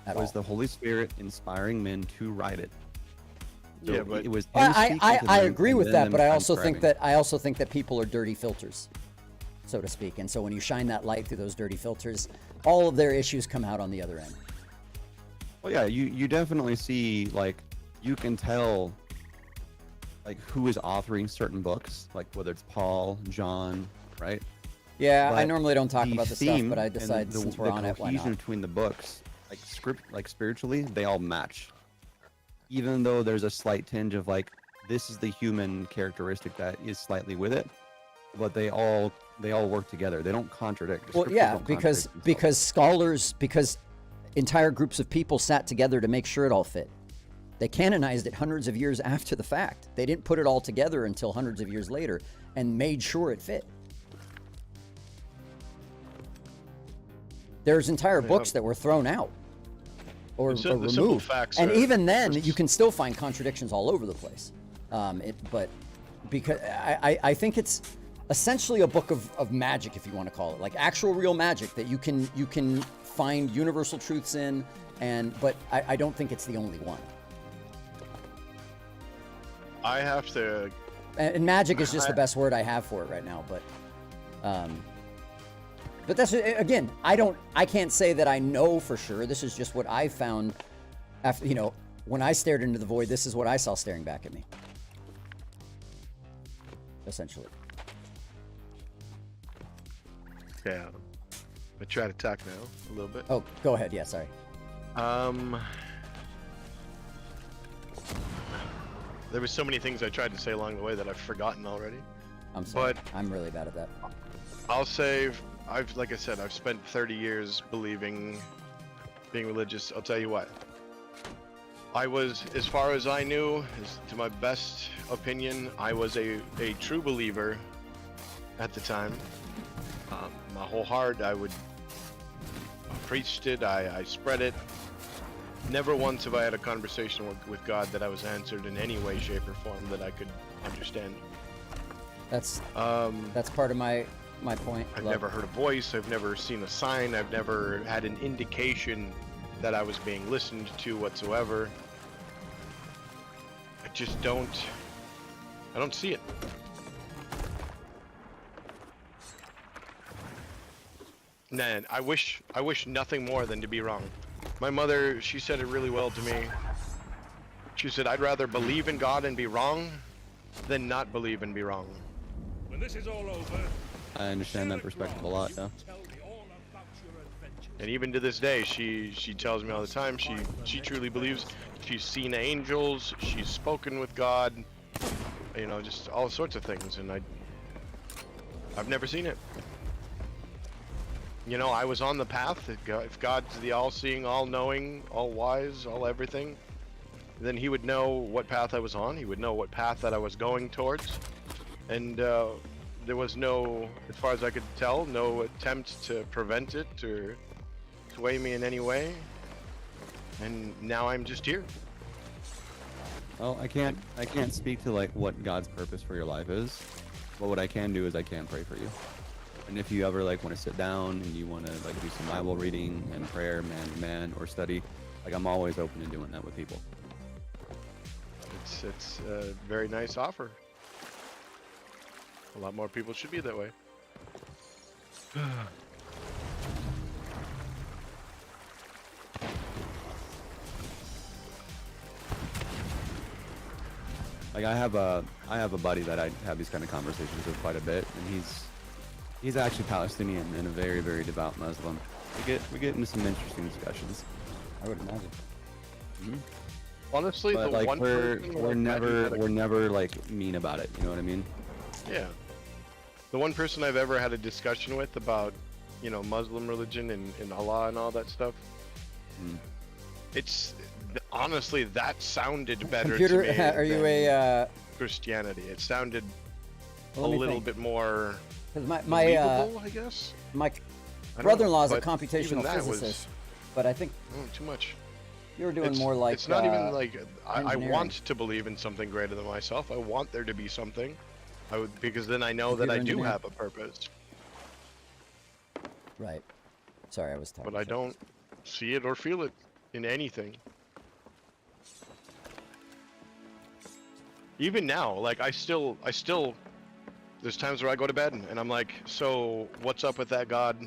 Speaker 1: At
Speaker 6: was
Speaker 1: all.
Speaker 6: the Holy Spirit inspiring men to write it. So
Speaker 2: Yeah, but-
Speaker 6: it was him
Speaker 1: Well,
Speaker 6: speaking to
Speaker 1: I
Speaker 6: them
Speaker 1: agree
Speaker 6: and
Speaker 1: with
Speaker 6: then
Speaker 1: that,
Speaker 6: them
Speaker 1: but I also think
Speaker 6: transcribing.
Speaker 1: that people are dirty filters, so to speak. And so when you shine that light through those dirty filters, all of their issues come out on the other end.
Speaker 6: Well, yeah, you definitely see, like, you can tell, like, who is authoring certain books, like whether it's Paul, John, right?
Speaker 1: Yeah, I
Speaker 6: But
Speaker 1: normally don't talk
Speaker 6: the
Speaker 1: about this stuff,
Speaker 6: theme
Speaker 1: but I
Speaker 6: and
Speaker 1: decided since we're on it, why
Speaker 6: cohesion
Speaker 1: not?
Speaker 6: between the books, like spiritually, they all match. Even though there's a slight tinge of like, this is the human characteristic that is slightly with it, but they all work together. They don't contradict. The
Speaker 1: Well,
Speaker 6: scriptures
Speaker 1: yeah,
Speaker 6: don't
Speaker 1: because
Speaker 6: contradict themselves.
Speaker 1: because scholars, because entire groups of people sat together to make sure it all fit. They canonized it hundreds of years after the fact. They didn't put it all together until hundreds of years later and made sure it fit. There's entire books that were thrown out or
Speaker 2: The simple
Speaker 1: removed,
Speaker 2: facts
Speaker 1: and
Speaker 2: are-
Speaker 1: even then, you can still find contradictions all over the place. But because I think it's essentially a book of magic, if you want to call it, like actual real magic that you can find universal truths in, but I don't think it's the only one.
Speaker 2: I have to.
Speaker 1: And magic is just the best word I have for it right now. But that's, again, I can't say that I know for sure. This is just what I found after, when I stared into the void, this is what I saw staring back at me. Essentially.
Speaker 2: Yeah. I try to talk now a little bit.
Speaker 1: Oh, go ahead. Yeah, sorry.
Speaker 2: There was so many things I tried to say along the way that I've forgotten already.
Speaker 1: I'm sorry.
Speaker 2: But
Speaker 1: I'm really bad at that.
Speaker 2: I'll say like I said, I've spent 30 years being religious. I'll tell you what. I was, as far as I knew, to my best opinion, I was a true believer at the time. My whole heart, I preached it, I spread it. Never once have I had a conversation with God that I was answered in any way, shape, or form that I could understand.
Speaker 1: That's part of my point.
Speaker 2: I've never heard a voice, I've never seen a sign, I've never had an indication that I was being listened to whatsoever. I just don't see it. Man, I wish nothing more than to be wrong. My mother, she said it really well to me. She said, I'd rather believe in God and be wrong than not believe and be wrong.
Speaker 4: When this is all over,
Speaker 6: I understand that perspective a lot. Yeah.
Speaker 4: tell me all about your adventures.
Speaker 2: And even to this day, she tells me all the time, she truly believes. She's seen angels, she's spoken with God, just all sorts of things, and I've never seen it. I was on the path. If God's the all-seeing, all-knowing, all-wise, all-everything, then he would know what path I was on. He would know what path that I was going towards. And there was no, as far as I could tell, no attempt to prevent it or sway me in any way. And now I'm just here.
Speaker 6: Well, I can't speak to like what God's purpose for your life is, but what I can do is I can pray for you. And if you ever like want to sit down and you want to like do some Bible reading and prayer, man to man, or study, like I'm always open to doing that with people.
Speaker 2: It's a very nice offer. A lot more people should be that way.
Speaker 6: Like I have a buddy that I have these kind of conversations with quite a bit, and he's actually Palestinian and a very, very devout Muslim. We get into some interesting discussions.
Speaker 1: I would imagine.
Speaker 2: Honestly,
Speaker 6: But
Speaker 2: the
Speaker 6: like
Speaker 2: one person
Speaker 6: we're
Speaker 2: I've had
Speaker 6: never like mean about it. You know what I mean?
Speaker 2: Yeah. The one person I've ever had a discussion with about, Muslim religion and Allah and all that stuff. It's honestly that sounded better
Speaker 1: Computer,
Speaker 2: to me
Speaker 1: are you
Speaker 2: than
Speaker 1: a?
Speaker 2: Christianity. It sounded a
Speaker 1: Let me
Speaker 2: little
Speaker 1: think.
Speaker 2: bit more
Speaker 1: Because my
Speaker 2: believable, I guess.
Speaker 1: my
Speaker 2: I don't
Speaker 1: brother-in-law is
Speaker 2: know,
Speaker 1: a
Speaker 2: but even
Speaker 1: computational
Speaker 2: that was-
Speaker 1: physicist, but I think
Speaker 2: too much.
Speaker 1: you're doing
Speaker 2: It's
Speaker 1: more like.
Speaker 2: it's not even like I
Speaker 1: engineering.
Speaker 2: want to believe in something greater than myself. I want there to be something. Because then I know that I
Speaker 1: Computer
Speaker 2: do
Speaker 1: engineering.
Speaker 2: have a purpose,
Speaker 1: Right. Sorry, I was talking.
Speaker 2: but I
Speaker 1: shit.
Speaker 2: don't see it or feel it in anything. Even now, like I still there's times where I go to bed and I'm like, so what's up with that God?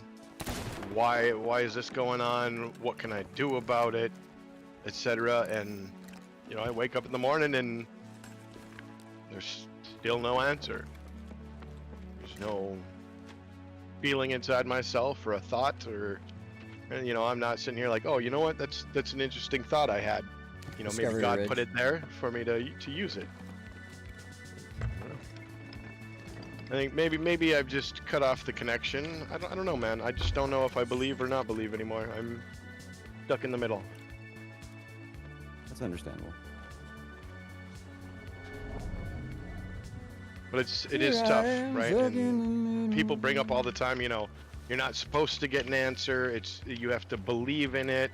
Speaker 2: Why is this going on? What can I do about it? Etc. And I wake up in the morning and there's still no answer. There's feeling inside myself or a thought, or you know, I'm not sitting here like, oh, you know what, that's an interesting thought I had. You know, maybe
Speaker 1: Discovery
Speaker 2: God
Speaker 1: Ridge.
Speaker 2: put it there for me to use it. I think maybe I've just cut off the connection. I don't know, man. I just don't know if I believe or not believe anymore. I'm stuck in the middle.
Speaker 6: That's understandable.
Speaker 2: But it is tough, right? And people bring up all the time, you know, you're not supposed to get an answer. You have to believe in it.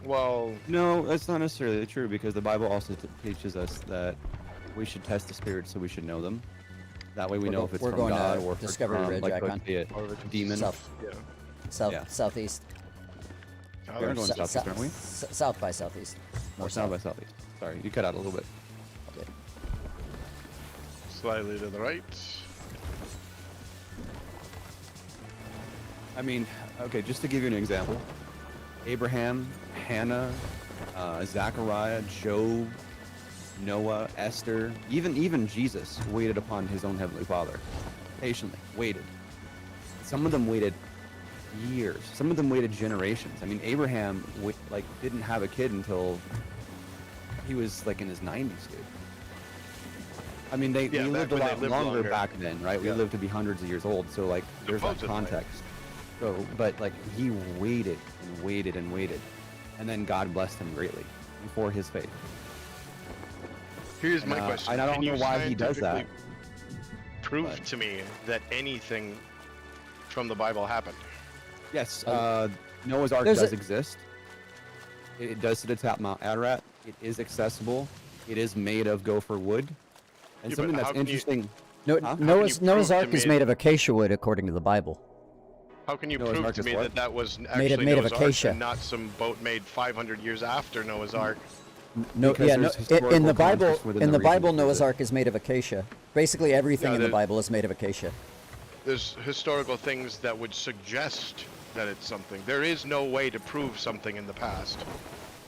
Speaker 2: Well,
Speaker 6: No, that's not necessarily true, because the Bible also teaches us that we should test the spirits so we should know them. That way we know if it's
Speaker 1: we're
Speaker 6: from
Speaker 1: going
Speaker 6: God
Speaker 1: to
Speaker 6: or if it's
Speaker 1: Discovery
Speaker 6: from,
Speaker 1: Ridge,
Speaker 6: like,
Speaker 1: Icon.
Speaker 6: could be a demon.
Speaker 1: South,
Speaker 2: yeah.
Speaker 1: southeast.
Speaker 6: We're going southeast, aren't we?
Speaker 1: South by southeast.
Speaker 6: Or south by southeast. Sorry, you cut out a little bit.
Speaker 1: Okay.
Speaker 2: Slightly to the right.
Speaker 6: I mean, okay, just to give you an example, Abraham, Hannah, Zachariah, Job, Noah, Esther, even Jesus waited upon his own heavenly Father, patiently waited. Some of them waited years. Some of them waited generations. I mean, Abraham didn't have a kid until he was like in his 90s, dude. I mean, we
Speaker 2: Yeah,
Speaker 6: lived a
Speaker 2: back when
Speaker 6: lot
Speaker 2: they lived
Speaker 6: longer
Speaker 2: longer.
Speaker 6: back then, right? We
Speaker 2: Yeah.
Speaker 6: lived to be hundreds of years old, so like there's that
Speaker 2: Supposedly.
Speaker 6: context. So, but like he waited and waited and waited, and then God blessed him greatly for his faith.
Speaker 2: Here's
Speaker 6: And,
Speaker 2: my question.
Speaker 6: and I don't
Speaker 2: Can
Speaker 6: know
Speaker 2: you
Speaker 6: why he does that.
Speaker 2: scientifically Prove
Speaker 6: but-
Speaker 2: to me that anything from the Bible happened.
Speaker 6: Yes, Noah's Ark
Speaker 1: There's
Speaker 6: does
Speaker 1: a-
Speaker 6: exist. It does sit atop Mount Ararat. It is accessible. It is made of gopher wood. And
Speaker 2: Yeah, but
Speaker 6: something
Speaker 2: how
Speaker 6: that's
Speaker 2: can you-
Speaker 6: interesting.
Speaker 1: No,
Speaker 6: Huh?
Speaker 1: Noah's
Speaker 2: How can you prove
Speaker 1: Ark
Speaker 2: to
Speaker 1: is
Speaker 2: me-
Speaker 1: made of acacia wood, according to the Bible.
Speaker 2: How can you
Speaker 6: Noah's
Speaker 2: prove
Speaker 6: Ark
Speaker 2: to
Speaker 6: is
Speaker 2: me
Speaker 6: what?
Speaker 2: that that was actually
Speaker 1: made of
Speaker 2: Noah's Ark
Speaker 1: acacia.
Speaker 2: and not some boat made 500 years after Noah's Ark?
Speaker 1: No,
Speaker 6: Because
Speaker 1: yeah, no,
Speaker 6: there's
Speaker 1: in
Speaker 6: historical
Speaker 1: the Bible,
Speaker 6: context within
Speaker 1: in
Speaker 6: the
Speaker 1: the Bible,
Speaker 6: reason to prove
Speaker 1: Noah's
Speaker 6: it.
Speaker 1: Ark is made of acacia. Basically, everything
Speaker 2: Yeah,
Speaker 1: in the
Speaker 2: there-
Speaker 1: Bible is made of acacia.
Speaker 2: There's historical things that would suggest that it's something. There is no way to prove something in the past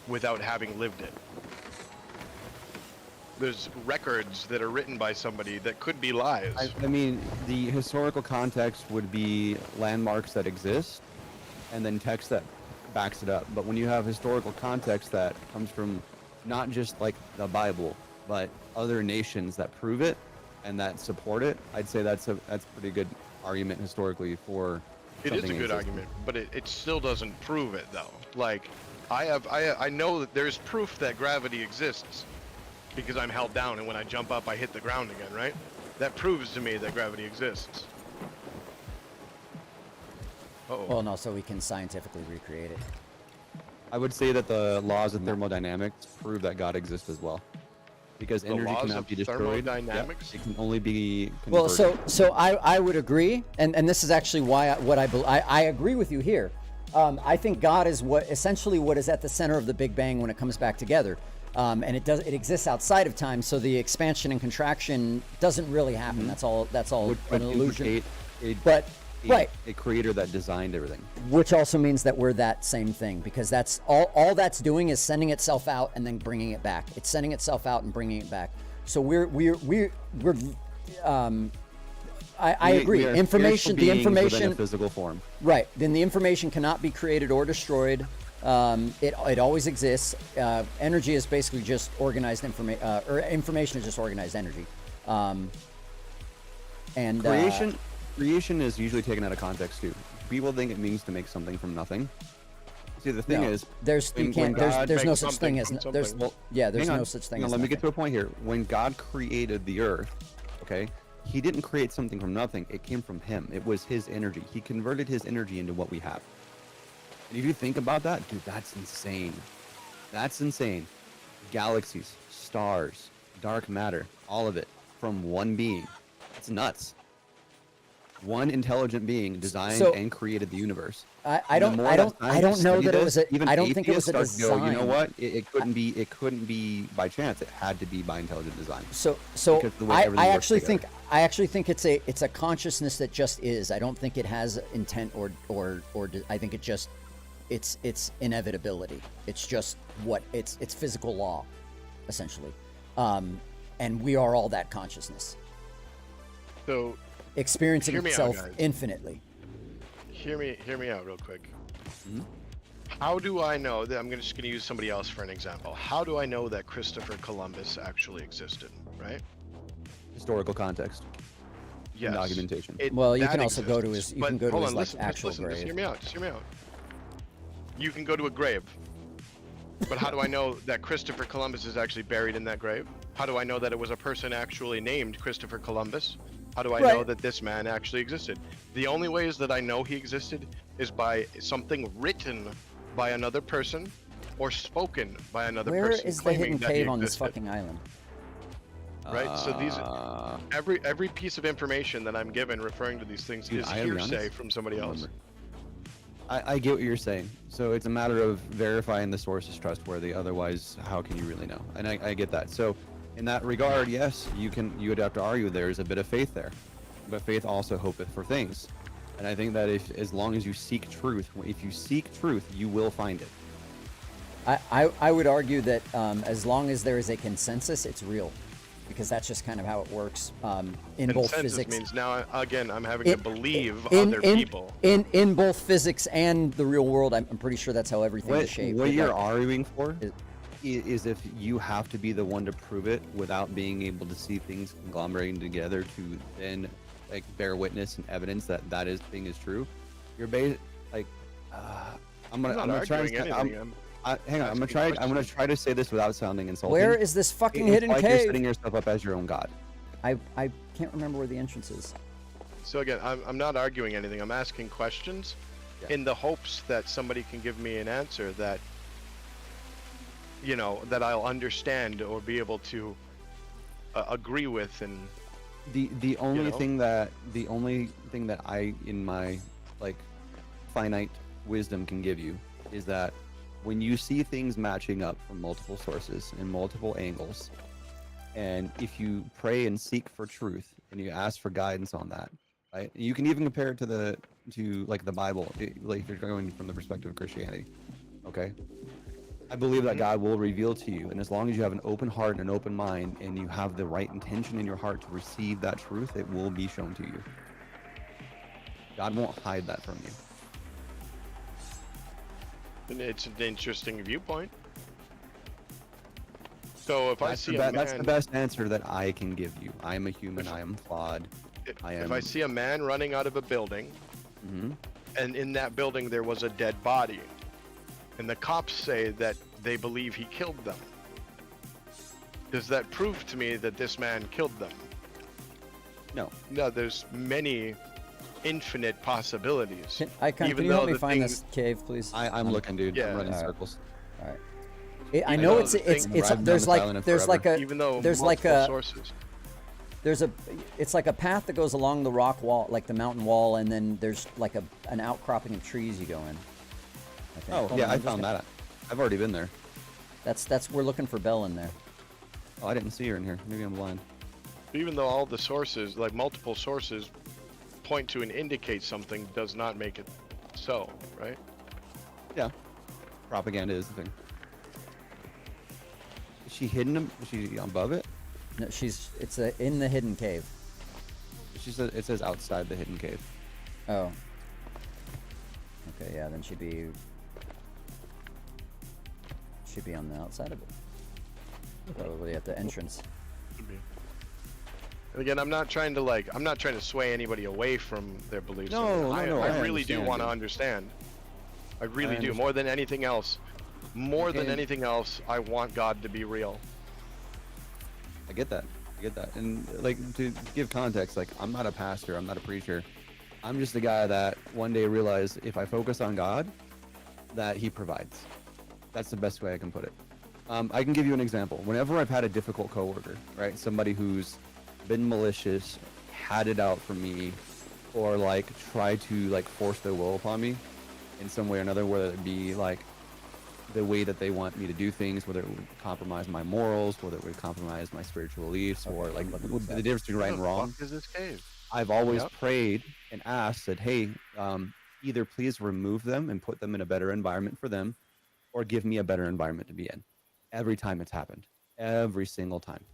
Speaker 2: without having lived it. There's records that are written by somebody that could be lies.
Speaker 6: I mean, the historical context would be landmarks that exist, and then text that backs it up. But when you have historical context that comes from not just like the Bible, but other nations that prove it and that support it, I'd say that's a pretty good argument historically for.
Speaker 2: It is a
Speaker 6: something
Speaker 2: good
Speaker 6: existing.
Speaker 2: argument, but it still doesn't prove it though. Like, I know that there's proof that gravity exists because I'm held down and when I jump up I hit the ground again, right? That proves to me that gravity exists. Uh-oh.
Speaker 1: Well, no, so we can scientifically recreate it.
Speaker 6: I would say that the laws of thermodynamics prove that God exists as well, because
Speaker 2: The
Speaker 6: energy
Speaker 2: laws
Speaker 6: cannot
Speaker 2: of
Speaker 6: be destroyed.
Speaker 2: thermodynamics?
Speaker 6: It can only be converted.
Speaker 1: Well, so I would agree, and this is actually why I agree with you here. I think God is essentially what is at the center of the Big Bang when it comes back together, and it exists outside of time. So the expansion and contraction doesn't really happen. That's all
Speaker 6: would
Speaker 1: an illusion.
Speaker 6: implicate
Speaker 1: But right,
Speaker 6: a creator that designed everything.
Speaker 1: which also means that we're that same thing, because that's all that's doing is sending itself out and then bringing it back. It's sending itself out and bringing it back. So I agree.
Speaker 6: We are
Speaker 1: Information, the
Speaker 6: spiritual beings within
Speaker 1: information,
Speaker 6: a physical form.
Speaker 1: right? Then the information cannot be created or destroyed. It always exists. Energy is basically just organized information, or information is just organized energy. And
Speaker 6: Creation is usually taken out of context too. People think it means to make something from nothing. See, the thing
Speaker 1: no,
Speaker 6: is,
Speaker 1: there's
Speaker 6: when-
Speaker 1: you can't
Speaker 6: when
Speaker 1: there's
Speaker 6: God
Speaker 1: no
Speaker 2: makes
Speaker 1: such
Speaker 2: something
Speaker 1: thing as
Speaker 2: from
Speaker 1: there's
Speaker 2: something.
Speaker 1: there's
Speaker 6: hang
Speaker 1: no
Speaker 6: on,
Speaker 1: such thing
Speaker 6: hang on,
Speaker 1: as
Speaker 6: let me get to
Speaker 1: nothing.
Speaker 6: a point here. When God created the earth, okay, he didn't create something from nothing. It came from him. It was his energy. He converted his energy into what we have. And if you think about that, dude, that's insane. That's insane. Galaxies, stars, dark matter, all of it from one being. It's nuts. One intelligent being designed
Speaker 1: So-
Speaker 6: and created the universe.
Speaker 1: I
Speaker 6: And the
Speaker 1: don't
Speaker 6: more
Speaker 1: I
Speaker 6: that
Speaker 1: don't I
Speaker 6: scientists
Speaker 1: don't know
Speaker 6: study
Speaker 1: that it
Speaker 6: this,
Speaker 1: was a
Speaker 6: even
Speaker 1: I don't think it was a
Speaker 6: atheists start to go, you know
Speaker 1: design.
Speaker 6: what? It couldn't be by chance. It had to be by intelligent design.
Speaker 1: So
Speaker 6: Because the way everything
Speaker 1: I
Speaker 6: works
Speaker 1: actually
Speaker 6: together.
Speaker 1: I actually think it's a consciousness that just is. I don't think it has intent or I think it's inevitability. It's just it's physical law, essentially, and we are all that consciousness.
Speaker 2: So
Speaker 1: experiencing
Speaker 2: Hear me out,
Speaker 1: itself
Speaker 2: guys.
Speaker 1: infinitely.
Speaker 2: Hear me out real quick.
Speaker 6: Mhm.
Speaker 2: How do I know that just gonna use somebody else for an example? How do I know that Christopher Columbus actually existed? Right?
Speaker 6: Historical context.
Speaker 2: Yes.
Speaker 6: Documentation.
Speaker 1: Well, you
Speaker 2: that
Speaker 1: can also go to
Speaker 2: exists,
Speaker 1: his. You
Speaker 2: but
Speaker 1: can go to
Speaker 2: hold
Speaker 1: his
Speaker 2: on,
Speaker 1: like
Speaker 2: listen,
Speaker 1: actual
Speaker 2: just
Speaker 1: grave.
Speaker 2: hear me out. Just hear me out. You can go to a grave, but how do I know that Christopher Columbus is actually buried in that grave? How do I know that it was a person actually named Christopher Columbus? How do I know
Speaker 1: Right.
Speaker 2: that this man actually existed? The only ways that I know he existed is by something written by another person or spoken by another
Speaker 1: Where
Speaker 2: person
Speaker 1: is the
Speaker 2: claiming
Speaker 1: hidden
Speaker 2: that he
Speaker 1: cave on this
Speaker 2: existed.
Speaker 1: fucking island?
Speaker 2: Right? So these
Speaker 6: Uh,
Speaker 2: every piece of information that I'm given referring to these things
Speaker 6: Dude,
Speaker 2: is
Speaker 6: I gotta be
Speaker 2: hearsay
Speaker 6: honest,
Speaker 2: from somebody else.
Speaker 6: remember. I get what you're saying. So it's a matter of verifying the source is trustworthy. Otherwise, how can you really know? And I get that. So in that regard, yes, you would have to argue there's a bit of faith there, but faith also hopeth for things. And I think that as long as you seek truth, if you seek truth, you will find it.
Speaker 1: I would argue that as long as there is a consensus, it's real, because that's just kind of how it works in both
Speaker 2: Consensus
Speaker 1: physics.
Speaker 2: means now again I'm having
Speaker 1: In-
Speaker 2: to believe
Speaker 1: in,
Speaker 2: other
Speaker 1: in,
Speaker 2: people.
Speaker 1: In both physics and the real world, I'm pretty sure that's how everything is shaped.
Speaker 6: What
Speaker 1: It,
Speaker 6: you're
Speaker 1: like,
Speaker 6: arguing for
Speaker 1: is-
Speaker 6: is if you have to be the one to prove it without being able to see things conglomerating together to then like bear witness and evidence that thing is true. You're like I'm
Speaker 2: I'm
Speaker 6: gonna
Speaker 2: not
Speaker 6: try
Speaker 2: arguing
Speaker 6: to
Speaker 2: anything.
Speaker 6: hang on. I'm gonna try to say this without sounding insulting.
Speaker 1: Where is this fucking
Speaker 6: It's
Speaker 1: hidden
Speaker 6: like you're
Speaker 1: cave?
Speaker 6: setting yourself up as your own god.
Speaker 1: I can't remember where the entrance is.
Speaker 2: So again, I'm not arguing anything. I'm asking questions
Speaker 6: Yeah.
Speaker 2: in the hopes that somebody can give me an answer that that I'll understand or be able to agree with. And
Speaker 6: The only
Speaker 2: know?
Speaker 6: thing that I in my like finite wisdom can give you is that when you see things matching up from multiple sources and multiple angles, and if you pray and seek for truth and you ask for guidance on that, right? You can even compare it to like the Bible, like if you're going from the perspective of Christianity. Okay, I believe that God will reveal to you, and as long as you have an open heart and an open mind, and you have the right intention in your heart to receive that truth, it will be shown to you. God won't hide that from you.
Speaker 2: and it's an interesting viewpoint. So if I
Speaker 6: That's
Speaker 2: see
Speaker 6: the,
Speaker 2: a
Speaker 6: that's the
Speaker 2: man,
Speaker 6: best answer that I can give you. I am a human. I am flawed.
Speaker 2: if I see a man running out of a building,
Speaker 6: Hmm.
Speaker 2: and in that building there was a dead body, and the cops say that they believe he killed them, does that prove to me that this man killed them?
Speaker 6: No.
Speaker 2: No, there's many infinite possibilities.
Speaker 1: Can
Speaker 2: Even
Speaker 1: you help
Speaker 2: though
Speaker 1: me
Speaker 2: the
Speaker 1: find
Speaker 2: thing-
Speaker 1: this cave, please?
Speaker 6: I'm looking, dude.
Speaker 2: Yeah.
Speaker 6: I'm running
Speaker 1: Alright.
Speaker 6: circles.
Speaker 1: All right. I
Speaker 2: Even
Speaker 1: know
Speaker 2: though
Speaker 1: it's
Speaker 2: the
Speaker 1: it's
Speaker 2: thing-
Speaker 1: it's
Speaker 6: Riding down
Speaker 1: there's
Speaker 6: this
Speaker 1: like
Speaker 6: island
Speaker 1: there's like a
Speaker 2: Even though
Speaker 1: there's like
Speaker 2: multiple
Speaker 1: a
Speaker 2: sources.
Speaker 1: it's like a path that goes along the rock wall, like the mountain wall, and then there's like an outcropping of trees you go in. I think.
Speaker 6: Oh
Speaker 1: Hold
Speaker 6: yeah,
Speaker 1: on,
Speaker 6: I
Speaker 1: I'm just
Speaker 6: found
Speaker 1: gonna-
Speaker 6: that. I've already been there.
Speaker 1: That's we're looking for Belle in there.
Speaker 6: Oh, I didn't see her in here. Maybe I'm blind.
Speaker 2: Even though all the sources, like multiple sources, point to and indicate something, does not make it so, right?
Speaker 6: Yeah. Propaganda is the thing. Is she hidden? Is she above it?
Speaker 1: No, it's in the hidden cave.
Speaker 6: She said it says outside the hidden cave.
Speaker 1: Oh. Okay, yeah, then she'd be on the outside of it. Probably at the entrance.
Speaker 2: And again, I'm not trying to sway anybody away from their beliefs.
Speaker 6: No,
Speaker 2: I really do
Speaker 6: understand,
Speaker 2: want to
Speaker 6: dude.
Speaker 2: understand. I really do.
Speaker 6: understand.
Speaker 2: More than anything else. More than
Speaker 6: And-
Speaker 2: anything else, I want God to be real.
Speaker 6: I get that. I get that. And like to give context, like I'm not a pastor, I'm not a preacher. I'm just a guy that one day realized if I focus on God, that He provides. That's the best way I can put it. I can give you an example. Whenever I've had a difficult coworker, right, somebody who's been malicious, had it out for me, or like tried to like force their will upon me in some way or another, whether it be like the way that they want me to do things, whether it would compromise my morals, whether it would compromise my spiritual beliefs, or like the difference between right and
Speaker 2: What
Speaker 6: wrong.
Speaker 2: the fuck is this cave?
Speaker 6: I've always
Speaker 2: Yep.
Speaker 6: prayed and asked that, hey, either please remove them and put them in a better environment for them, or give me a better environment to be in. Every time it's happened, every single time.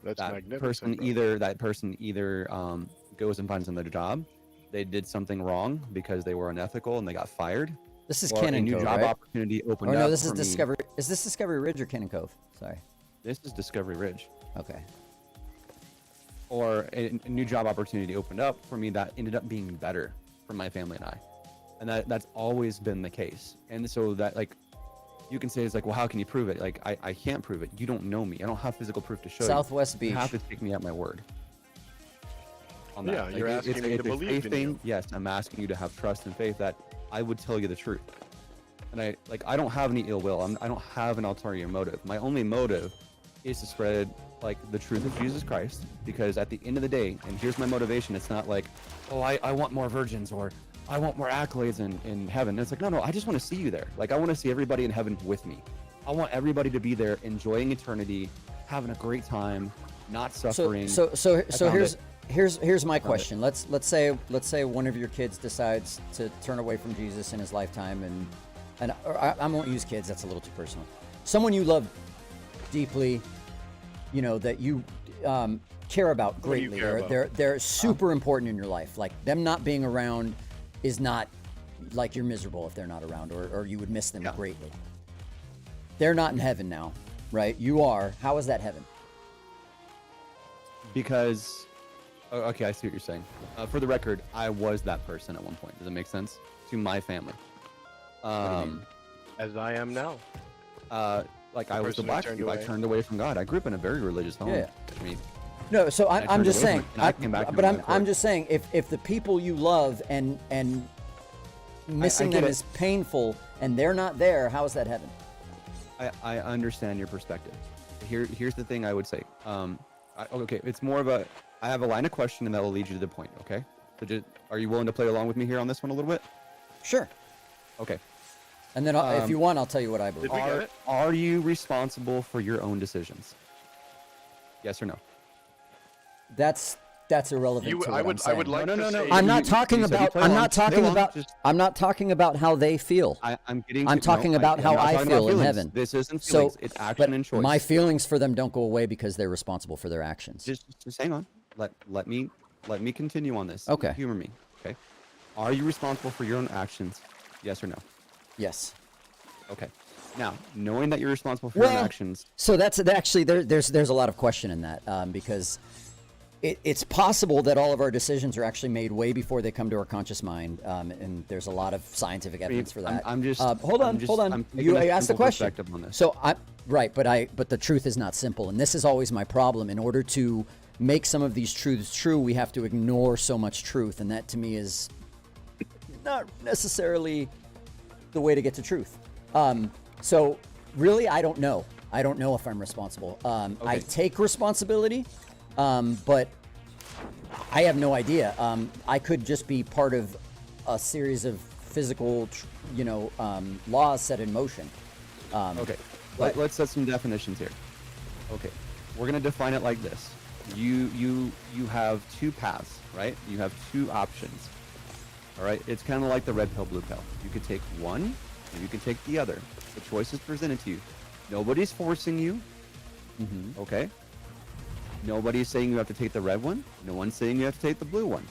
Speaker 2: That's
Speaker 6: That
Speaker 2: magnificent. bro.
Speaker 6: person either goes and finds another job. They did something wrong because they were unethical and they got fired.
Speaker 1: This is
Speaker 6: Or
Speaker 1: Cannon
Speaker 6: a new
Speaker 1: Cove,
Speaker 6: job
Speaker 1: right?
Speaker 6: opportunity opened
Speaker 1: Or
Speaker 6: up
Speaker 1: no, this is
Speaker 6: for me.
Speaker 1: Discovery. Is this Discovery Ridge or Cannon Cove? Sorry.
Speaker 6: This is Discovery Ridge.
Speaker 1: Okay.
Speaker 6: Or a new job opportunity opened up for me that ended up being better for my family and I. And that's always been the case. And so that, like, you can say, it's like, well, how can you prove it? Like, I can't prove it. You don't know me. I don't have physical proof to show
Speaker 1: Southwest
Speaker 6: you.
Speaker 1: Beach.
Speaker 6: You have to take me at my word. On that.
Speaker 2: Yeah,
Speaker 6: Like,
Speaker 2: you're asking me to
Speaker 6: it's a
Speaker 2: believe
Speaker 6: faith
Speaker 2: in
Speaker 6: thing.
Speaker 2: you.
Speaker 6: Yes, I'm asking you to have trust and faith that I would tell you the truth. And I don't have any ill will. I don't have an ulterior motive. My only motive is to spread like the truth of Jesus Christ, because at the end of the day, and here's my motivation, it's not like, oh, I want more virgins or I want more accolades in heaven. It's like, no, I just want to see you there. Like, I want to see everybody in heaven with me. I want everybody to be there enjoying eternity, having a great time, not suffering.
Speaker 1: So here's my
Speaker 6: Found it.
Speaker 1: question. Let's say one of your kids decides to turn away from Jesus in his lifetime, and I won't use kids. That's a little too personal. Someone you love deeply, you know, that you care about
Speaker 2: What do you
Speaker 1: greatly.
Speaker 2: care about?
Speaker 1: They're super important in your life. Like, them not being around is not like you're miserable if they're not around, or you would miss them
Speaker 6: Yeah.
Speaker 1: greatly. They're not in heaven now, right? You are. How is that heaven?
Speaker 6: Because, okay, I see what you're saying. For the record, I was that person at one point. Does it make sense? To my family.
Speaker 2: As I am now.
Speaker 6: Like, I was the
Speaker 2: person who
Speaker 6: black
Speaker 2: turned
Speaker 6: sheep. I
Speaker 2: away.
Speaker 6: turned away from God. I grew up in a very religious home.
Speaker 1: Yeah.
Speaker 6: I mean,
Speaker 1: No, so
Speaker 6: I
Speaker 1: I'm
Speaker 6: turned
Speaker 1: just
Speaker 6: away from
Speaker 1: saying.
Speaker 6: it, and I came back to
Speaker 1: but
Speaker 6: my
Speaker 1: I'm
Speaker 6: accord.
Speaker 1: just saying, if the people you love and missing
Speaker 6: get
Speaker 1: them
Speaker 6: it.
Speaker 1: is painful, and they're not there, how is that heaven?
Speaker 6: I understand your perspective. Here's the thing I would say. Okay, it's more of a. I have a line of question, and that will lead you to the point. Okay. So, are you willing to play along with me here on this one a little bit?
Speaker 1: Sure.
Speaker 6: Okay.
Speaker 1: And then if you want, I'll tell you what I believe.
Speaker 2: Did we get it?
Speaker 6: Are you responsible for your own decisions? Yes or no?
Speaker 1: That's irrelevant
Speaker 2: You,
Speaker 1: to
Speaker 2: I
Speaker 1: what
Speaker 2: would,
Speaker 1: I'm
Speaker 2: I would
Speaker 1: saying.
Speaker 2: like
Speaker 6: No,
Speaker 2: to
Speaker 6: no, no,
Speaker 2: say.
Speaker 1: I'm not
Speaker 6: you
Speaker 1: talking
Speaker 6: said you
Speaker 1: about.
Speaker 6: play
Speaker 1: I'm
Speaker 6: along.
Speaker 1: not
Speaker 6: Play
Speaker 1: talking
Speaker 6: along,
Speaker 1: about.
Speaker 6: just-
Speaker 1: I'm not talking about how they feel.
Speaker 6: I'm getting.
Speaker 1: I'm talking about how
Speaker 6: I'm not
Speaker 1: I
Speaker 6: talking
Speaker 1: feel
Speaker 6: about
Speaker 1: in
Speaker 6: feelings.
Speaker 1: heaven.
Speaker 6: This isn't
Speaker 1: So,
Speaker 6: feelings. It's action
Speaker 1: but
Speaker 6: and choice.
Speaker 1: my feelings for them don't go away because they're responsible for their actions.
Speaker 6: Just hang on. Let me continue on this.
Speaker 1: Okay.
Speaker 6: Humor me. Okay. Are you responsible for your own actions? Yes or no?
Speaker 1: Yes.
Speaker 6: Okay. Now, knowing that you're responsible for your own actions,
Speaker 1: So that's actually there's a lot of question in that because it's possible that all of our decisions are actually made way before they come to our conscious mind, and there's a lot of scientific evidence for that.
Speaker 6: I'm just
Speaker 1: hold on.
Speaker 6: I'm taking
Speaker 1: You
Speaker 6: a
Speaker 1: asked the
Speaker 6: simple
Speaker 1: question.
Speaker 6: perspective on this.
Speaker 1: So but the truth is not simple, and this is always my problem. In order to make some of these truths true, we have to ignore so much truth, and that to me is not necessarily the way to get to truth. So really, I don't know. I don't know if I'm responsible. I
Speaker 6: Okay.
Speaker 1: take responsibility, but I have no idea. I could just be part of a series of physical, laws set in motion.
Speaker 6: Okay.
Speaker 1: but-
Speaker 6: Let's set some definitions here. Okay. We're gonna define it like this. You have two paths, right? You have two options. All right. It's kind of like the red pill, blue pill. You could take one, or you can take the other. The choice is presented to you. Nobody's forcing you. Okay. Nobody's saying you have to take the red one. No one's saying you have to take the blue one.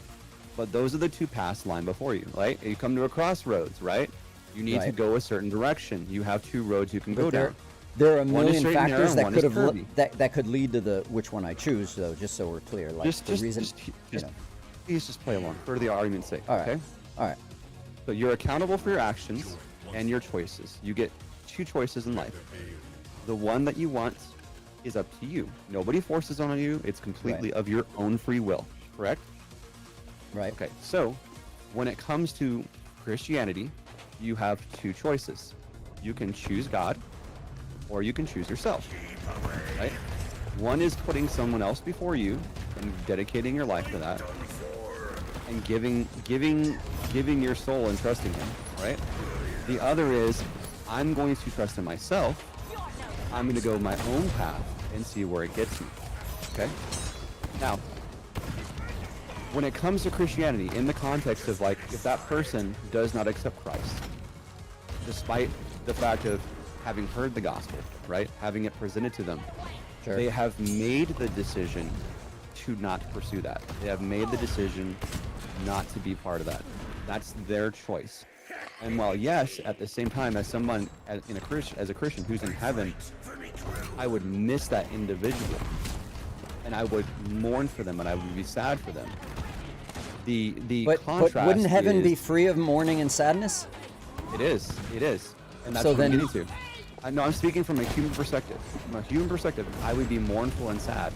Speaker 6: But those are the two paths lying before you, right? You come to a crossroads, right? You need to
Speaker 1: Right.
Speaker 6: go a certain direction. You have two roads you can go
Speaker 1: But
Speaker 6: down.
Speaker 1: there are a
Speaker 6: One is
Speaker 1: million
Speaker 6: straight and narrow,
Speaker 1: factors that
Speaker 6: one
Speaker 1: could
Speaker 6: is
Speaker 1: have
Speaker 6: curvy.
Speaker 1: that could lead to the which one I choose. Though, just so we're clear, like the reason.
Speaker 6: Please just play along for the argument's sake.
Speaker 1: All right.
Speaker 6: Okay.
Speaker 1: All right.
Speaker 6: So you're accountable for your actions and your choices. You get two choices in life. The one that you want is up to you. Nobody forces on you. It's completely of your own free will. Correct?
Speaker 1: Right.
Speaker 6: Okay. So when it comes to Christianity, you have two choices. You can choose God or you can choose yourself. Right? One is putting someone else before you and dedicating your life to that and giving your soul and trusting him, right? The other is I'm going to trust in myself. I'm going to go my own path and see where it gets me. Okay? Now, when it comes to Christianity, in the context of like, if that person does not accept Christ, despite the fact of having heard the gospel, right? Having it presented to them,
Speaker 1: Sure.
Speaker 6: they have made the decision to not pursue that. They have made the decision not to be part of that. That's their choice. And while yes, at the same time, as someone as a Christian who's in heaven, I would miss that individual, and I would mourn for them, and I would be sad for them.
Speaker 1: But wouldn't heaven be free of mourning and sadness?
Speaker 6: It is, and that's
Speaker 1: So
Speaker 6: what I'm
Speaker 1: then-
Speaker 6: getting to. No, I'm speaking from a human perspective. From a human perspective, I would be mournful and sad.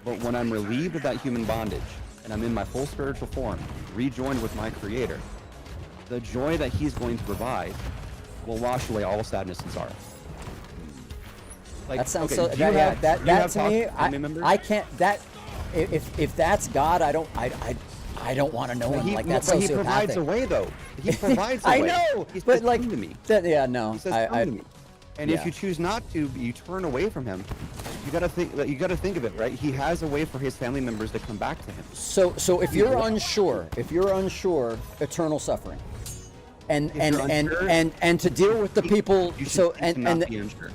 Speaker 6: But when I'm relieved of that human bondage, and I'm in my full spiritual form, rejoined with my Creator, the joy that He's going to provide will wash away all sadness and sorrow. Like,
Speaker 1: That sounds
Speaker 6: okay,
Speaker 1: so.
Speaker 6: do you
Speaker 1: That, yeah,
Speaker 6: have-
Speaker 1: that
Speaker 6: do you have
Speaker 1: to me,
Speaker 6: toxic family members?
Speaker 1: I can't. That if that's God, I don't want to know him. Like that's
Speaker 6: but He provides a
Speaker 1: sociopathic.
Speaker 6: way, though. He provides a
Speaker 1: I
Speaker 6: way.
Speaker 1: know,
Speaker 6: He
Speaker 1: but
Speaker 6: says,
Speaker 1: like,
Speaker 6: "Come to me."
Speaker 1: yeah, no,
Speaker 6: He says,
Speaker 1: I,
Speaker 6: "Come to me." And if
Speaker 1: yeah.
Speaker 6: you choose not to, you turn away from Him. You gotta think of it, right? He has a way for His family members to come back to Him.
Speaker 1: So if you're unsure, eternal suffering, and
Speaker 6: you're unsure,
Speaker 1: and to deal with the people.
Speaker 6: You should
Speaker 1: So
Speaker 6: seek to not be unsure.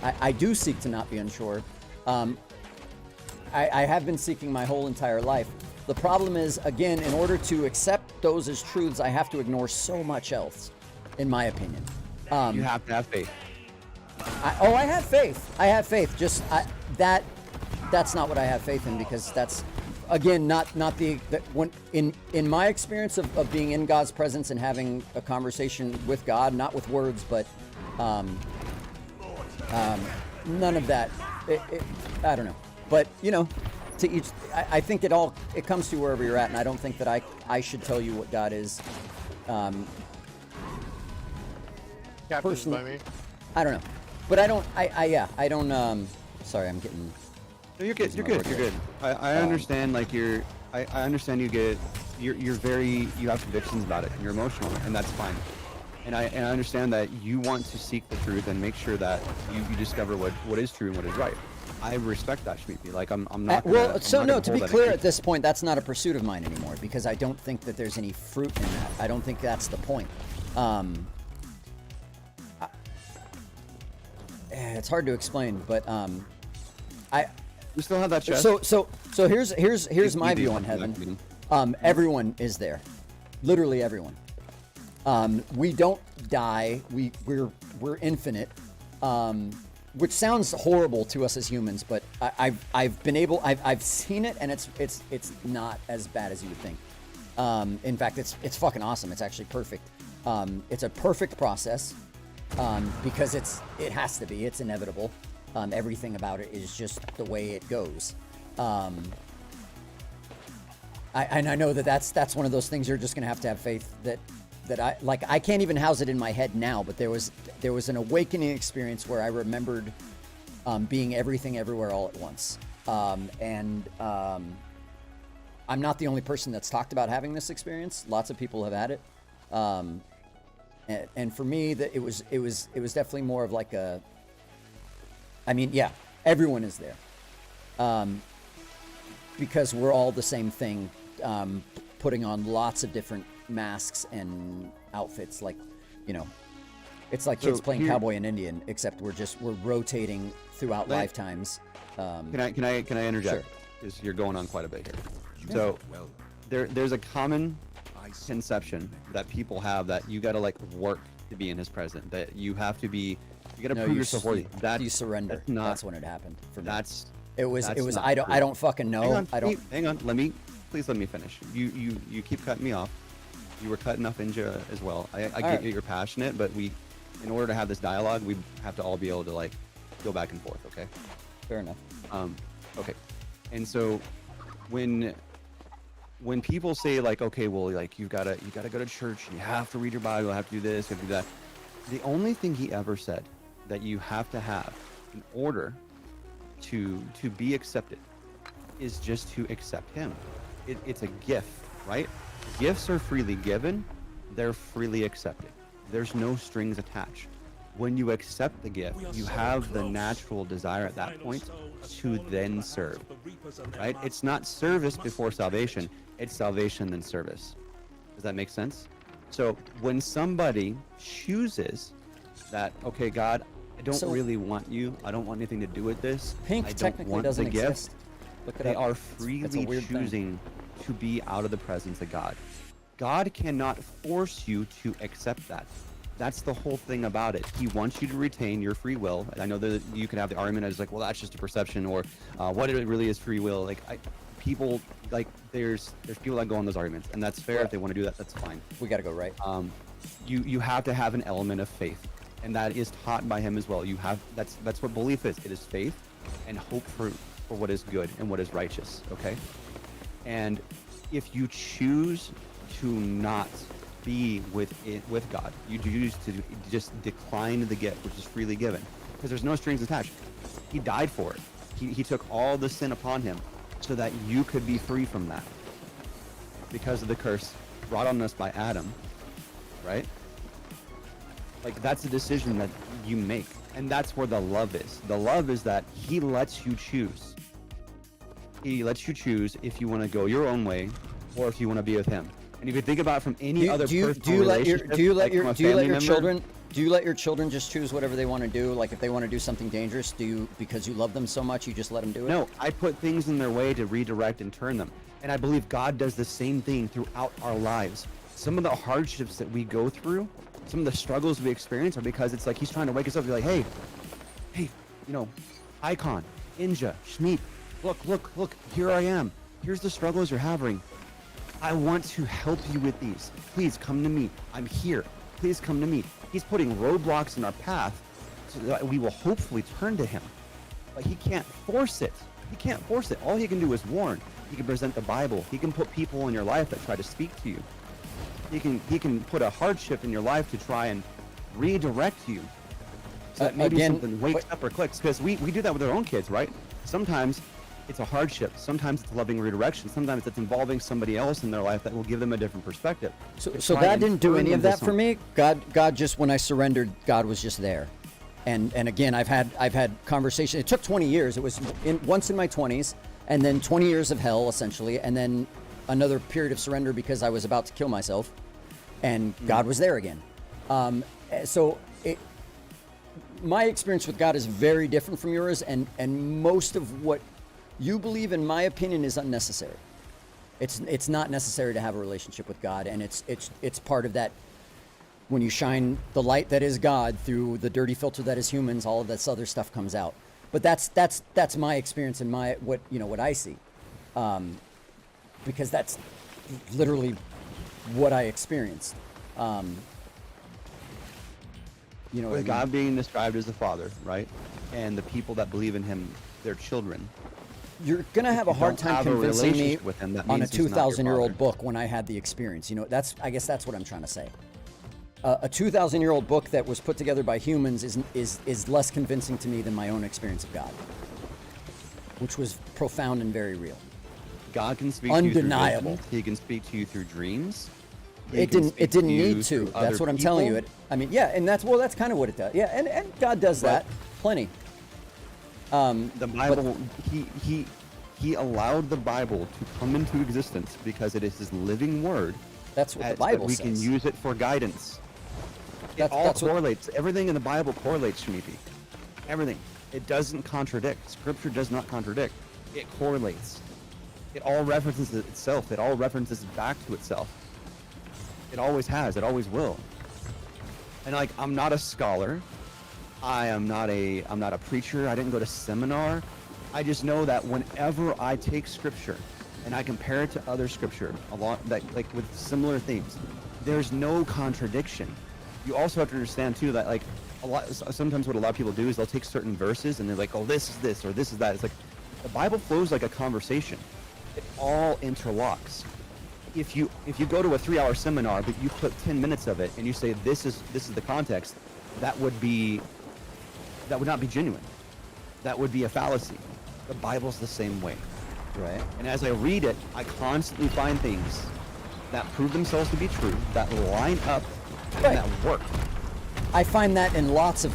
Speaker 1: I do seek to not be unsure. I have been seeking my whole entire life. The problem is, again, in order to accept those as truths, I have to ignore so much else, in my opinion.
Speaker 6: You have to have faith.
Speaker 1: I have faith. I have faith. Just that's not what I have faith in, because that's, again, not when in my experience of being in God's presence and having a conversation with God, not with words, but none of that. I don't know. But to each, I think it comes to wherever you're at, and I don't think that I should tell you what God is.
Speaker 2: Captain's
Speaker 1: Personally,
Speaker 2: by me.
Speaker 1: I don't know, but I don't. Sorry, I'm getting.
Speaker 6: No, you're good. You're good. You're good. I understand. Like I understand. You have convictions about it. And you're emotional, and that's fine. And I understand that you want to seek the truth and make sure that you discover what is true and what is right. I respect that, Shmeepy. Like I'm not.
Speaker 1: To be clear, at this point, that's not a pursuit of mine anymore, because I don't think that there's any fruit in that. I don't think that's the point. It's hard to explain, but
Speaker 6: You still have that chest.
Speaker 1: So here's my view on heaven. Everyone is there, literally everyone. We don't die. We're infinite, which sounds horrible to us as humans, but I've seen it, and it's not as bad as you would think. In fact, it's fucking awesome. It's actually perfect. It's a perfect process. Because it has to be. It's inevitable. Everything about it is just the way it goes. I know that's one of those things you're just gonna have to have faith that I can't even house it in my head now. But there was an awakening experience where I remembered being everything everywhere all at once. I'm not the only person that's talked about having this experience. Lots of people have had it. And for me, that it was definitely more of like a. I mean, yeah, everyone is there, because we're all the same thing, putting on lots of different masks and outfits. Like, it's like kids playing cowboy and Indian, except we're rotating throughout lifetimes.
Speaker 6: Can I interject?
Speaker 1: Sure.
Speaker 6: Because you're going on quite a bit here. So there's a common conception that people have that you gotta work to be in His presence. That you have to be, you gotta prove yourself worthy. That
Speaker 1: you surrender. That's when it happened for me. It was. I don't fucking know.
Speaker 6: Hang on. Please let me finish. You keep cutting me off. You were cutting off Ninja as well. I get you're passionate, but in order to have this dialogue, we have to all be able to go back and forth. Okay.
Speaker 1: Fair enough.
Speaker 6: Okay. And so when people say okay, well, you gotta go to church, and you have to read your Bible, you have to do this, you have to do that. The only thing He ever said that you have to have in order to be accepted is just to accept Him. It's a gift, right? Gifts are freely given, they're freely accepted. There's no strings attached. When you accept the gift, you have the natural desire at that point to then serve, right? It's not service before salvation, it's salvation then service. Does that make sense? So when somebody chooses that, okay, God, I don't really want you, I don't want anything to do with this,
Speaker 1: Pink
Speaker 6: I don't
Speaker 1: technically
Speaker 6: want
Speaker 1: doesn't
Speaker 6: the gift,
Speaker 1: exist. Look it
Speaker 6: They
Speaker 1: up.
Speaker 6: are
Speaker 1: That's a
Speaker 6: freely
Speaker 1: weird thing.
Speaker 6: choosing to be out of the presence of God. God cannot force you to accept that. That's the whole thing about it. He wants you to retain your free will. I know that you can have the argument as like, well, that's just a perception, or what it really is free will. Like, people like there's people that go on those arguments, and that's fair.
Speaker 1: Yeah.
Speaker 6: If they want to do that, that's fine.
Speaker 1: We gotta go right.
Speaker 6: You have to have an element of faith, and that is taught by him as well. You have that's what belief is. It is faith and hope for what is good and what is righteous. Okay, and if you choose to not be with God, you choose to just decline the gift which is freely given, because there's no strings attached. He died for it. He took all the sin upon him so that you could be free from that, because of the curse brought on us by Adam, right? Like, that's a decision that you make, and that's where the love is. The love is that he lets you choose. He lets you choose if you want to go your own way or if you want to be with him. And if you think about it from any other personal relationship,
Speaker 1: do you let
Speaker 6: like from a
Speaker 1: your
Speaker 6: family member,
Speaker 1: children just choose whatever they want to do? Like, if they want to do something dangerous, because you love them so much, you just let them do it?
Speaker 6: No, I put things in their way to redirect and turn them. And I believe God does the same thing throughout our lives. Some of the hardships that we go through, some of the struggles we experience, are because it's like he's trying to wake us up and be like, hey, you know, Icon, Inja, Schmeep, look, here I am. Here's the struggles you're having. I want to help you with these. Please come to me. I'm here. Please come to me. He's putting roadblocks in our path so that we will hopefully turn to him. But he can't force it. He can't force it. All he can do is warn. He can present the Bible. He can put people in your life that try to speak to you. He can put a hardship in your life to try and redirect you. So that maybe
Speaker 1: Again,
Speaker 6: something wakes up or clicks. Because we do that with our own kids, right? Sometimes it's a hardship. Sometimes it's a loving redirection. Sometimes it's involving somebody else in their life that will give them a different perspective.
Speaker 1: So God didn't do any of that for me. God just, when I surrendered, God was just there. And again, I've had conversations. It took 20 years. It was once in my 20s, and then 20 years of hell essentially, and then another period of surrender because I was about to kill myself, and God was there again. My experience with God is very different from yours, and most of what you believe, in my opinion, is unnecessary. It's not necessary to have a relationship with God, and it's part of that. When you shine the light that is God through the dirty filter that is humans, all of this other stuff comes out. But that's my experience and what I see, because that's literally what I experienced.
Speaker 6: With God being described as the Father, right? And the people that believe in him, their children.
Speaker 1: You're gonna have a hard time convincing me
Speaker 6: with him, that
Speaker 1: on a
Speaker 6: means he's not your
Speaker 1: 2,000-year-old
Speaker 6: father.
Speaker 1: book when I had the experience. I guess that's what I'm trying to say. A 2,000-year-old book that was put together by humans is less convincing to me than my own experience of God, which was profound and very real.
Speaker 6: God can speak
Speaker 1: Undeniable.
Speaker 6: to you through visions. He can speak to you through dreams.
Speaker 1: It didn't need to. That's what I'm telling you. And that's kind of what it does. Yeah, and God does that plenty.
Speaker 6: The Bible, he allowed the Bible to come into existence because it is his living word.
Speaker 1: That's what the Bible
Speaker 6: we
Speaker 1: says.
Speaker 6: can use it for guidance. It all
Speaker 1: That's what-
Speaker 6: correlates. Everything in the Bible correlates, Shmeepy. Everything. It doesn't contradict. Scripture does not contradict. It correlates. It all references itself. It all references back to itself. It always has. It always will. And I'm not a scholar. I'm not a preacher. I didn't go to seminar. I just know that whenever I take scripture and I compare it to other scripture with similar themes, there's no contradiction. You also have to understand too that sometimes what a lot of people do is they'll take certain verses and they're like, oh, this is this or this is that. It's like the Bible flows like a conversation. It all interlocks. If you go to a 3-hour seminar but you put 10 minutes of it and you say this is the context, that would not be genuine. That would be a fallacy. The Bible's the same way.
Speaker 1: Right.
Speaker 6: And as I read it, I constantly find things that prove themselves to be true, that line up, and
Speaker 1: Right.
Speaker 6: that work.
Speaker 1: I find that in lots of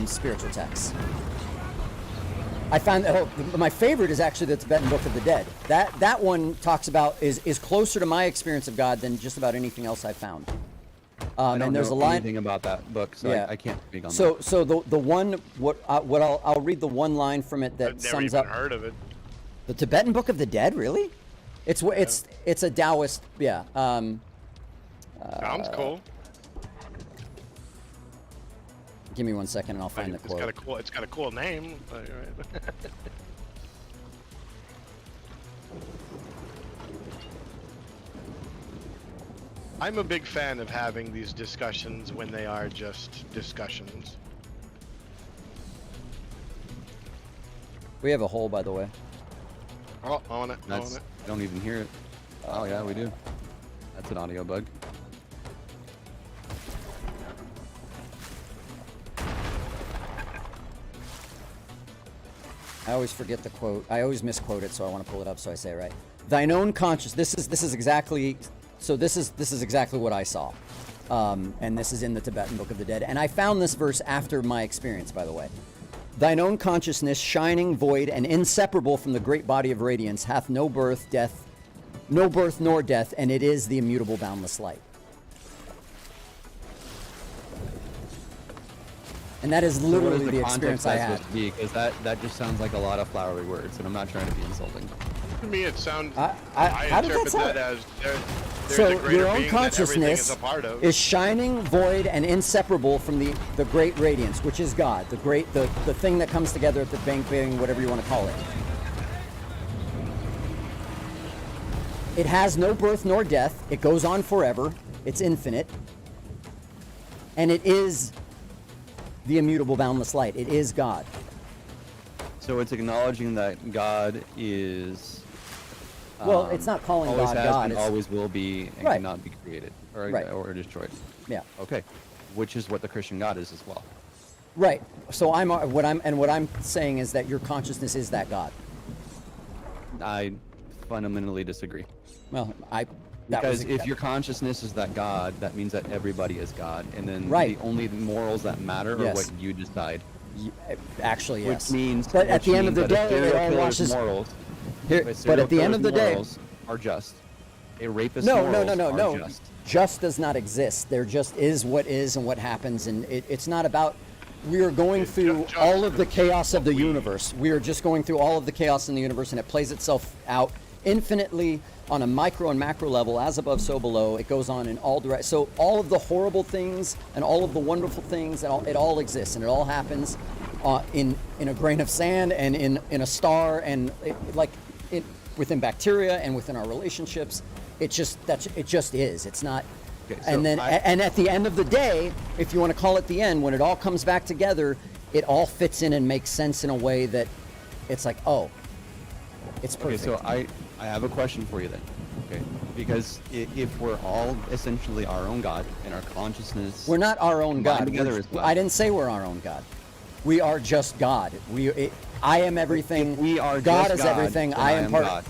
Speaker 1: spiritual texts. I find that my favorite is actually the Tibetan Book of the Dead. That one talks about is closer to my experience of God than just about anything else I've found.
Speaker 6: I don't
Speaker 1: and there's
Speaker 6: know
Speaker 1: a line
Speaker 6: anything about that book, so
Speaker 1: Yeah.
Speaker 6: I can't speak on
Speaker 1: So
Speaker 6: that.
Speaker 1: so the one I'll read the one line from it that
Speaker 2: I've never
Speaker 1: sums
Speaker 2: even
Speaker 1: up.
Speaker 2: heard of it.
Speaker 1: The Tibetan Book of the Dead, really? It's a Taoist, yeah.
Speaker 2: Sounds cool.
Speaker 1: Give me 1 second and I'll find the
Speaker 2: It's
Speaker 1: quote.
Speaker 2: got a cool name. Right. I'm a big fan of having these discussions when they are just discussions.
Speaker 1: We have a hole, by the way.
Speaker 2: Oh, on it.
Speaker 6: That's, I don't even hear it. Oh yeah, we do. That's an audio bug.
Speaker 1: I always forget the quote. I always misquote it, so I want to pull it up so I say it right. Thine own conscious. This is exactly. So this is exactly what I saw, and this is in the Tibetan Book of the Dead. And I found this verse after my experience, by the way. Thine own consciousness, shining, void, and inseparable from the great body of radiance, hath no birth, nor death, and it is the immutable, boundless light. And that is literally the experience I had.
Speaker 6: Because that just sounds like a lot of flowery words, and I'm not trying to be insulting.
Speaker 2: To me, it sounds.
Speaker 1: How did that
Speaker 2: interpret
Speaker 1: sound?
Speaker 2: that as there's
Speaker 1: So
Speaker 2: a greater
Speaker 1: your own
Speaker 2: being that everything
Speaker 1: consciousness
Speaker 2: is a part of.
Speaker 1: is shining, void, and inseparable from the great radiance, which is God, the thing that comes together at the Big Bang, whatever you want to call it. It has no birth nor death. It goes on forever. It's infinite. And it is the immutable, boundless light. It is God.
Speaker 6: So it's acknowledging that God is.
Speaker 1: Well, it's not calling
Speaker 6: always
Speaker 1: God
Speaker 6: has
Speaker 1: God.
Speaker 6: been,
Speaker 1: It's,
Speaker 6: always will be, and
Speaker 1: Right.
Speaker 6: cannot be created
Speaker 1: Right.
Speaker 6: or destroyed.
Speaker 1: yeah.
Speaker 6: Okay, which is what the Christian God is as well.
Speaker 1: Right. So what I'm saying is that your consciousness is that God.
Speaker 6: I fundamentally disagree.
Speaker 1: Well,
Speaker 6: Because if your consciousness is that God, that means that everybody is God, and then
Speaker 1: Right.
Speaker 6: the only morals that matter are
Speaker 1: Yes.
Speaker 6: what you decide.
Speaker 1: Actually, yes.
Speaker 6: Which means,
Speaker 1: but at the end of the day, it all washes.
Speaker 6: morals.
Speaker 1: But at the end of the day,
Speaker 6: morals are just. A rapist
Speaker 1: no.
Speaker 6: are just.
Speaker 1: Just does not exist. There just is what is and what happens, and it's not about. We are going through all of the chaos of the universe. We are just going through all of the chaos in the universe, and it plays itself out infinitely on a micro and macro level, as above, so below. It goes on in all directions. So all of the horrible things and all of the wonderful things, and it all exists, and it all happens in a grain of sand and in a star, and within bacteria and within our relationships. It just is. It's not.
Speaker 6: Okay, so
Speaker 1: and then and at the end of the day, if you want to call it the end, when it all comes back together, it all fits in and makes sense in a way that it's like, oh, it's perfect.
Speaker 6: Okay, so I have a question for you then. Okay, because if we're all essentially our own God and our consciousness,
Speaker 1: We're not our own
Speaker 6: combined
Speaker 1: God.
Speaker 6: together as well.
Speaker 1: I didn't say we're our own God. We are just God. I am everything.
Speaker 6: If we are
Speaker 1: God
Speaker 6: just
Speaker 1: is
Speaker 6: God,
Speaker 1: everything.
Speaker 6: then
Speaker 1: I am part.
Speaker 6: God.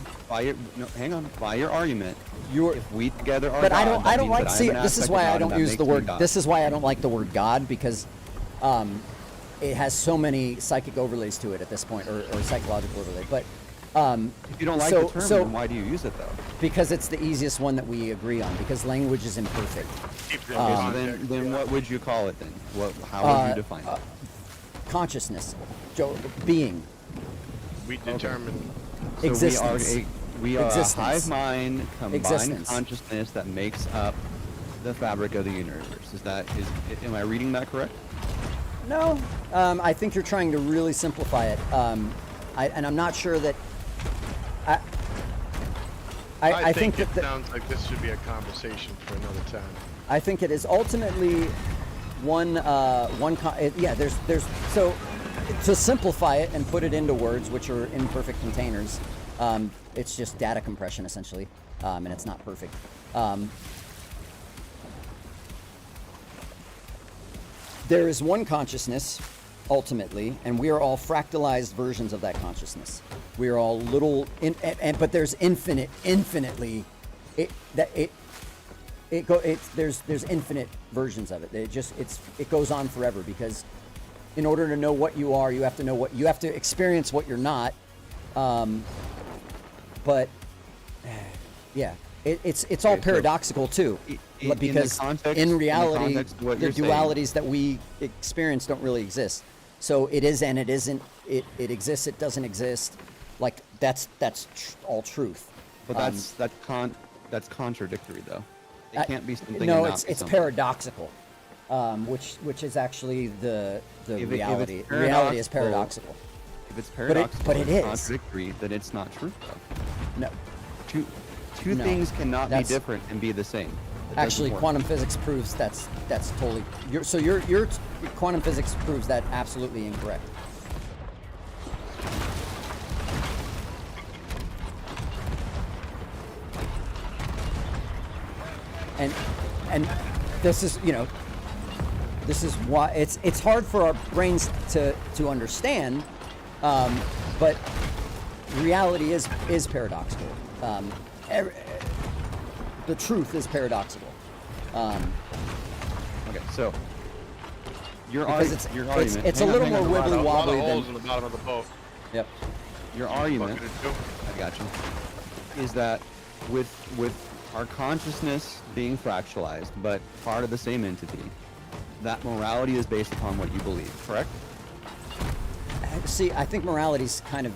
Speaker 6: Hang on. By your argument, if we together are
Speaker 1: But
Speaker 6: God,
Speaker 1: I don't
Speaker 6: that
Speaker 1: like.
Speaker 6: means that
Speaker 1: See,
Speaker 6: I'm an
Speaker 1: this is
Speaker 6: aspect
Speaker 1: why
Speaker 6: of
Speaker 1: I
Speaker 6: God,
Speaker 1: don't
Speaker 6: and that
Speaker 1: use the
Speaker 6: makes me
Speaker 1: word.
Speaker 6: God.
Speaker 1: This is why I don't like the word God, because it has so many psychic overlays to it at this point, or psychological overlay. But
Speaker 6: If you don't like the term, then why do you use it though?
Speaker 1: because it's the easiest one that we agree on. Because language is imperfect.
Speaker 2: Keep it in
Speaker 6: Okay, so
Speaker 2: context,
Speaker 6: then
Speaker 2: yeah.
Speaker 6: what would you call it then? How would you define it?
Speaker 1: Consciousness, being,
Speaker 2: We determine.
Speaker 6: So
Speaker 1: existence.
Speaker 6: we are a
Speaker 1: Existence.
Speaker 6: hive mind, combined
Speaker 1: Existence.
Speaker 6: consciousness that makes up the fabric of the universe. Am I reading that correct?
Speaker 1: No, I think you're trying to really simplify it, and I'm not sure that. I think
Speaker 2: it
Speaker 1: that
Speaker 2: sounds like this should be a conversation for another time.
Speaker 1: I think it is ultimately there's so to simplify it and put it into words which are imperfect containers. It's just data compression essentially, and it's not perfect. There is one consciousness, ultimately, and we are all fractalized versions of that consciousness. We are all little, but there's infinitely, there's infinite versions of it. It goes on forever, because in order to know what you are, you have to experience what you're not. But yeah, it's all paradoxical too, because in reality, the dualities that we experience don't really exist. So it is and it isn't. It exists. It doesn't exist. Like that's all truth.
Speaker 6: But that's contradictory though. It can't be something.
Speaker 1: No,
Speaker 6: and not be
Speaker 1: it's
Speaker 6: something.
Speaker 1: paradoxical, which is actually the
Speaker 6: If
Speaker 1: reality.
Speaker 6: it's
Speaker 1: Reality is
Speaker 6: paradoxical-
Speaker 1: paradoxical.
Speaker 6: If it's
Speaker 1: But
Speaker 6: paradoxical,
Speaker 1: it
Speaker 6: and
Speaker 1: is.
Speaker 6: contradictory, then it's not true. Though.
Speaker 1: No,
Speaker 6: Two
Speaker 1: No,
Speaker 6: things cannot be
Speaker 1: that's-
Speaker 6: different and be the same. It
Speaker 1: actually,
Speaker 6: doesn't work.
Speaker 1: quantum physics proves that's totally. Your quantum physics proves that absolutely incorrect. And this is, this is why it's hard for our brains to understand, but reality is paradoxical. The truth is paradoxical.
Speaker 6: Okay, so your
Speaker 1: Because
Speaker 6: argument.
Speaker 1: it's a little more
Speaker 2: A lot
Speaker 1: wibbly
Speaker 2: of
Speaker 1: wobbly
Speaker 2: holes
Speaker 1: than.
Speaker 2: in the bottom of the boat.
Speaker 1: Yep.
Speaker 6: Your argument.
Speaker 2: Bucket or two.
Speaker 6: I got you. Is that with our consciousness being fractalized, but part of the same entity, that morality is based upon what you believe, correct?
Speaker 1: See, I think morality's kind of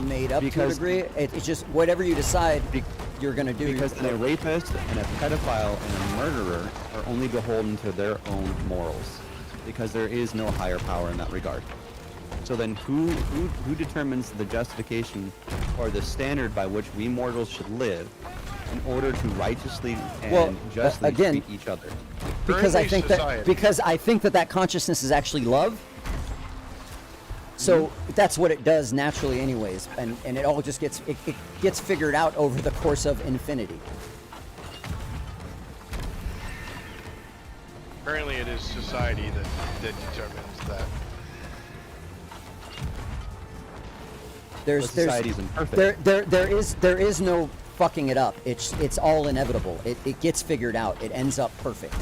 Speaker 1: made up to a
Speaker 6: Because-
Speaker 1: degree. It's just whatever you decide
Speaker 6: Be-
Speaker 1: you're gonna do.
Speaker 6: Because a rapist and a pedophile and a murderer are only beholden to their own morals, because there is no higher power in that regard. So then, who determines the justification or the standard by which we mortals should live in order to righteously and
Speaker 1: Well,
Speaker 6: justly
Speaker 1: again,
Speaker 6: treat each other?
Speaker 1: because I
Speaker 2: Friendly
Speaker 1: think
Speaker 2: society.
Speaker 1: that consciousness is actually love. So that's what it does naturally, anyways, and it all just gets it gets figured out over the course of infinity.
Speaker 2: Apparently, it is society that determines that.
Speaker 1: There's
Speaker 6: But society's imperfect.
Speaker 1: there is no fucking it up. It's all inevitable. It gets figured out. It ends up perfect.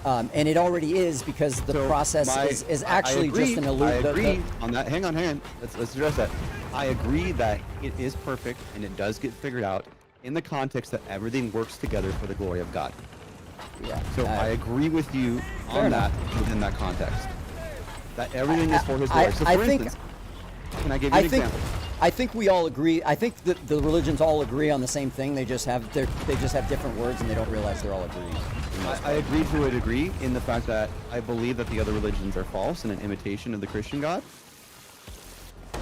Speaker 1: And it already is, because the
Speaker 6: So
Speaker 1: process is actually just an illusion.
Speaker 6: I agree on that. Hang on. Let's address that. I agree that it is perfect and it does get figured out in the context that everything works together for the glory of God.
Speaker 1: Yeah.
Speaker 6: So I agree with you
Speaker 1: fair
Speaker 6: on that
Speaker 1: enough.
Speaker 6: within that context. That everything is for His
Speaker 1: I-
Speaker 6: glory. So,
Speaker 1: I
Speaker 6: for
Speaker 1: think-
Speaker 6: instance, can I give you an example?
Speaker 1: I think we all agree. I think that the religions all agree on the same thing. They just have different words, and they don't realize they're all agreeing. for the most
Speaker 6: I agree to a degree in the fact that I believe that the other religions are false and an imitation of the Christian God.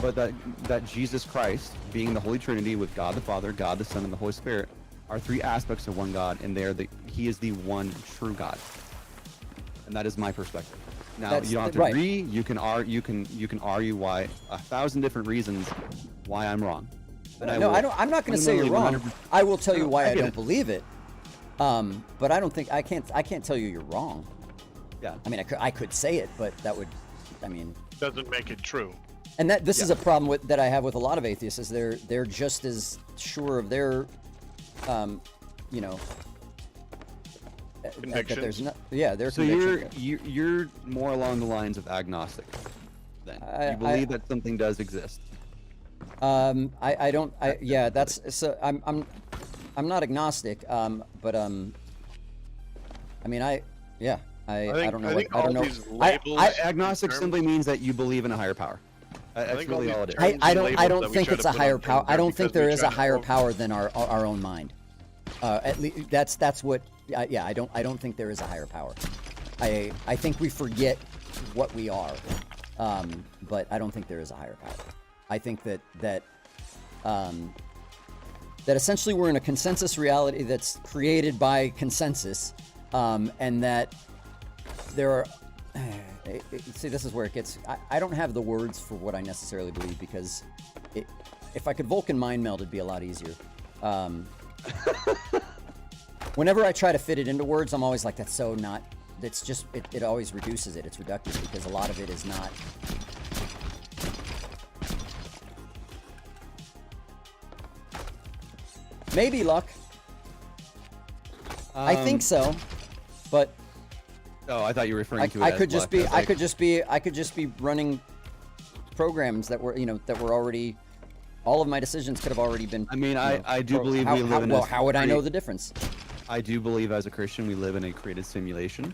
Speaker 6: But that Jesus Christ, being the Holy Trinity with God the Father, God the Son, and the Holy Spirit, are three aspects of one God, and He is the one true God. And that is my perspective. Now,
Speaker 1: That's
Speaker 6: you don't have to
Speaker 1: right.
Speaker 6: agree. You can argue why 1,000 different reasons why I'm wrong. But
Speaker 1: No, I'm not going to say you're wrong.
Speaker 6: 100%
Speaker 1: I will tell you
Speaker 6: No,
Speaker 1: why
Speaker 6: I
Speaker 1: I
Speaker 6: get
Speaker 1: don't
Speaker 6: it.
Speaker 1: believe it. But I don't think I can't tell you you're wrong.
Speaker 6: Yeah.
Speaker 1: I mean, I could say it, but that would, I mean,
Speaker 2: Doesn't make it true.
Speaker 1: and this is
Speaker 6: Yeah.
Speaker 1: a problem that I have with a lot of atheists, is they're just as sure of their, you know, that there's
Speaker 2: Convictions.
Speaker 1: no, yeah, their
Speaker 6: So
Speaker 1: conviction.
Speaker 6: you're more along the lines of agnostic. Then you believe that something does exist.
Speaker 1: I don't. Yeah, that's so. I'm not agnostic. But I mean, I don't know.
Speaker 2: think
Speaker 1: I don't
Speaker 2: all
Speaker 1: know.
Speaker 2: these labels.
Speaker 6: Agnostic
Speaker 2: terms-
Speaker 6: simply means that you believe in a higher power. That's
Speaker 2: think all
Speaker 6: really
Speaker 2: these
Speaker 6: all it is.
Speaker 2: terms-
Speaker 1: I
Speaker 2: labels
Speaker 1: don't
Speaker 2: that we
Speaker 1: think
Speaker 2: try
Speaker 1: it's
Speaker 2: to
Speaker 1: a
Speaker 2: put
Speaker 1: higher
Speaker 2: on
Speaker 1: power.
Speaker 2: things
Speaker 1: I
Speaker 2: are
Speaker 1: don't think
Speaker 2: because we
Speaker 1: there is
Speaker 2: try
Speaker 1: a
Speaker 2: to
Speaker 1: higher
Speaker 2: over-
Speaker 1: power than our own mind. At least that's what. Yeah, I don't think there is a higher power. I think we forget what we are, but I don't think there is a higher power. I think that essentially we're in a consensus reality that's created by consensus, and that there are. See, this is where it gets. I don't have the words for what I necessarily believe, because if I could Vulcan mind meld, it'd be a lot easier. Whenever I try to fit it into words, I'm always like, that's so not. It's just it always reduces it. It's reductive, because a lot of it is not. Maybe luck. I think so, but
Speaker 6: Oh, I thought you were referring to it
Speaker 1: I
Speaker 6: as
Speaker 1: could just
Speaker 6: luck.
Speaker 1: be.
Speaker 6: As
Speaker 1: I
Speaker 6: like-
Speaker 1: could just be running programs that were already. All of my decisions could have already been.
Speaker 6: I mean,
Speaker 1: you know,
Speaker 6: I do believe
Speaker 1: how,
Speaker 6: we live
Speaker 1: how,
Speaker 6: in
Speaker 1: well,
Speaker 6: a
Speaker 1: how would I know
Speaker 6: pretty-
Speaker 1: the difference?
Speaker 6: I do believe as a Christian we live in a created simulation,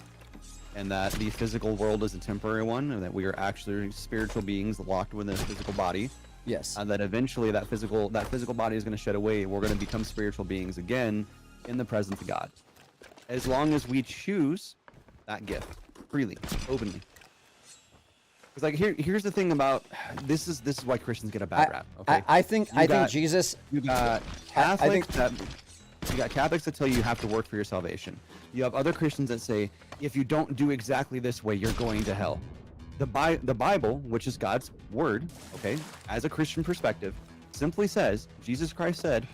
Speaker 6: and that the physical world is a temporary one, and that we are actually spiritual beings locked within a physical body,
Speaker 1: Yes.
Speaker 6: That eventually that physical body is going to shed away. We're going to become spiritual beings again in the presence of God, as long as we choose that gift freely, openly. Because like here's the thing about this is why Christians get a bad rap. Okay.
Speaker 1: I think Jesus.
Speaker 6: You got Catholics you got Catholics that tell you have to work for your salvation. You have other Christians that say if you don't do exactly this way, you're going to hell. The Bible, which is God's word, okay, as a Christian perspective, simply says, Jesus Christ said,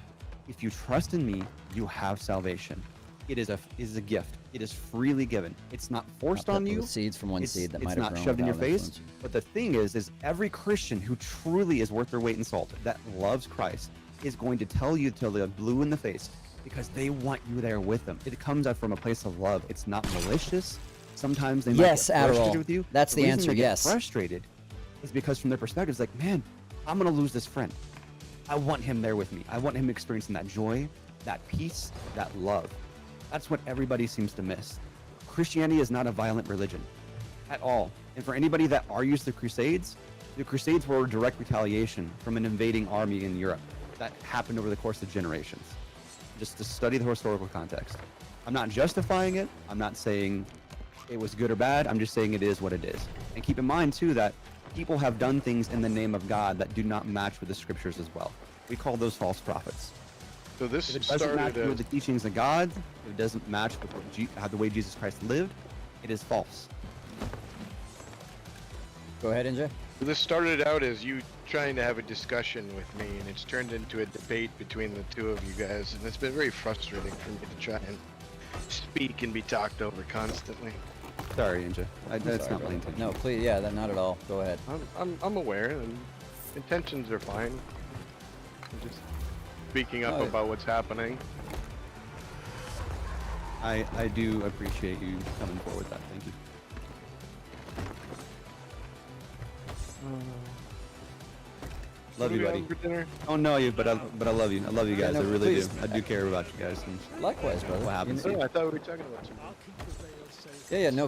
Speaker 6: if you trust in me, you have salvation. It is a gift. It is freely given. It's not forced on you.
Speaker 1: Seeds from one seed that might have
Speaker 6: It's not
Speaker 1: grown
Speaker 6: shoved in your
Speaker 1: without
Speaker 6: face.
Speaker 1: influence.
Speaker 6: But the thing is every Christian who truly is worth their weight in salt, that loves Christ, is going to tell you till they're blue in the face because they want you there with them. It comes out from a place of love. It's not malicious. Sometimes they might get frustrated with you.
Speaker 1: That's the
Speaker 6: reason
Speaker 1: answer,
Speaker 6: they get
Speaker 1: yes.
Speaker 6: frustrated is because from their perspective, it's like, man, I'm going to lose this friend. I want him there with me. I want him experiencing that joy, that peace, that love. That's what everybody seems to miss. Christianity is not a violent religion at all. And for anybody that argues the Crusades were a direct retaliation from an invading army in Europe that happened over the course of generations. Just to study the historical context. I'm not justifying it. I'm not saying it was good or bad. I'm just saying it is what it is. And keep in mind too that people have done things in the name of God that do not match with the scriptures as well. We call those false prophets.
Speaker 2: So this
Speaker 6: If it doesn't match
Speaker 2: started
Speaker 6: with the teachings of God, if it doesn't match with how the way Jesus Christ lived, it is false.
Speaker 1: Go ahead, NJ.
Speaker 2: this started out as you trying to have a discussion with me, and it's turned into a debate between the two of you guys, and it's been very frustrating for me to try and speak and be talked over constantly.
Speaker 6: Sorry, Ninja. That's
Speaker 1: Sorry,
Speaker 6: not my
Speaker 1: brother.
Speaker 6: intention.
Speaker 1: No, please, yeah, not at all. Go ahead.
Speaker 2: I'm aware, and intentions are fine. I'm just speaking up
Speaker 1: Oh, yeah.
Speaker 2: about what's happening.
Speaker 6: I do appreciate you coming forward with that. Thank you. Love you, buddy.
Speaker 2: For dinner?
Speaker 6: I don't know you, but I love you. I love you guys.
Speaker 1: no,
Speaker 6: I really
Speaker 1: please.
Speaker 6: do. I do care about you guys. And
Speaker 1: Likewise, brother.
Speaker 6: what happens
Speaker 2: Oh,
Speaker 6: to you.
Speaker 2: I thought we were talking about you.
Speaker 1: Yeah, no,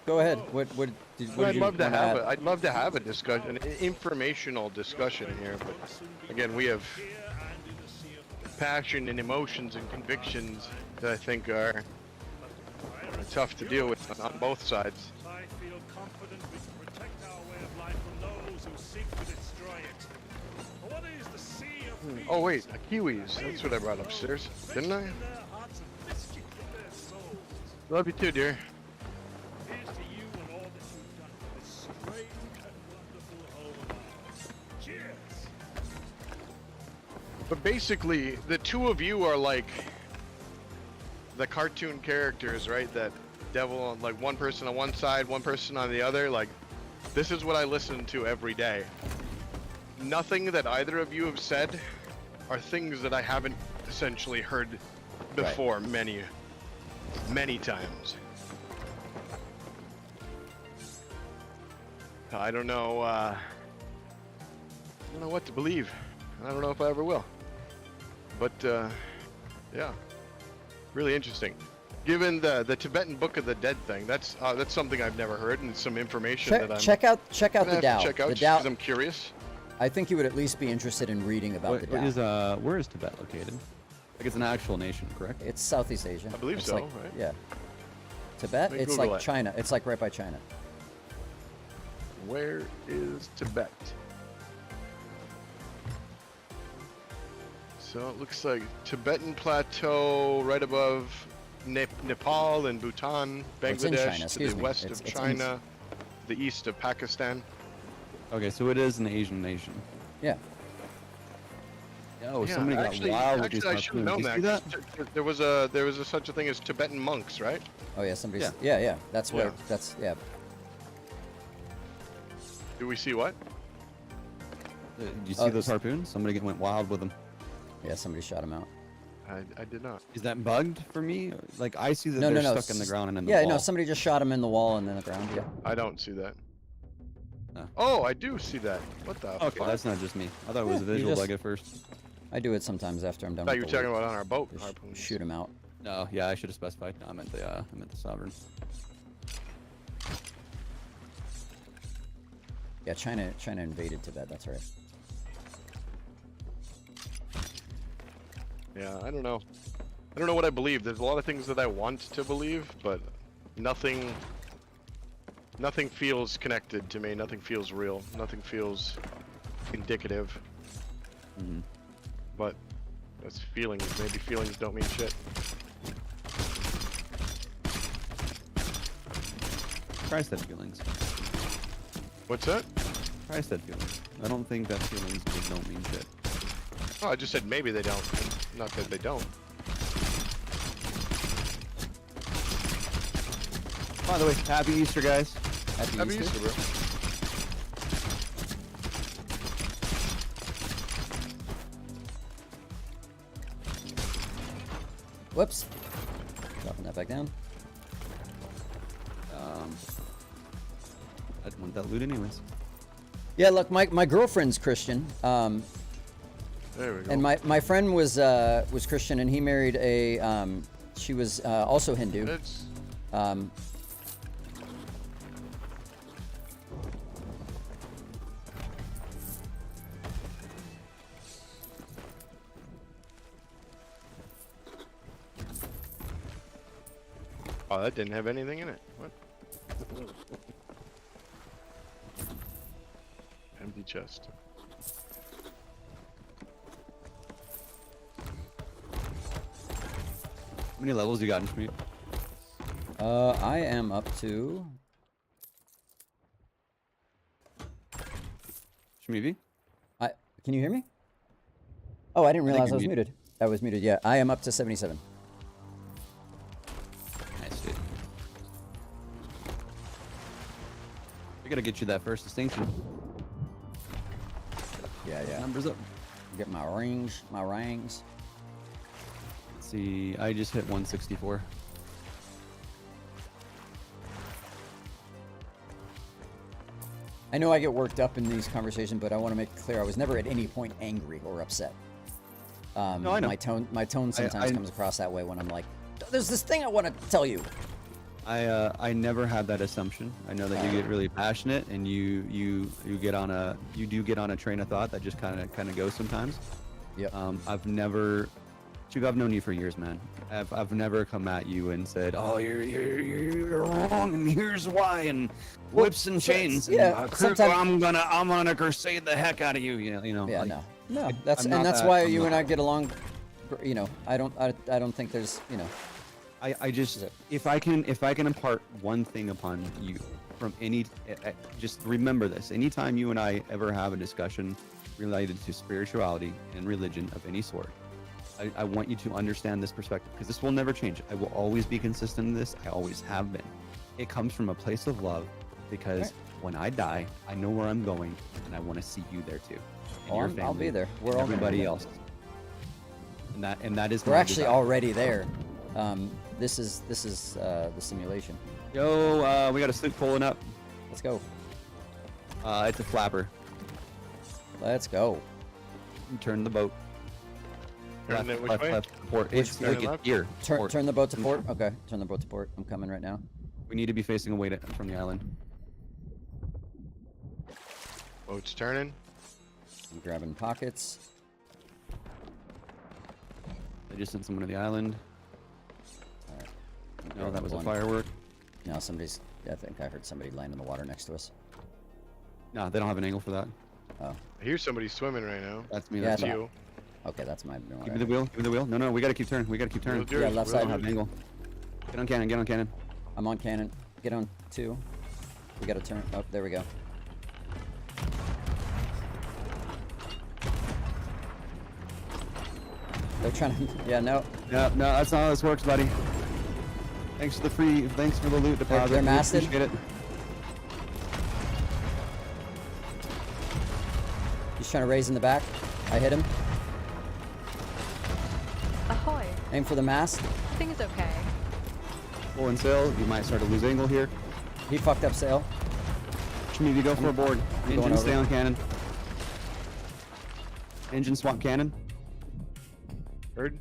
Speaker 1: go ahead. What did
Speaker 2: I'd
Speaker 1: you
Speaker 2: love to
Speaker 1: wanna
Speaker 2: have
Speaker 1: add?
Speaker 2: I'd love to have a discussion, an informational discussion here, but again, we have passion and emotions and convictions that I think are tough to deal with on both sides.
Speaker 4: I feel confident we can protect our way of life from those who seek to destroy it. What is the Sea of Thieves?
Speaker 2: Oh wait, kiwis. That's what I brought upstairs, didn't I?
Speaker 4: In their hearts and mischief in their souls.
Speaker 2: Love you too, dear.
Speaker 4: Here's to you and all that you've done for this strange and wonderful home of ours. Cheers!
Speaker 2: But basically, the two of you are like the cartoon characters, right? That devil on like one person on one side, one person on the other. Like, this is what I listen to every day. Nothing that either of you have said are things that I haven't essentially heard before many times. I don't know what to believe. I don't know if I ever will. But yeah, really interesting. Given the Tibetan Book of the Dead thing, that's something I've never heard, and some information that I'm
Speaker 1: Check out the
Speaker 2: gonna have
Speaker 1: Tao.
Speaker 2: to check out
Speaker 1: The
Speaker 2: just
Speaker 1: Tao.
Speaker 2: 'cause I'm curious.
Speaker 1: I think you would at least be interested in reading about the Tao.
Speaker 6: Where is Tibet located? Like it's an actual nation, correct?
Speaker 1: It's Southeast Asia.
Speaker 2: I believe
Speaker 1: It's
Speaker 2: so,
Speaker 1: like-
Speaker 2: right?
Speaker 1: Yeah. Tibet,
Speaker 2: Let me
Speaker 1: it's
Speaker 2: Google
Speaker 1: like
Speaker 2: it.
Speaker 1: China. It's like right by China.
Speaker 2: Where is Tibet? So it looks like Tibetan Plateau, right above Nepal and Bhutan,
Speaker 1: It's in
Speaker 2: Bangladesh,
Speaker 1: China,
Speaker 2: to
Speaker 1: excuse
Speaker 2: the
Speaker 1: me.
Speaker 2: west
Speaker 1: It's
Speaker 2: of
Speaker 1: in-
Speaker 2: China, the east of Pakistan.
Speaker 6: Okay, so it is an Asian nation.
Speaker 1: Yeah.
Speaker 6: Oh, somebody got wild with these
Speaker 2: I should have
Speaker 6: harpoons.
Speaker 2: known
Speaker 6: You see
Speaker 2: that.
Speaker 6: that?
Speaker 2: 'Cause there was a such a thing as Tibetan monks, right?
Speaker 1: Oh yeah, somebody's.
Speaker 6: Yeah.
Speaker 1: Yeah. That's where.
Speaker 2: Yeah.
Speaker 1: That's yeah.
Speaker 2: Do we see what?
Speaker 6: Do you see
Speaker 1: Oh,
Speaker 6: those
Speaker 1: this-
Speaker 6: harpoons? Somebody went wild with them.
Speaker 1: Yeah, somebody shot him out.
Speaker 2: I did not.
Speaker 6: Is that bugged for me? Like I see that
Speaker 1: No,
Speaker 6: they're
Speaker 1: no, no.
Speaker 6: stuck in the ground and in the
Speaker 1: Yeah,
Speaker 6: wall.
Speaker 1: no, somebody just shot him in the wall and then the ground. Yeah.
Speaker 2: I don't see that.
Speaker 6: Oh.
Speaker 2: Oh, I do see that. What the
Speaker 6: Okay,
Speaker 2: fuck?
Speaker 6: that's not just me. I thought it was a
Speaker 1: Yeah, you
Speaker 6: visual
Speaker 1: just-
Speaker 6: bug at first.
Speaker 1: I do it sometimes after I'm done.
Speaker 2: I thought you
Speaker 1: with
Speaker 2: were
Speaker 1: the
Speaker 2: talking
Speaker 1: loot.
Speaker 2: about on our boat
Speaker 1: Just
Speaker 2: harpoons.
Speaker 1: shoot him out.
Speaker 6: No, yeah, I should have specified. No, I meant the sovereign.
Speaker 1: Yeah, China invaded Tibet. That's right.
Speaker 2: Yeah, I don't know. I don't know what I believe. There's a lot of things that I want to believe, but nothing feels connected to me. Nothing feels real. Nothing feels indicative.
Speaker 6: Mm-hmm.
Speaker 2: But that's feelings. Maybe feelings don't mean shit.
Speaker 6: Christ had feelings.
Speaker 2: What's that?
Speaker 6: Christ had feelings. I don't think that feelings just don't mean shit.
Speaker 2: Oh, I just said maybe they don't. Not that they don't.
Speaker 6: By the way, happy Easter, guys.
Speaker 2: Happy Easter, bro.
Speaker 1: Whoops. Dropping that back down.
Speaker 6: I'd want that loot anyways.
Speaker 1: Yeah, look, my girlfriend's Christian.
Speaker 2: There we go.
Speaker 1: And my friend was Christian, and he married a she was also Hindu.
Speaker 2: It's Oh, that didn't have anything in it. What? Empty chest.
Speaker 6: How many levels you got in Schmeat?
Speaker 1: I am up to.
Speaker 6: Shmeevy?
Speaker 1: Can you hear me? Oh, I didn't realize I was
Speaker 6: you're
Speaker 1: muted. I was muted. Yeah, I am up to 77.
Speaker 6: Nice, dude. We gotta get you that first distinction.
Speaker 1: Yeah.
Speaker 6: Numbers up.
Speaker 1: Get my rings,
Speaker 6: Let's see, I just hit 164.
Speaker 1: I know I get worked up in these conversations, but I want to make it clear I was never at any point angry or upset.
Speaker 6: No, I know.
Speaker 1: My tone sometimes comes across that way when I'm like, "There's this thing I want to tell you."
Speaker 6: I never had that assumption. I know that you get really passionate and you do get on a train of thought that just kind of goes sometimes.
Speaker 1: Yep.
Speaker 6: I've never, Chuck, I've known you for years, man. I've never come at you and said, "Oh, you're wrong, and here's why," and whips and chains.
Speaker 1: Yeah,
Speaker 6: And,
Speaker 1: sometimes
Speaker 6: I'm gonna crusade the heck out of you. You know.
Speaker 1: Yeah,
Speaker 6: like,
Speaker 1: no. That's
Speaker 6: I'm not
Speaker 1: that's
Speaker 6: that-
Speaker 1: why
Speaker 6: I'm
Speaker 1: you
Speaker 6: not
Speaker 1: and I
Speaker 6: that.
Speaker 1: get along. You know, I don't think there's, you know.
Speaker 6: I just, if I can impart one thing upon you from any, just remember this. Anytime you and I ever have a discussion related to spirituality and religion of any sort, I want you to understand this perspective, because this will never change. I will always be consistent in this. I always have been. It comes from a place of love, because when I die, I know where I'm going, and I want to see you there too. And your
Speaker 1: I'll be
Speaker 6: family,
Speaker 1: there. We're
Speaker 6: and
Speaker 1: all gonna be
Speaker 6: everybody
Speaker 1: there.
Speaker 6: else. And that is
Speaker 1: We're
Speaker 6: my
Speaker 1: actually
Speaker 6: desire.
Speaker 1: already there. This is the simulation.
Speaker 6: Yo, we got a sloop pulling up.
Speaker 1: Let's go.
Speaker 6: It's a flapper.
Speaker 1: Let's go.
Speaker 6: Turn the boat.
Speaker 2: Turn it which way?
Speaker 6: Left, port. It's
Speaker 2: turn
Speaker 6: like
Speaker 2: left?
Speaker 6: here. Port.
Speaker 1: Turn the boat to port. Okay, turn the boat to port. I'm coming right now.
Speaker 6: We need to be facing away from the island.
Speaker 2: Boat's turning.
Speaker 1: I'm grabbing pockets.
Speaker 6: I just sent someone to the island.
Speaker 1: All right. I'm
Speaker 6: No, that
Speaker 1: grabbing
Speaker 6: was a
Speaker 1: one.
Speaker 6: firework.
Speaker 1: No, somebody's. I think I heard somebody land in the water next to us.
Speaker 6: No, they don't have an angle for that.
Speaker 1: Oh,
Speaker 2: I hear somebody swimming right now.
Speaker 6: That's me.
Speaker 1: Yeah,
Speaker 6: That's
Speaker 1: I
Speaker 6: you.
Speaker 2: You.
Speaker 1: okay, that's my.
Speaker 6: Give me the wheel. Give me the wheel. No, we gotta keep turning. We gotta keep turning.
Speaker 2: We'll do
Speaker 1: Yeah,
Speaker 2: it.
Speaker 1: left
Speaker 6: I
Speaker 1: side.
Speaker 6: don't have an angle. Get on cannon. Get on cannon.
Speaker 1: I'm on cannon. Get on 2. We gotta turn. Oh, there we go. They're trying to. Yeah, no.
Speaker 6: No, that's not how this works, buddy. Thanks for the loot deposit.
Speaker 1: they're
Speaker 6: We
Speaker 1: masted.
Speaker 6: appreciate it.
Speaker 1: He's trying to raise in the back. I hit him.
Speaker 8: Ahoy.
Speaker 1: Aim for the mast.
Speaker 8: I think it's okay.
Speaker 6: Pulling sail. You might start to lose angle here.
Speaker 1: He fucked up sail.
Speaker 6: Shmeevy, you go for a board.
Speaker 1: I'm going
Speaker 6: Engine, stay
Speaker 1: over.
Speaker 6: on cannon. Engine, swap cannon.
Speaker 2: Heard?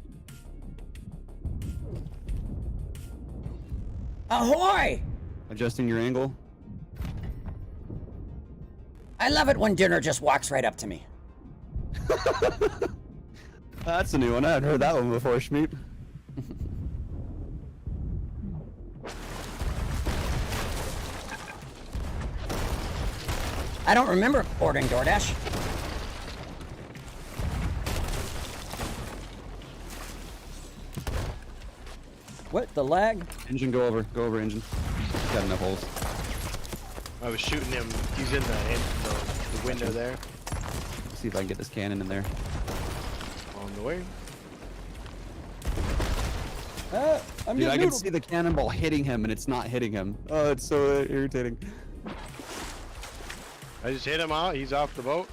Speaker 1: Ahoy!
Speaker 6: Adjusting your angle.
Speaker 1: I love it when dinner just walks right up to me.
Speaker 6: That's a new one. I hadn't heard that one before, Schmeep.
Speaker 1: I don't remember ordering DoorDash. What? The lag?
Speaker 6: Engine, go over. Go over, engine. Got enough holes.
Speaker 2: I was shooting him. He's in the window there.
Speaker 6: Let's see if I can get this cannon in there.
Speaker 2: On the way.
Speaker 1: I'm
Speaker 6: Dude, I can
Speaker 1: noodle.
Speaker 6: see the cannonball hitting him, and it's not hitting him. Oh, it's so irritating.
Speaker 2: I just hit him out. He's off the boat.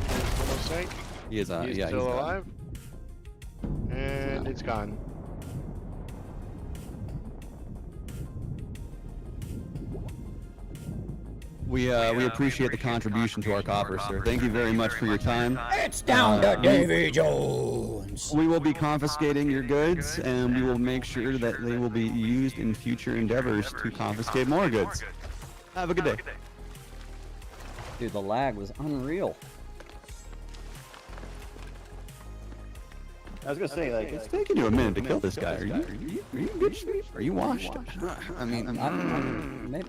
Speaker 2: He's almost sank.
Speaker 6: He is,
Speaker 2: He's
Speaker 6: yeah,
Speaker 2: still
Speaker 6: he's
Speaker 2: alive. And it's gone.
Speaker 6: We appreciate the contribution to our copper, sir. Thank you very much for your time.
Speaker 1: It's down to Davy Jones.
Speaker 6: We will be confiscating your goods, and we will make sure that they will be used in future endeavors to confiscate more goods. Have a good day.
Speaker 1: Dude, the lag was unreal.
Speaker 6: I was gonna say, like, it's taking you a minute to kill this guy. Are you good, Schmeep? Are you washed? I mean,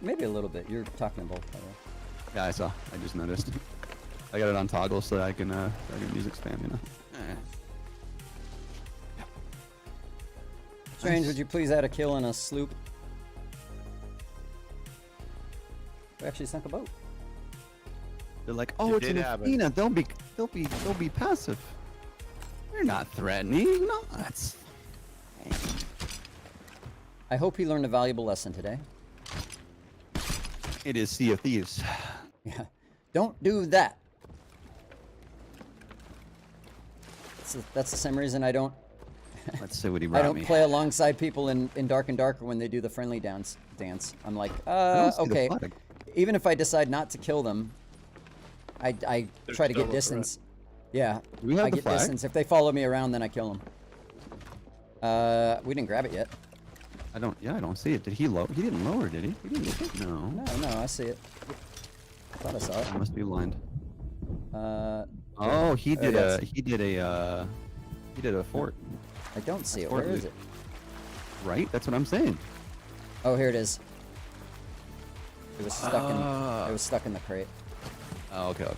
Speaker 1: Maybe a little bit. You're talking about.
Speaker 6: yeah, I saw. I just noticed. I got it on toggle so that I can music spam, you know.
Speaker 1: Strange, would you please add a kill in a sloop? We actually sunk a boat.
Speaker 6: They're like, oh,
Speaker 2: It
Speaker 6: it's an
Speaker 2: did happen.
Speaker 6: Athena. They'll be passive. They're not threatening. No, that's.
Speaker 1: I hope he learned a valuable lesson today.
Speaker 6: It is Sea of Thieves.
Speaker 1: Yeah. Don't do that. That's the same reason I don't
Speaker 6: Let's see what he
Speaker 1: I
Speaker 6: brought
Speaker 1: don't
Speaker 6: me.
Speaker 1: play alongside people in Dark and Darker when they do the friendly dance. I'm like,
Speaker 6: don't see the
Speaker 1: okay.
Speaker 6: flag.
Speaker 1: Even if I decide not to kill them, I
Speaker 2: There's
Speaker 1: try to
Speaker 2: still
Speaker 1: get
Speaker 2: a
Speaker 1: distance. Yeah,
Speaker 6: Do we have
Speaker 1: I
Speaker 6: the
Speaker 1: get
Speaker 6: flag?
Speaker 1: distance. If they follow me around, then I kill them. We didn't grab it yet.
Speaker 6: I don't see it. Did he lower? He didn't lower, did he? He didn't get it? No.
Speaker 1: No, I see it. I thought I saw it.
Speaker 6: I must be blind.
Speaker 1: Oh,
Speaker 6: He did
Speaker 1: yes.
Speaker 6: a fort.
Speaker 1: I don't see it.
Speaker 6: Fort
Speaker 1: Where is
Speaker 6: loot.
Speaker 1: it?
Speaker 6: Right? That's what I'm saying.
Speaker 1: Oh, here it is. It was stuck
Speaker 6: Ah.
Speaker 1: in. It was stuck in the crate.
Speaker 6: Oh, okay. I'm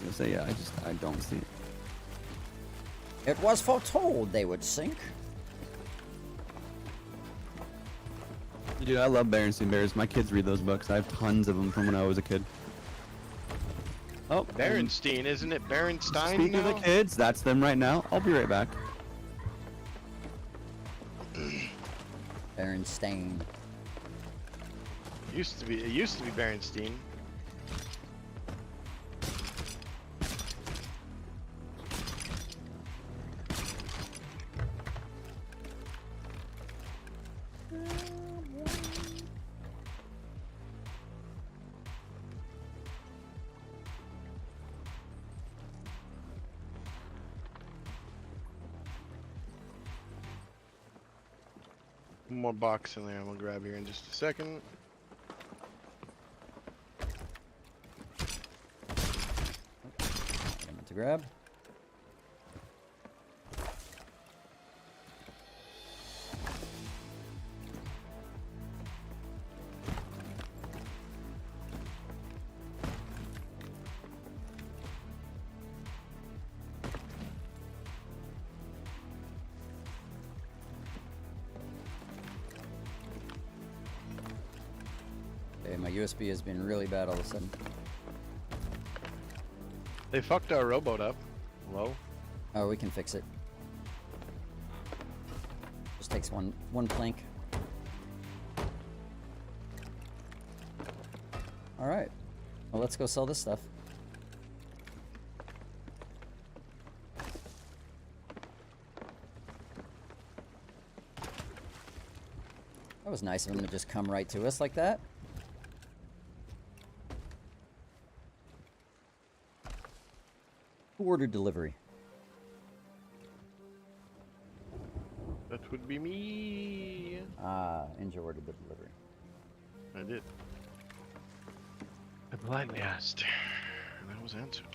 Speaker 6: gonna say, yeah, I don't see it.
Speaker 1: It was foretold they would sink.
Speaker 6: Dude, I love Berenstain Bears. My kids read those books. I have tons of them from when I was a kid. Oh,
Speaker 2: Berenstein, isn't it? Berenstein
Speaker 6: speaking of the
Speaker 2: now?
Speaker 6: kids, that's them right now. I'll be right back.
Speaker 1: Berenstain.
Speaker 2: It used to be Berenstein. One more box in there I'm gonna grab here in just a second.
Speaker 1: Element to grab. Okay, my USB has been really bad all of a sudden.
Speaker 2: They fucked our rowboat up. Hello?
Speaker 1: Oh, we can fix it. Just takes one plank. All right. Well, let's go sell this stuff. That was nice of him to just come right to us like that. Who ordered delivery?
Speaker 2: That would be me.
Speaker 1: Ah, Inja ordered the delivery.
Speaker 2: I did. I blindly asked, and I was answered.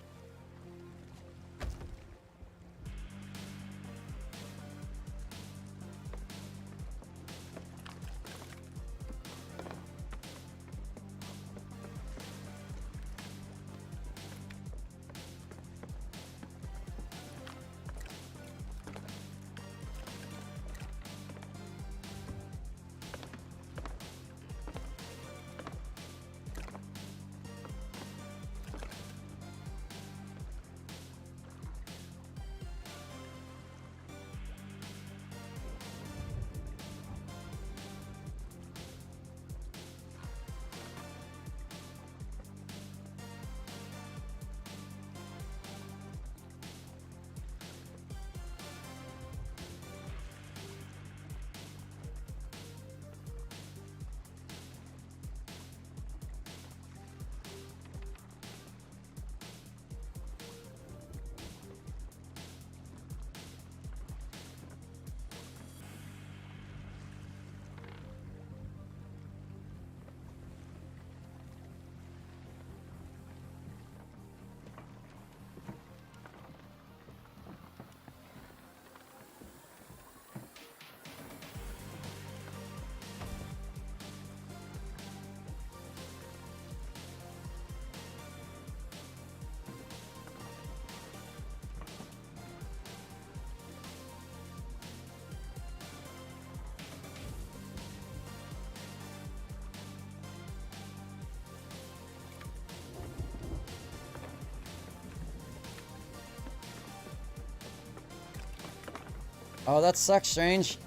Speaker 1: Oh, that sucks, Strange.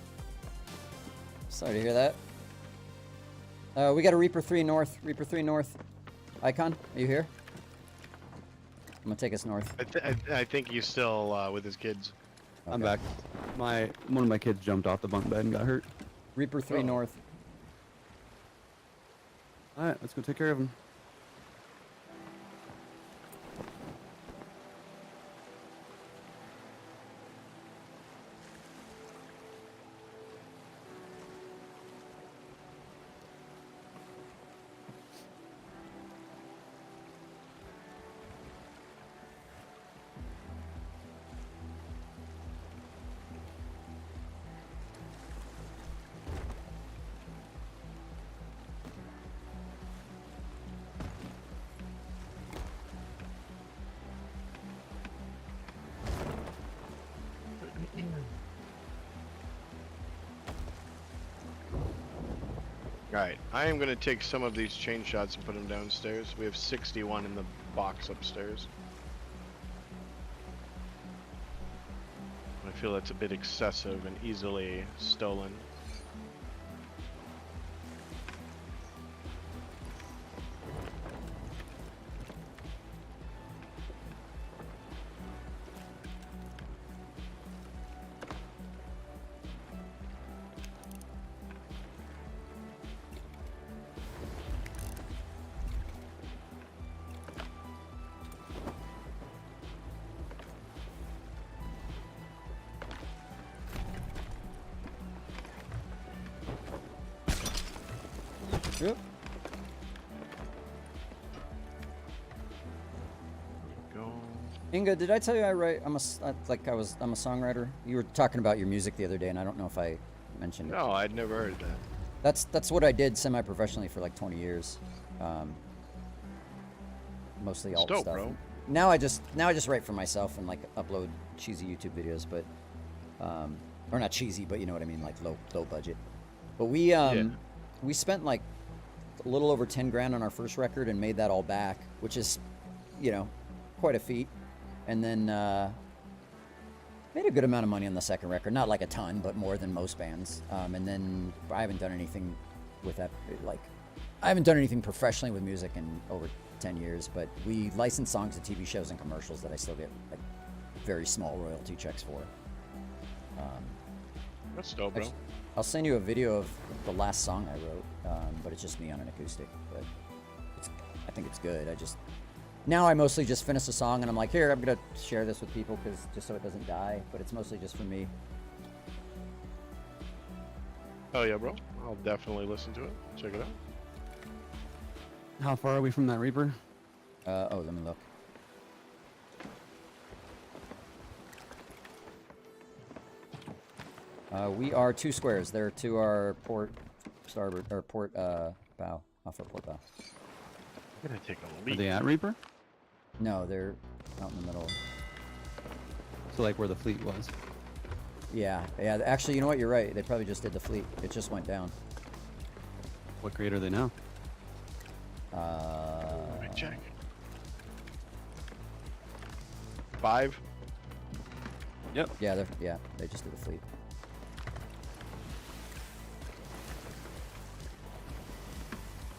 Speaker 1: Sorry to hear that. We got a Reaper 3 north. Reaper 3 north. Icon, are you here? I'm gonna take us north.
Speaker 2: I think he's still with his kids.
Speaker 6: I'm
Speaker 1: Okay.
Speaker 6: back. One of my kids jumped off the bunk bed and got hurt.
Speaker 1: Reaper 3
Speaker 2: Oh.
Speaker 1: north.
Speaker 6: All right, let's go take care of him.
Speaker 2: Alright, I am going to take some of these chain shots and put them downstairs. We have 61 in the box upstairs. I feel that's a bit excessive and easily stolen.
Speaker 1: Yep.
Speaker 2: Go.
Speaker 1: Inga, did I tell you I write? I'm a songwriter. You were talking about your music the other day, and I don't know if I mentioned it.
Speaker 2: No, I'd never heard that.
Speaker 1: That's what I did semi-professionally for like 20 years. Mostly alt
Speaker 2: Dope,
Speaker 1: stuff.
Speaker 2: bro.
Speaker 1: Now I just write for myself and like upload cheesy YouTube videos, but or not cheesy, but you know what I mean, like low budget. But we spent like a little over 10 grand on our first record and made that all back, which is, you know, quite a feat. And then made a good amount of money on the second record, not like a ton, but more than most bands. And then I haven't done anything with that, like I haven't done anything professionally with music in over 10 years, but we license songs to TV shows and commercials that I still get like very small royalty checks for.
Speaker 2: That's dope, bro.
Speaker 1: I'll send you a video of the last song I wrote, but it's just me on an acoustic. But I think it's good. Now I mostly just finish a song and I'm like, here, I'm gonna share this with people because just so it doesn't die. But it's mostly just for me.
Speaker 2: Oh yeah, bro. I'll definitely listen to it. Check it out.
Speaker 6: How far are we from that Reaper?
Speaker 1: Oh, let me look. We are 2 squares. They're to our port starboard or port bow, off our port bow.
Speaker 2: I'm gonna take a
Speaker 6: Are
Speaker 2: leak.
Speaker 6: they at Reaper?
Speaker 1: No, they're out in the middle.
Speaker 6: So like where the fleet was.
Speaker 1: Yeah. Actually, you know what? You're right. They probably just did the fleet. It just went down.
Speaker 6: What grade are they now?
Speaker 2: Let me check. 5.
Speaker 6: Yep.
Speaker 1: Yeah, they just did the fleet.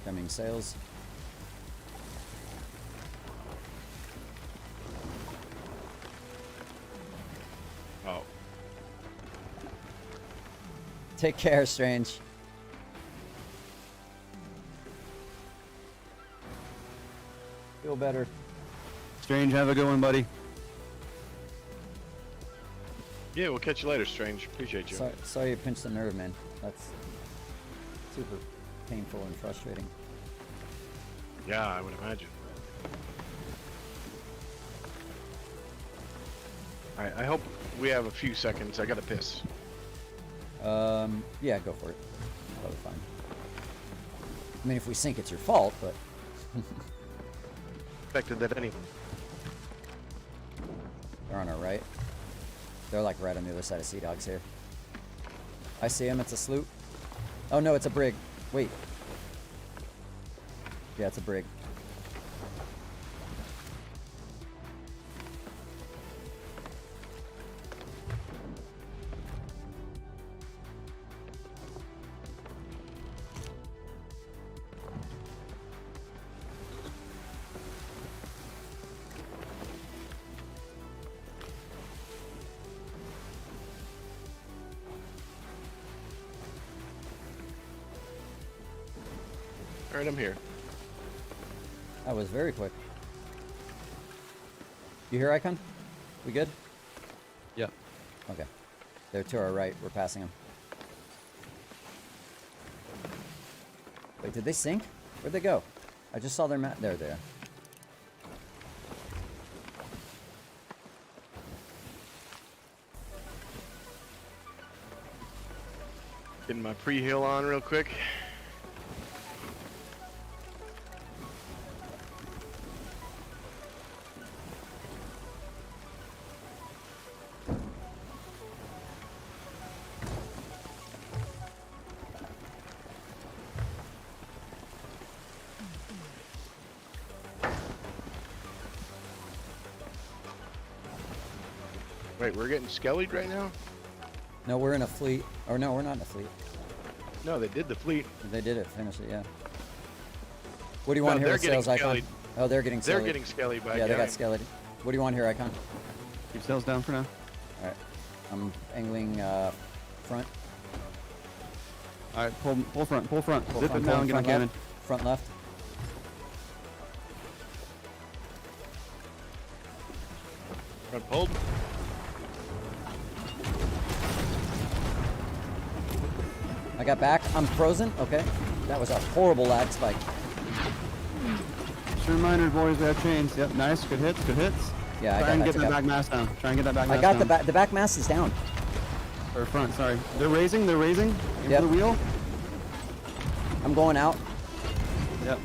Speaker 1: Coming sails.
Speaker 2: Oh.
Speaker 1: Take care, Strange. Feel better.
Speaker 6: Strange, have a good one, buddy.
Speaker 2: Yeah, we'll catch you later, Strange. Appreciate you.
Speaker 1: Sorry you pinched the nerve, man. That's super painful and frustrating.
Speaker 2: Yeah, I would imagine. Alright, I hope we have a few seconds. I gotta piss.
Speaker 1: Yeah, go for it. Probably fine. I mean, if we sink, it's your fault, but...
Speaker 2: Expected that anyway.
Speaker 1: They're on our right. They're like right on the other side of Sea Dogs here. I see him. It's a sloop. Oh no, it's a brig. Wait. Yeah, it's a brig.
Speaker 2: Alright, I'm here.
Speaker 1: That was very quick. You hear Icon? We good?
Speaker 6: Yeah.
Speaker 1: Okay. They're to our right. We're passing them. Wait, did they sink? Where'd they go? I just saw their map. There they are.
Speaker 2: Getting my pre-heal on real quick. Wait, we're getting skellied right now?
Speaker 1: No, we're in a fleet. Or no, we're not in a fleet.
Speaker 2: No, they did the fleet.
Speaker 1: They did it. Finish it, yeah. What do you want
Speaker 2: No,
Speaker 1: here
Speaker 2: they're
Speaker 1: with sales,
Speaker 2: getting
Speaker 1: Icon?
Speaker 2: skellied.
Speaker 1: Oh, they're getting
Speaker 2: They're
Speaker 1: skellied.
Speaker 2: getting skellied by
Speaker 1: Yeah, they got
Speaker 2: Galley.
Speaker 1: skellied. What do you want here, Icon?
Speaker 6: Keep sails down for now.
Speaker 1: Alright. I'm angling front.
Speaker 6: All right, pull front, pull front.
Speaker 1: Pull
Speaker 6: Zip
Speaker 1: front,
Speaker 6: it down,
Speaker 1: pull
Speaker 6: get on
Speaker 1: front
Speaker 6: cannon.
Speaker 1: left. Front left.
Speaker 2: Front pulled.
Speaker 1: I got back. I'm frozen. Okay. That was a horrible lag spike.
Speaker 6: Just a reminder, boys, we have chains. Yep, nice, good hits, good hits.
Speaker 1: Yeah,
Speaker 6: Try
Speaker 1: I
Speaker 6: and
Speaker 1: got
Speaker 6: get that back mass down. Try and get that back mass
Speaker 1: I got
Speaker 6: down.
Speaker 1: the back mast is down.
Speaker 6: Or front, sorry. They're raising, they're raising. Aim
Speaker 1: Yep.
Speaker 6: for the wheel.
Speaker 1: I'm going out.
Speaker 6: Yep.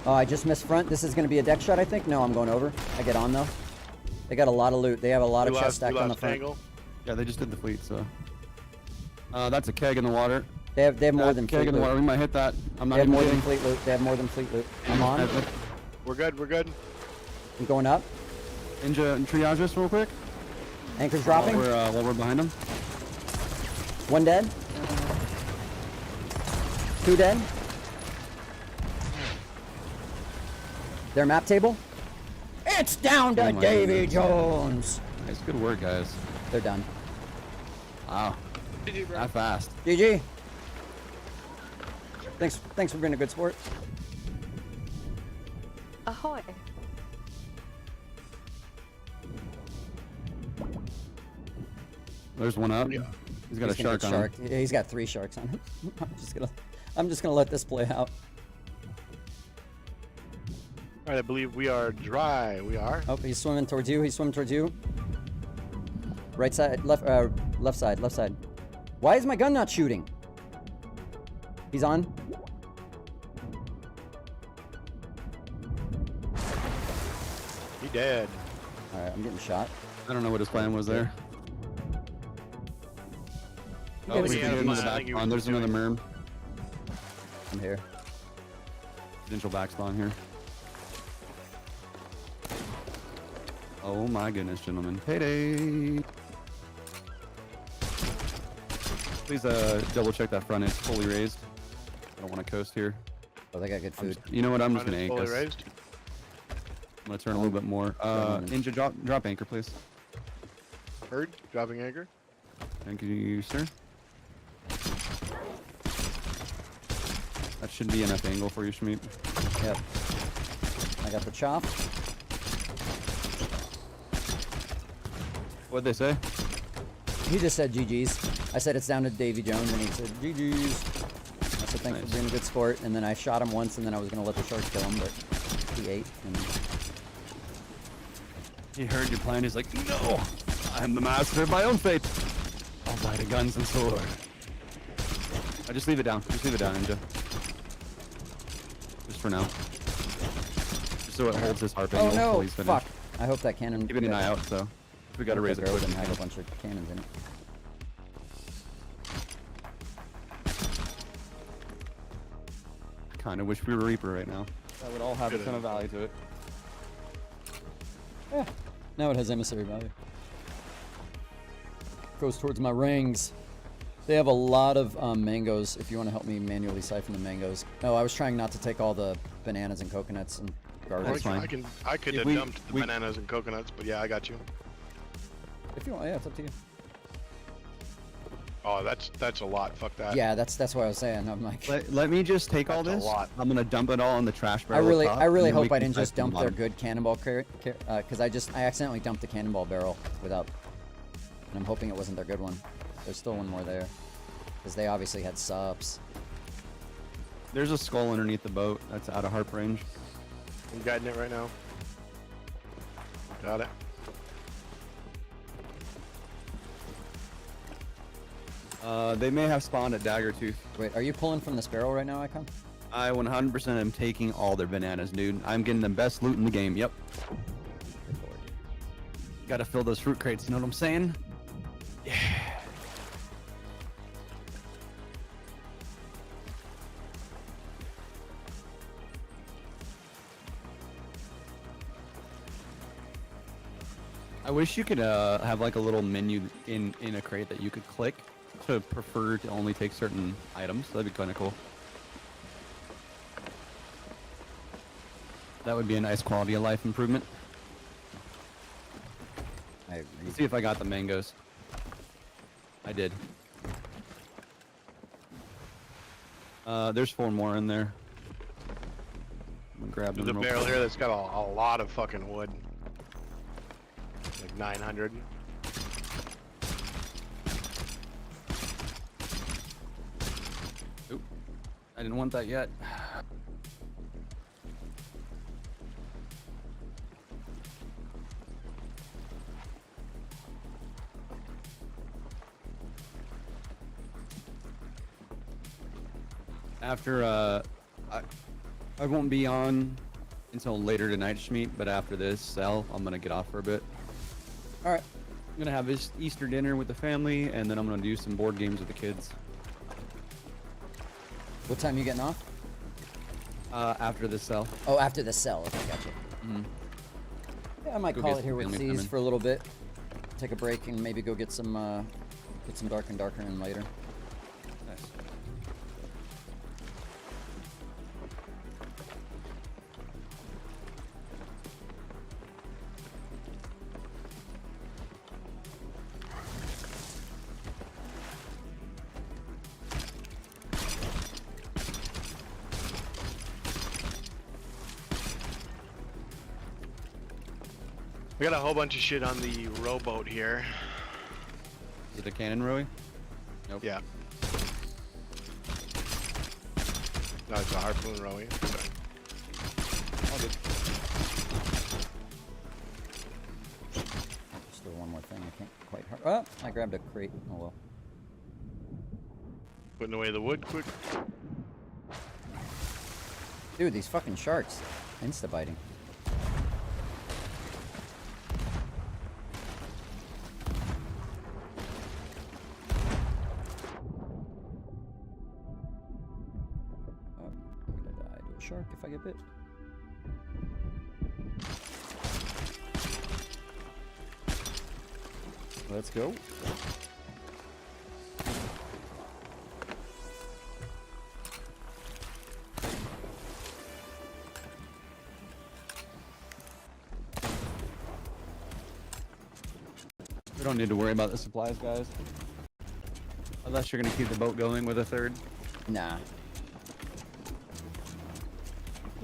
Speaker 1: Oh, I just missed front. This is going to be a deck shot, I think. No, I'm going over. I get on though. They got a lot of loot. They have a lot of chest stacked on the front.
Speaker 2: Tangle.
Speaker 6: Yeah, they just did the fleet, so. That's a keg in the water.
Speaker 1: They have more than
Speaker 6: keg
Speaker 1: fleet
Speaker 6: in the water.
Speaker 1: loot.
Speaker 6: We might hit that. I'm not
Speaker 1: They have
Speaker 6: even
Speaker 1: more than
Speaker 6: kidding.
Speaker 1: fleet loot. They have more than fleet loot. I'm on.
Speaker 2: We're good, we're good.
Speaker 1: I'm going up.
Speaker 6: Ninja and triage us real quick.
Speaker 1: Anchor's dropping.
Speaker 6: While we're behind them.
Speaker 1: One dead. Two dead. Their map table. It's down to
Speaker 6: Oh my
Speaker 1: Davy
Speaker 6: goodness.
Speaker 1: Jones.
Speaker 6: Nice, good work, guys.
Speaker 1: They're done.
Speaker 6: Wow. That fast.
Speaker 1: GG. Thanks for being a good sport.
Speaker 8: Ahoy.
Speaker 6: There's one up.
Speaker 2: Yeah.
Speaker 6: He's got
Speaker 1: He's
Speaker 6: a
Speaker 1: gonna
Speaker 6: shark
Speaker 1: get
Speaker 6: on him.
Speaker 1: sharked. Yeah, he's got 3 sharks on him. I'm just gonna let this play out.
Speaker 2: Alright, I believe we are dry. We are.
Speaker 1: Oh, he's swimming towards you. He's swimming towards you. Right side, left side, left side. Why is my gun not shooting? He's on.
Speaker 2: He dead.
Speaker 1: All right, I'm getting shot.
Speaker 6: I don't know what his plan was there. Oh,
Speaker 1: Yes,
Speaker 6: we
Speaker 1: he
Speaker 6: can
Speaker 1: had
Speaker 6: get him in the
Speaker 2: I
Speaker 6: back
Speaker 2: think he
Speaker 6: spawn.
Speaker 2: was
Speaker 6: There's another
Speaker 2: doing-
Speaker 6: merm.
Speaker 1: I'm here.
Speaker 6: Potential back spawn here. Oh my goodness, gentlemen. Payday! Please double check that front is fully raised. I don't want to coast here.
Speaker 1: Oh, they got good food.
Speaker 6: You know what? I'm just
Speaker 2: Front
Speaker 6: gonna
Speaker 2: is
Speaker 6: anchor
Speaker 2: fully
Speaker 6: us.
Speaker 2: raised.
Speaker 6: I'm gonna turn a little bit more. Ninja, drop anchor, please.
Speaker 2: Heard. Dropping anchor.
Speaker 6: Thank you, sir. That should be enough angle for you, Shmeep.
Speaker 1: Yep. I got the chop.
Speaker 6: What'd they say?
Speaker 1: He just said GG's. I said it's down to Davy Jones, and he said GG's. I said thanks for
Speaker 6: Nice.
Speaker 1: being a good sport, and then I shot him once, and then I was gonna let the sharks kill him, but he ate. And
Speaker 6: He heard your plan. He's like, no! I'm the master of my own fate. I'll buy the guns and sword. Just leave it down. Just leave it down, Ninja. Just for now. Just so it holds his harp
Speaker 1: oh
Speaker 6: angle until
Speaker 1: no!
Speaker 6: he's finished.
Speaker 1: Fuck! I hope that cannon.
Speaker 6: Keep an eye out, so we gotta raise it
Speaker 1: quick.
Speaker 6: quick.
Speaker 1: And have a bunch of cannons in it.
Speaker 6: Kinda wish we were Reaper right now. That would all have a ton of value to it.
Speaker 1: Now it has emissary value. Goes towards my rings. They have a lot of mangoes. If you want to help me manually siphon the mangoes. No, I was trying not to take all the bananas and coconuts and garbage.
Speaker 6: That's fine.
Speaker 2: I could
Speaker 6: If
Speaker 2: have
Speaker 6: we-
Speaker 2: dumped the
Speaker 6: we-
Speaker 2: bananas and coconuts, but yeah, I got you.
Speaker 1: If you want, yeah, it's up to you.
Speaker 2: Oh, that's a lot. Fuck that.
Speaker 1: Yeah, that's what I was saying. I'm like,
Speaker 6: Let me just take all
Speaker 2: That's a
Speaker 6: this.
Speaker 2: lot.
Speaker 6: I'm gonna dump it all in the trash
Speaker 1: I
Speaker 6: barrel.
Speaker 1: really
Speaker 6: top,
Speaker 1: I really
Speaker 6: and then we
Speaker 1: hope I
Speaker 6: can
Speaker 1: didn't
Speaker 6: try
Speaker 1: just
Speaker 6: from the
Speaker 1: dump their
Speaker 6: bottom.
Speaker 1: good cannonball because I accidentally dumped the cannonball barrel without, and I'm hoping it wasn't their good one. There's still one more there, because they obviously had subs.
Speaker 6: There's a skull underneath the boat that's out of harp range.
Speaker 2: I'm guiding it right now. Got it.
Speaker 6: They may have spawned at Daggertooth.
Speaker 1: Wait, are you pulling from this barrel right now, Icon?
Speaker 6: I 100% am taking all their bananas, dude. I'm getting the best loot in the game. Yep. Gotta fill those fruit crates. You know what I'm saying? Yeah. I wish you could have like a little menu in a crate that you could click to prefer to only take certain items. That'd be kind of cool. That would be a nice quality of life improvement.
Speaker 1: I agree.
Speaker 6: Let's see if I got the mangoes. I did. There's 4 more in there. I'm gonna grab them.
Speaker 2: There's a
Speaker 6: real
Speaker 2: barrel
Speaker 6: quick.
Speaker 2: here that's got a lot of fucking wood. Like 900.
Speaker 6: Oop. I didn't want that yet. After I won't be on until later tonight, Schmeat, but after this cell, I'm gonna get off for a bit.
Speaker 1: All right.
Speaker 6: I'm gonna have this Easter dinner with the family, and then I'm gonna do some board games with the kids.
Speaker 1: What time you getting off?
Speaker 6: After this cell.
Speaker 1: Oh, after the cell. Okay, gotcha.
Speaker 6: Mhm.
Speaker 1: Yeah, I might
Speaker 6: Go
Speaker 1: call
Speaker 6: get
Speaker 1: it here
Speaker 6: some
Speaker 1: with
Speaker 6: family
Speaker 1: C's
Speaker 6: coming.
Speaker 1: for a little bit. Take a break and maybe go get some Dark and Darker in later.
Speaker 6: Nice.
Speaker 2: We got a whole bunch of shit on the rowboat here.
Speaker 6: Is it a cannon rowie? Nope.
Speaker 2: Yeah. No, it's a harpoon rowing.
Speaker 6: All good.
Speaker 1: Still one more thing. I can't quite. Oh, I grabbed a crate. Oh well.
Speaker 2: Putting away the wood quick.
Speaker 1: Dude, these fucking sharks. Insta biting. Oh, I'm gonna die to a shark if I get bit. Let's go.
Speaker 6: We don't need to worry about the supplies, guys. Unless you're gonna keep the boat going with a third.
Speaker 1: Nah.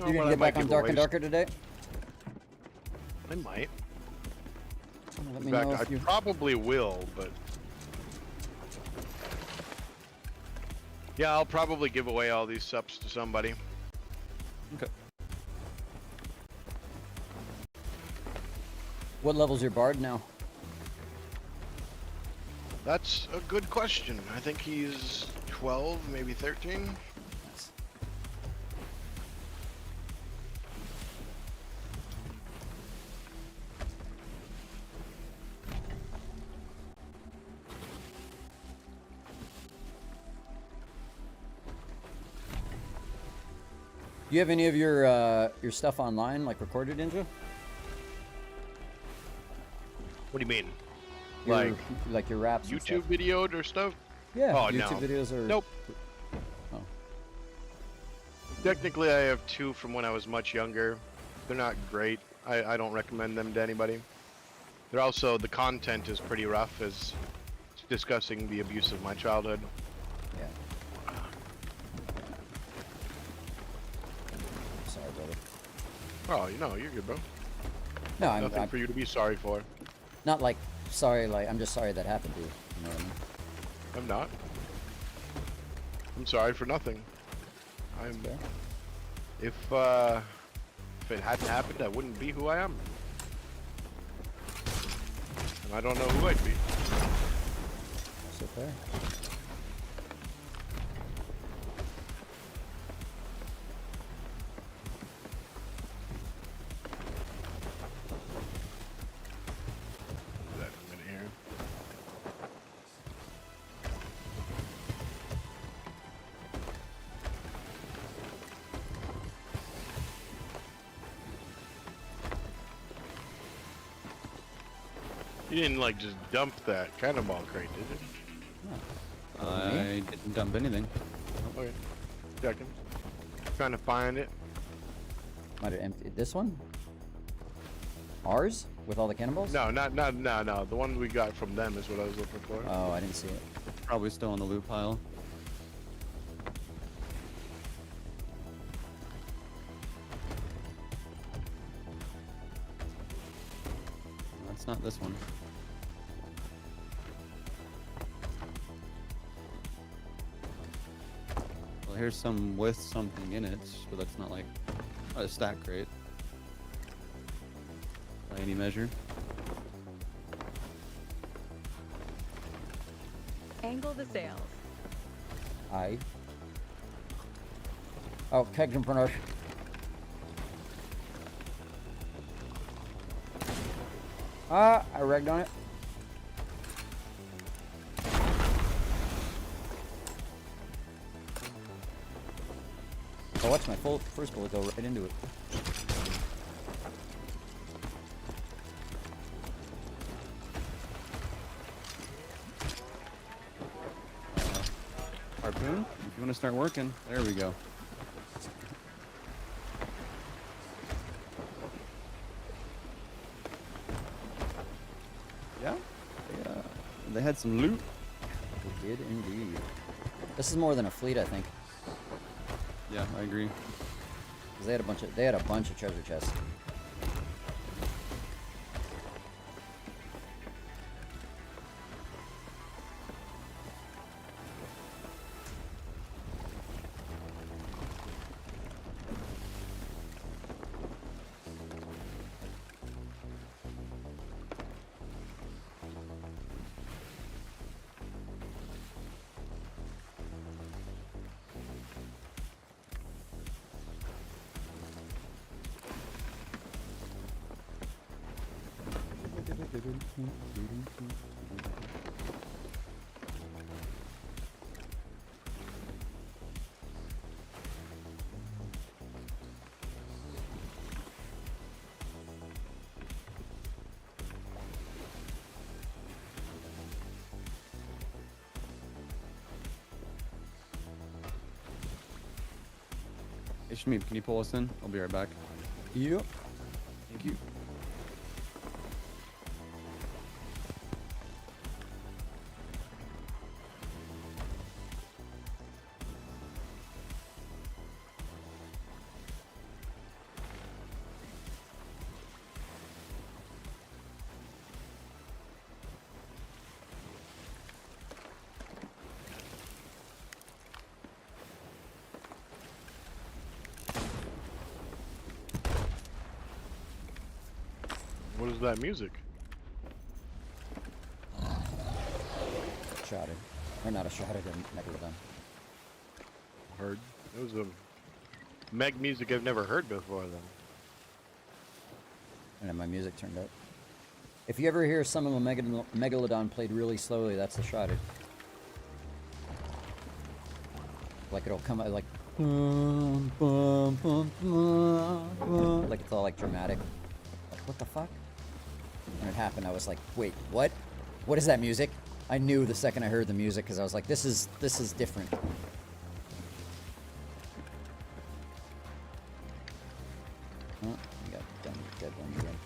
Speaker 2: Oh,
Speaker 1: You
Speaker 2: well,
Speaker 1: gonna
Speaker 2: I
Speaker 1: get
Speaker 2: might
Speaker 1: back on
Speaker 2: give
Speaker 1: Dark and
Speaker 2: away-
Speaker 1: Darker today?
Speaker 2: I might.
Speaker 1: Let
Speaker 2: In
Speaker 1: me
Speaker 2: fact,
Speaker 1: know
Speaker 2: I
Speaker 1: if you.
Speaker 2: probably will, but yeah, I'll probably give away all these subs to somebody.
Speaker 6: Okay.
Speaker 1: What level's your bard now?
Speaker 2: That's a good question. I think he's 12, maybe 13.
Speaker 1: Nice. Do you have any of your stuff online, like recorded, Ninja?
Speaker 2: What do you mean?
Speaker 1: Your, like your raps and
Speaker 2: YouTube
Speaker 1: stuff?
Speaker 2: videoed or stuff?
Speaker 1: Yeah,
Speaker 2: Oh,
Speaker 1: YouTube
Speaker 2: no.
Speaker 1: videos are...
Speaker 2: Nope.
Speaker 1: Oh.
Speaker 2: Technically, I have 2 from when I was much younger. They're not great. I don't recommend them to anybody. They're also, the content is pretty rough, as discussing the abuse of my childhood.
Speaker 1: Yeah. Sorry, brother.
Speaker 2: Oh, you know, you're good, bro.
Speaker 1: No,
Speaker 2: Nothing
Speaker 1: I'm
Speaker 2: for you to be sorry for.
Speaker 1: not like sorry. Like I'm just sorry that happened to you. You know what I mean?
Speaker 2: I'm not. I'm sorry for nothing. I'm.
Speaker 1: Fair.
Speaker 2: If it hadn't happened, I wouldn't be who I am. And I don't know who I'd be.
Speaker 1: So fair.
Speaker 2: That in a minute here. You didn't like just dump that cannonball crate, did you?
Speaker 6: I didn't dump anything.
Speaker 2: Okay. Checking. Trying to find it.
Speaker 1: Might have emptied this one. Ours with all the cannonballs?
Speaker 2: No, no. The one we got from them is what I was looking for.
Speaker 1: Oh, I didn't see it.
Speaker 6: Probably still in the loot pile. That's not this one. Well, here's some with something in it, but that's not like a stack crate by any measure.
Speaker 3: Angle the sails.
Speaker 1: I. Oh, kegs in front of us. Ah, I regged on it. Oh, watch my first bullet go right into it.
Speaker 6: Harpoon, if you want to start working, there we go. Yeah, they had some loot.
Speaker 1: We did indeed. This is more than a fleet, I think,
Speaker 6: Yeah, I agree.
Speaker 1: because they had a bunch of treasure chests.
Speaker 6: Hey, Shmeep, can you pull us in? I'll be right back.
Speaker 1: Yep.
Speaker 6: Thank you.
Speaker 2: What is that music?
Speaker 1: Shrouded. Or not a shrouded, a megalodon.
Speaker 2: Heard. It was a Meg music I've never heard before, then.
Speaker 1: And then my music turned up. If you ever hear some of the megalodon played really slowly, that's the shrouded. Like it'll come out like like it's all like dramatic. Like, what the fuck? When it happened, I was like, wait, what? What is that music? I knew the second I heard the music because I was like, this is different. Oh, we got dead one again.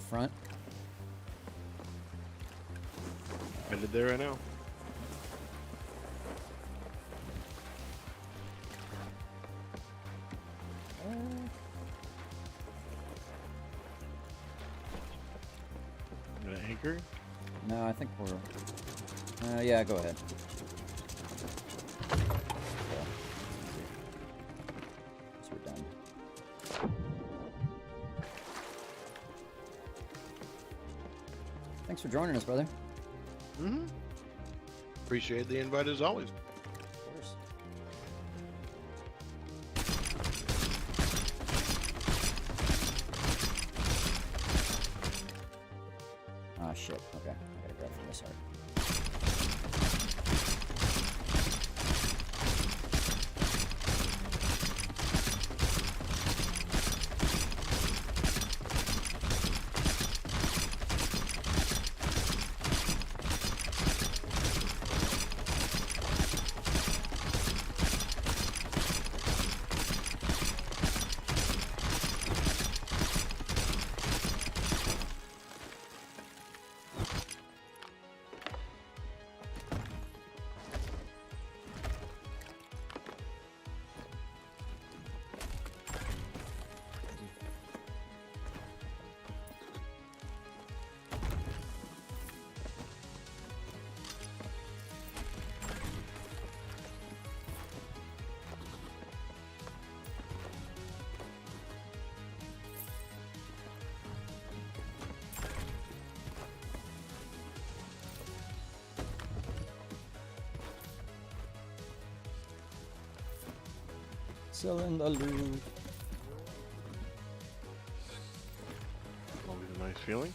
Speaker 1: front.
Speaker 2: Headed there right now. Gonna anchor?
Speaker 1: No, I think we're... yeah, go ahead. Okay. So we're done. Thanks for joining us, brother.
Speaker 2: Mm-hmm. Appreciate the invite as always.
Speaker 1: Of course. Ah, shit. Okay. I gotta grab from this heart. Selling the loot.
Speaker 2: Always a nice feeling.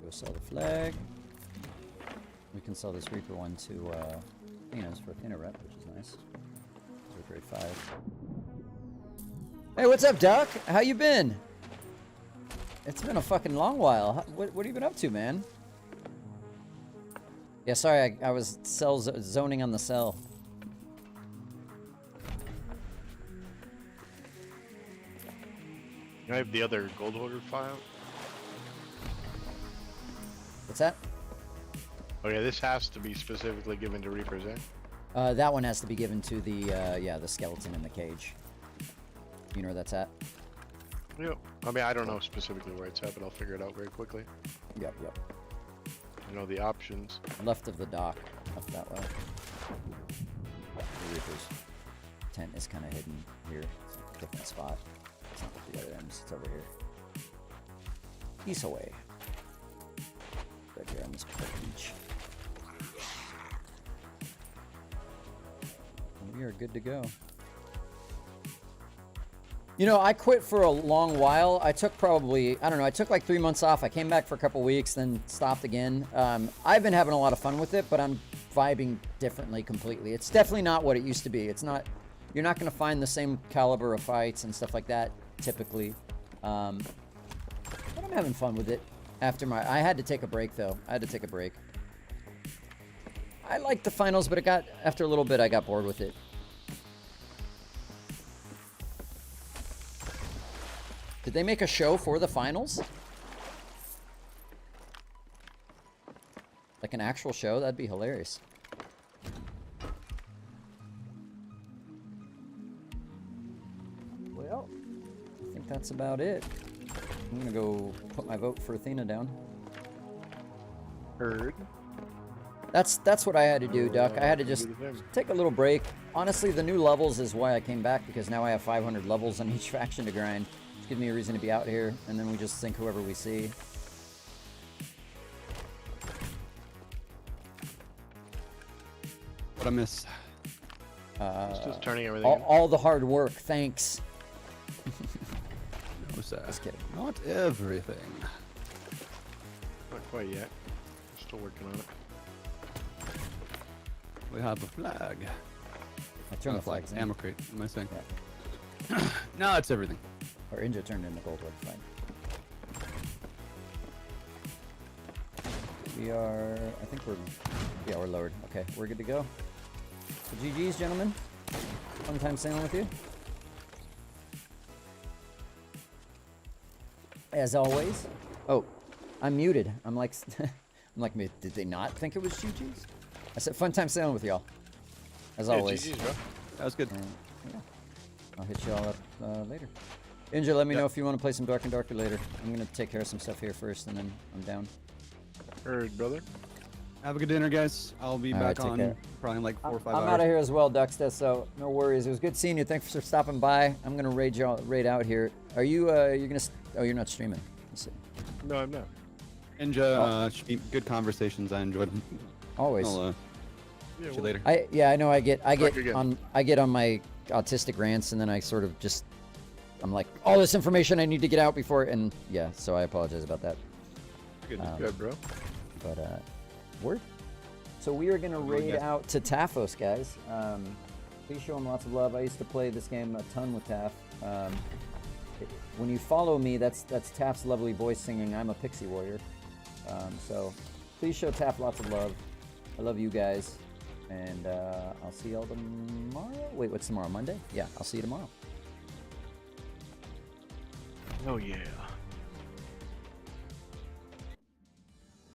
Speaker 1: Go sell the flag. We can sell this Reaper one to Athena's for Athena rep, which is nice. Those are grade 5. Hey, what's up, Duck? How you been? It's been a fucking long while. What have you been up to, man? Yeah, sorry, I was zoning on the cell.
Speaker 2: I have the other gold hoarder file.
Speaker 1: What's that?
Speaker 2: Okay, this has to be specifically given to Reapers, eh?
Speaker 1: That one has to be given to the, yeah, the skeleton in the cage. You know where that's at?
Speaker 2: Yep. I mean, I don't know specifically where it's at, but I'll figure it out very quickly.
Speaker 1: Yep, yep.
Speaker 2: I know the options.
Speaker 1: Left of the dock, up that way. The Reaper's tent is kind of hidden here. It's a different spot. It's not at the other ends. It's over here. AHOY. Right here on this beach. And we are good to go. You know, I quit for a long while. I took probably, I don't know, I took like 3 months off. I came back for a couple weeks, then stopped again. I've been having a lot of fun with it, but I'm vibing differently completely. It's definitely not what it used to be. It's not, you're not going to find the same caliber of fights and stuff like that, typically. But I'm having fun with it. I had to take a break, though. I had to take a break. I liked the finals, but after a little bit, I got bored with it. Did they make a show for the finals? Like an actual show? That'd be hilarious. Well, I think that's about it. I'm gonna go put my vote for Athena down.
Speaker 2: Heard.
Speaker 1: That's what I had to do, Duck. I had to just
Speaker 2: Do the same.
Speaker 1: take a little break. Honestly, the new levels is why I came back, because now I have 500 levels on each faction to grind. Just give me a reason to be out here, and then we just sink whoever we see.
Speaker 6: What I miss?
Speaker 2: Just turning everything. in.
Speaker 1: All the hard work, thanks.
Speaker 6: No, sir.
Speaker 1: Just kidding.
Speaker 6: Not everything.
Speaker 2: Not quite yet. We're still working on it.
Speaker 6: We have a flag.
Speaker 1: I turned the flags in.
Speaker 6: Ammo crate. What am I saying?
Speaker 1: Yeah.
Speaker 6: No, it's everything.
Speaker 1: Or Inja turned into Goldwood, fine. We are, I think we're lowered. Okay, we're good to go. So GG's, gentlemen. Fun time sailing with you. As always. Oh, I'm muted. I'm like, did they not think it was GG's? I said fun time sailing with y'all. As
Speaker 2: Yeah,
Speaker 1: always.
Speaker 2: GG's, bro.
Speaker 6: That was good.
Speaker 1: Yeah. I'll hit y'all up later. Inja, let me know if you want to play some Dark and Darker later. I'm going to take care of some stuff here first, and then I'm down.
Speaker 2: Heard, brother.
Speaker 6: Have a good dinner, guys. I'll be
Speaker 1: All right,
Speaker 6: back
Speaker 1: take
Speaker 6: on
Speaker 1: care.
Speaker 6: probably in like 4 or 5
Speaker 1: I'm
Speaker 6: hours.
Speaker 1: out of here as well, Duxta, so no worries. It was good seeing you. Thanks for stopping by. I'm going to raid out here. Are you, you're going to, oh, you're not streaming. Let's see.
Speaker 2: No, I'm not.
Speaker 6: Ninja, should be good conversations. I enjoyed them.
Speaker 1: Always.
Speaker 6: I'll
Speaker 2: Yeah,
Speaker 6: see you later.
Speaker 1: I know I get
Speaker 2: again.
Speaker 1: on my autistic rants, and then I sort of just, I'm like, all this information I need to get out before, and yeah, so I apologize about that.
Speaker 6: Good.
Speaker 2: Good, bro.
Speaker 1: But word. So we are gonna raid out to Taphos, guys. Please show him lots of love. I used to play this game a ton with Taph. When you follow me, that's Taph's lovely voice singing "I'm a Pixie Warrior." So please show Taph lots of love. I love you guys, and I'll see y'all tomorrow. Wait, what's tomorrow? Monday? Yeah, I'll see you tomorrow.
Speaker 2: Oh yeah.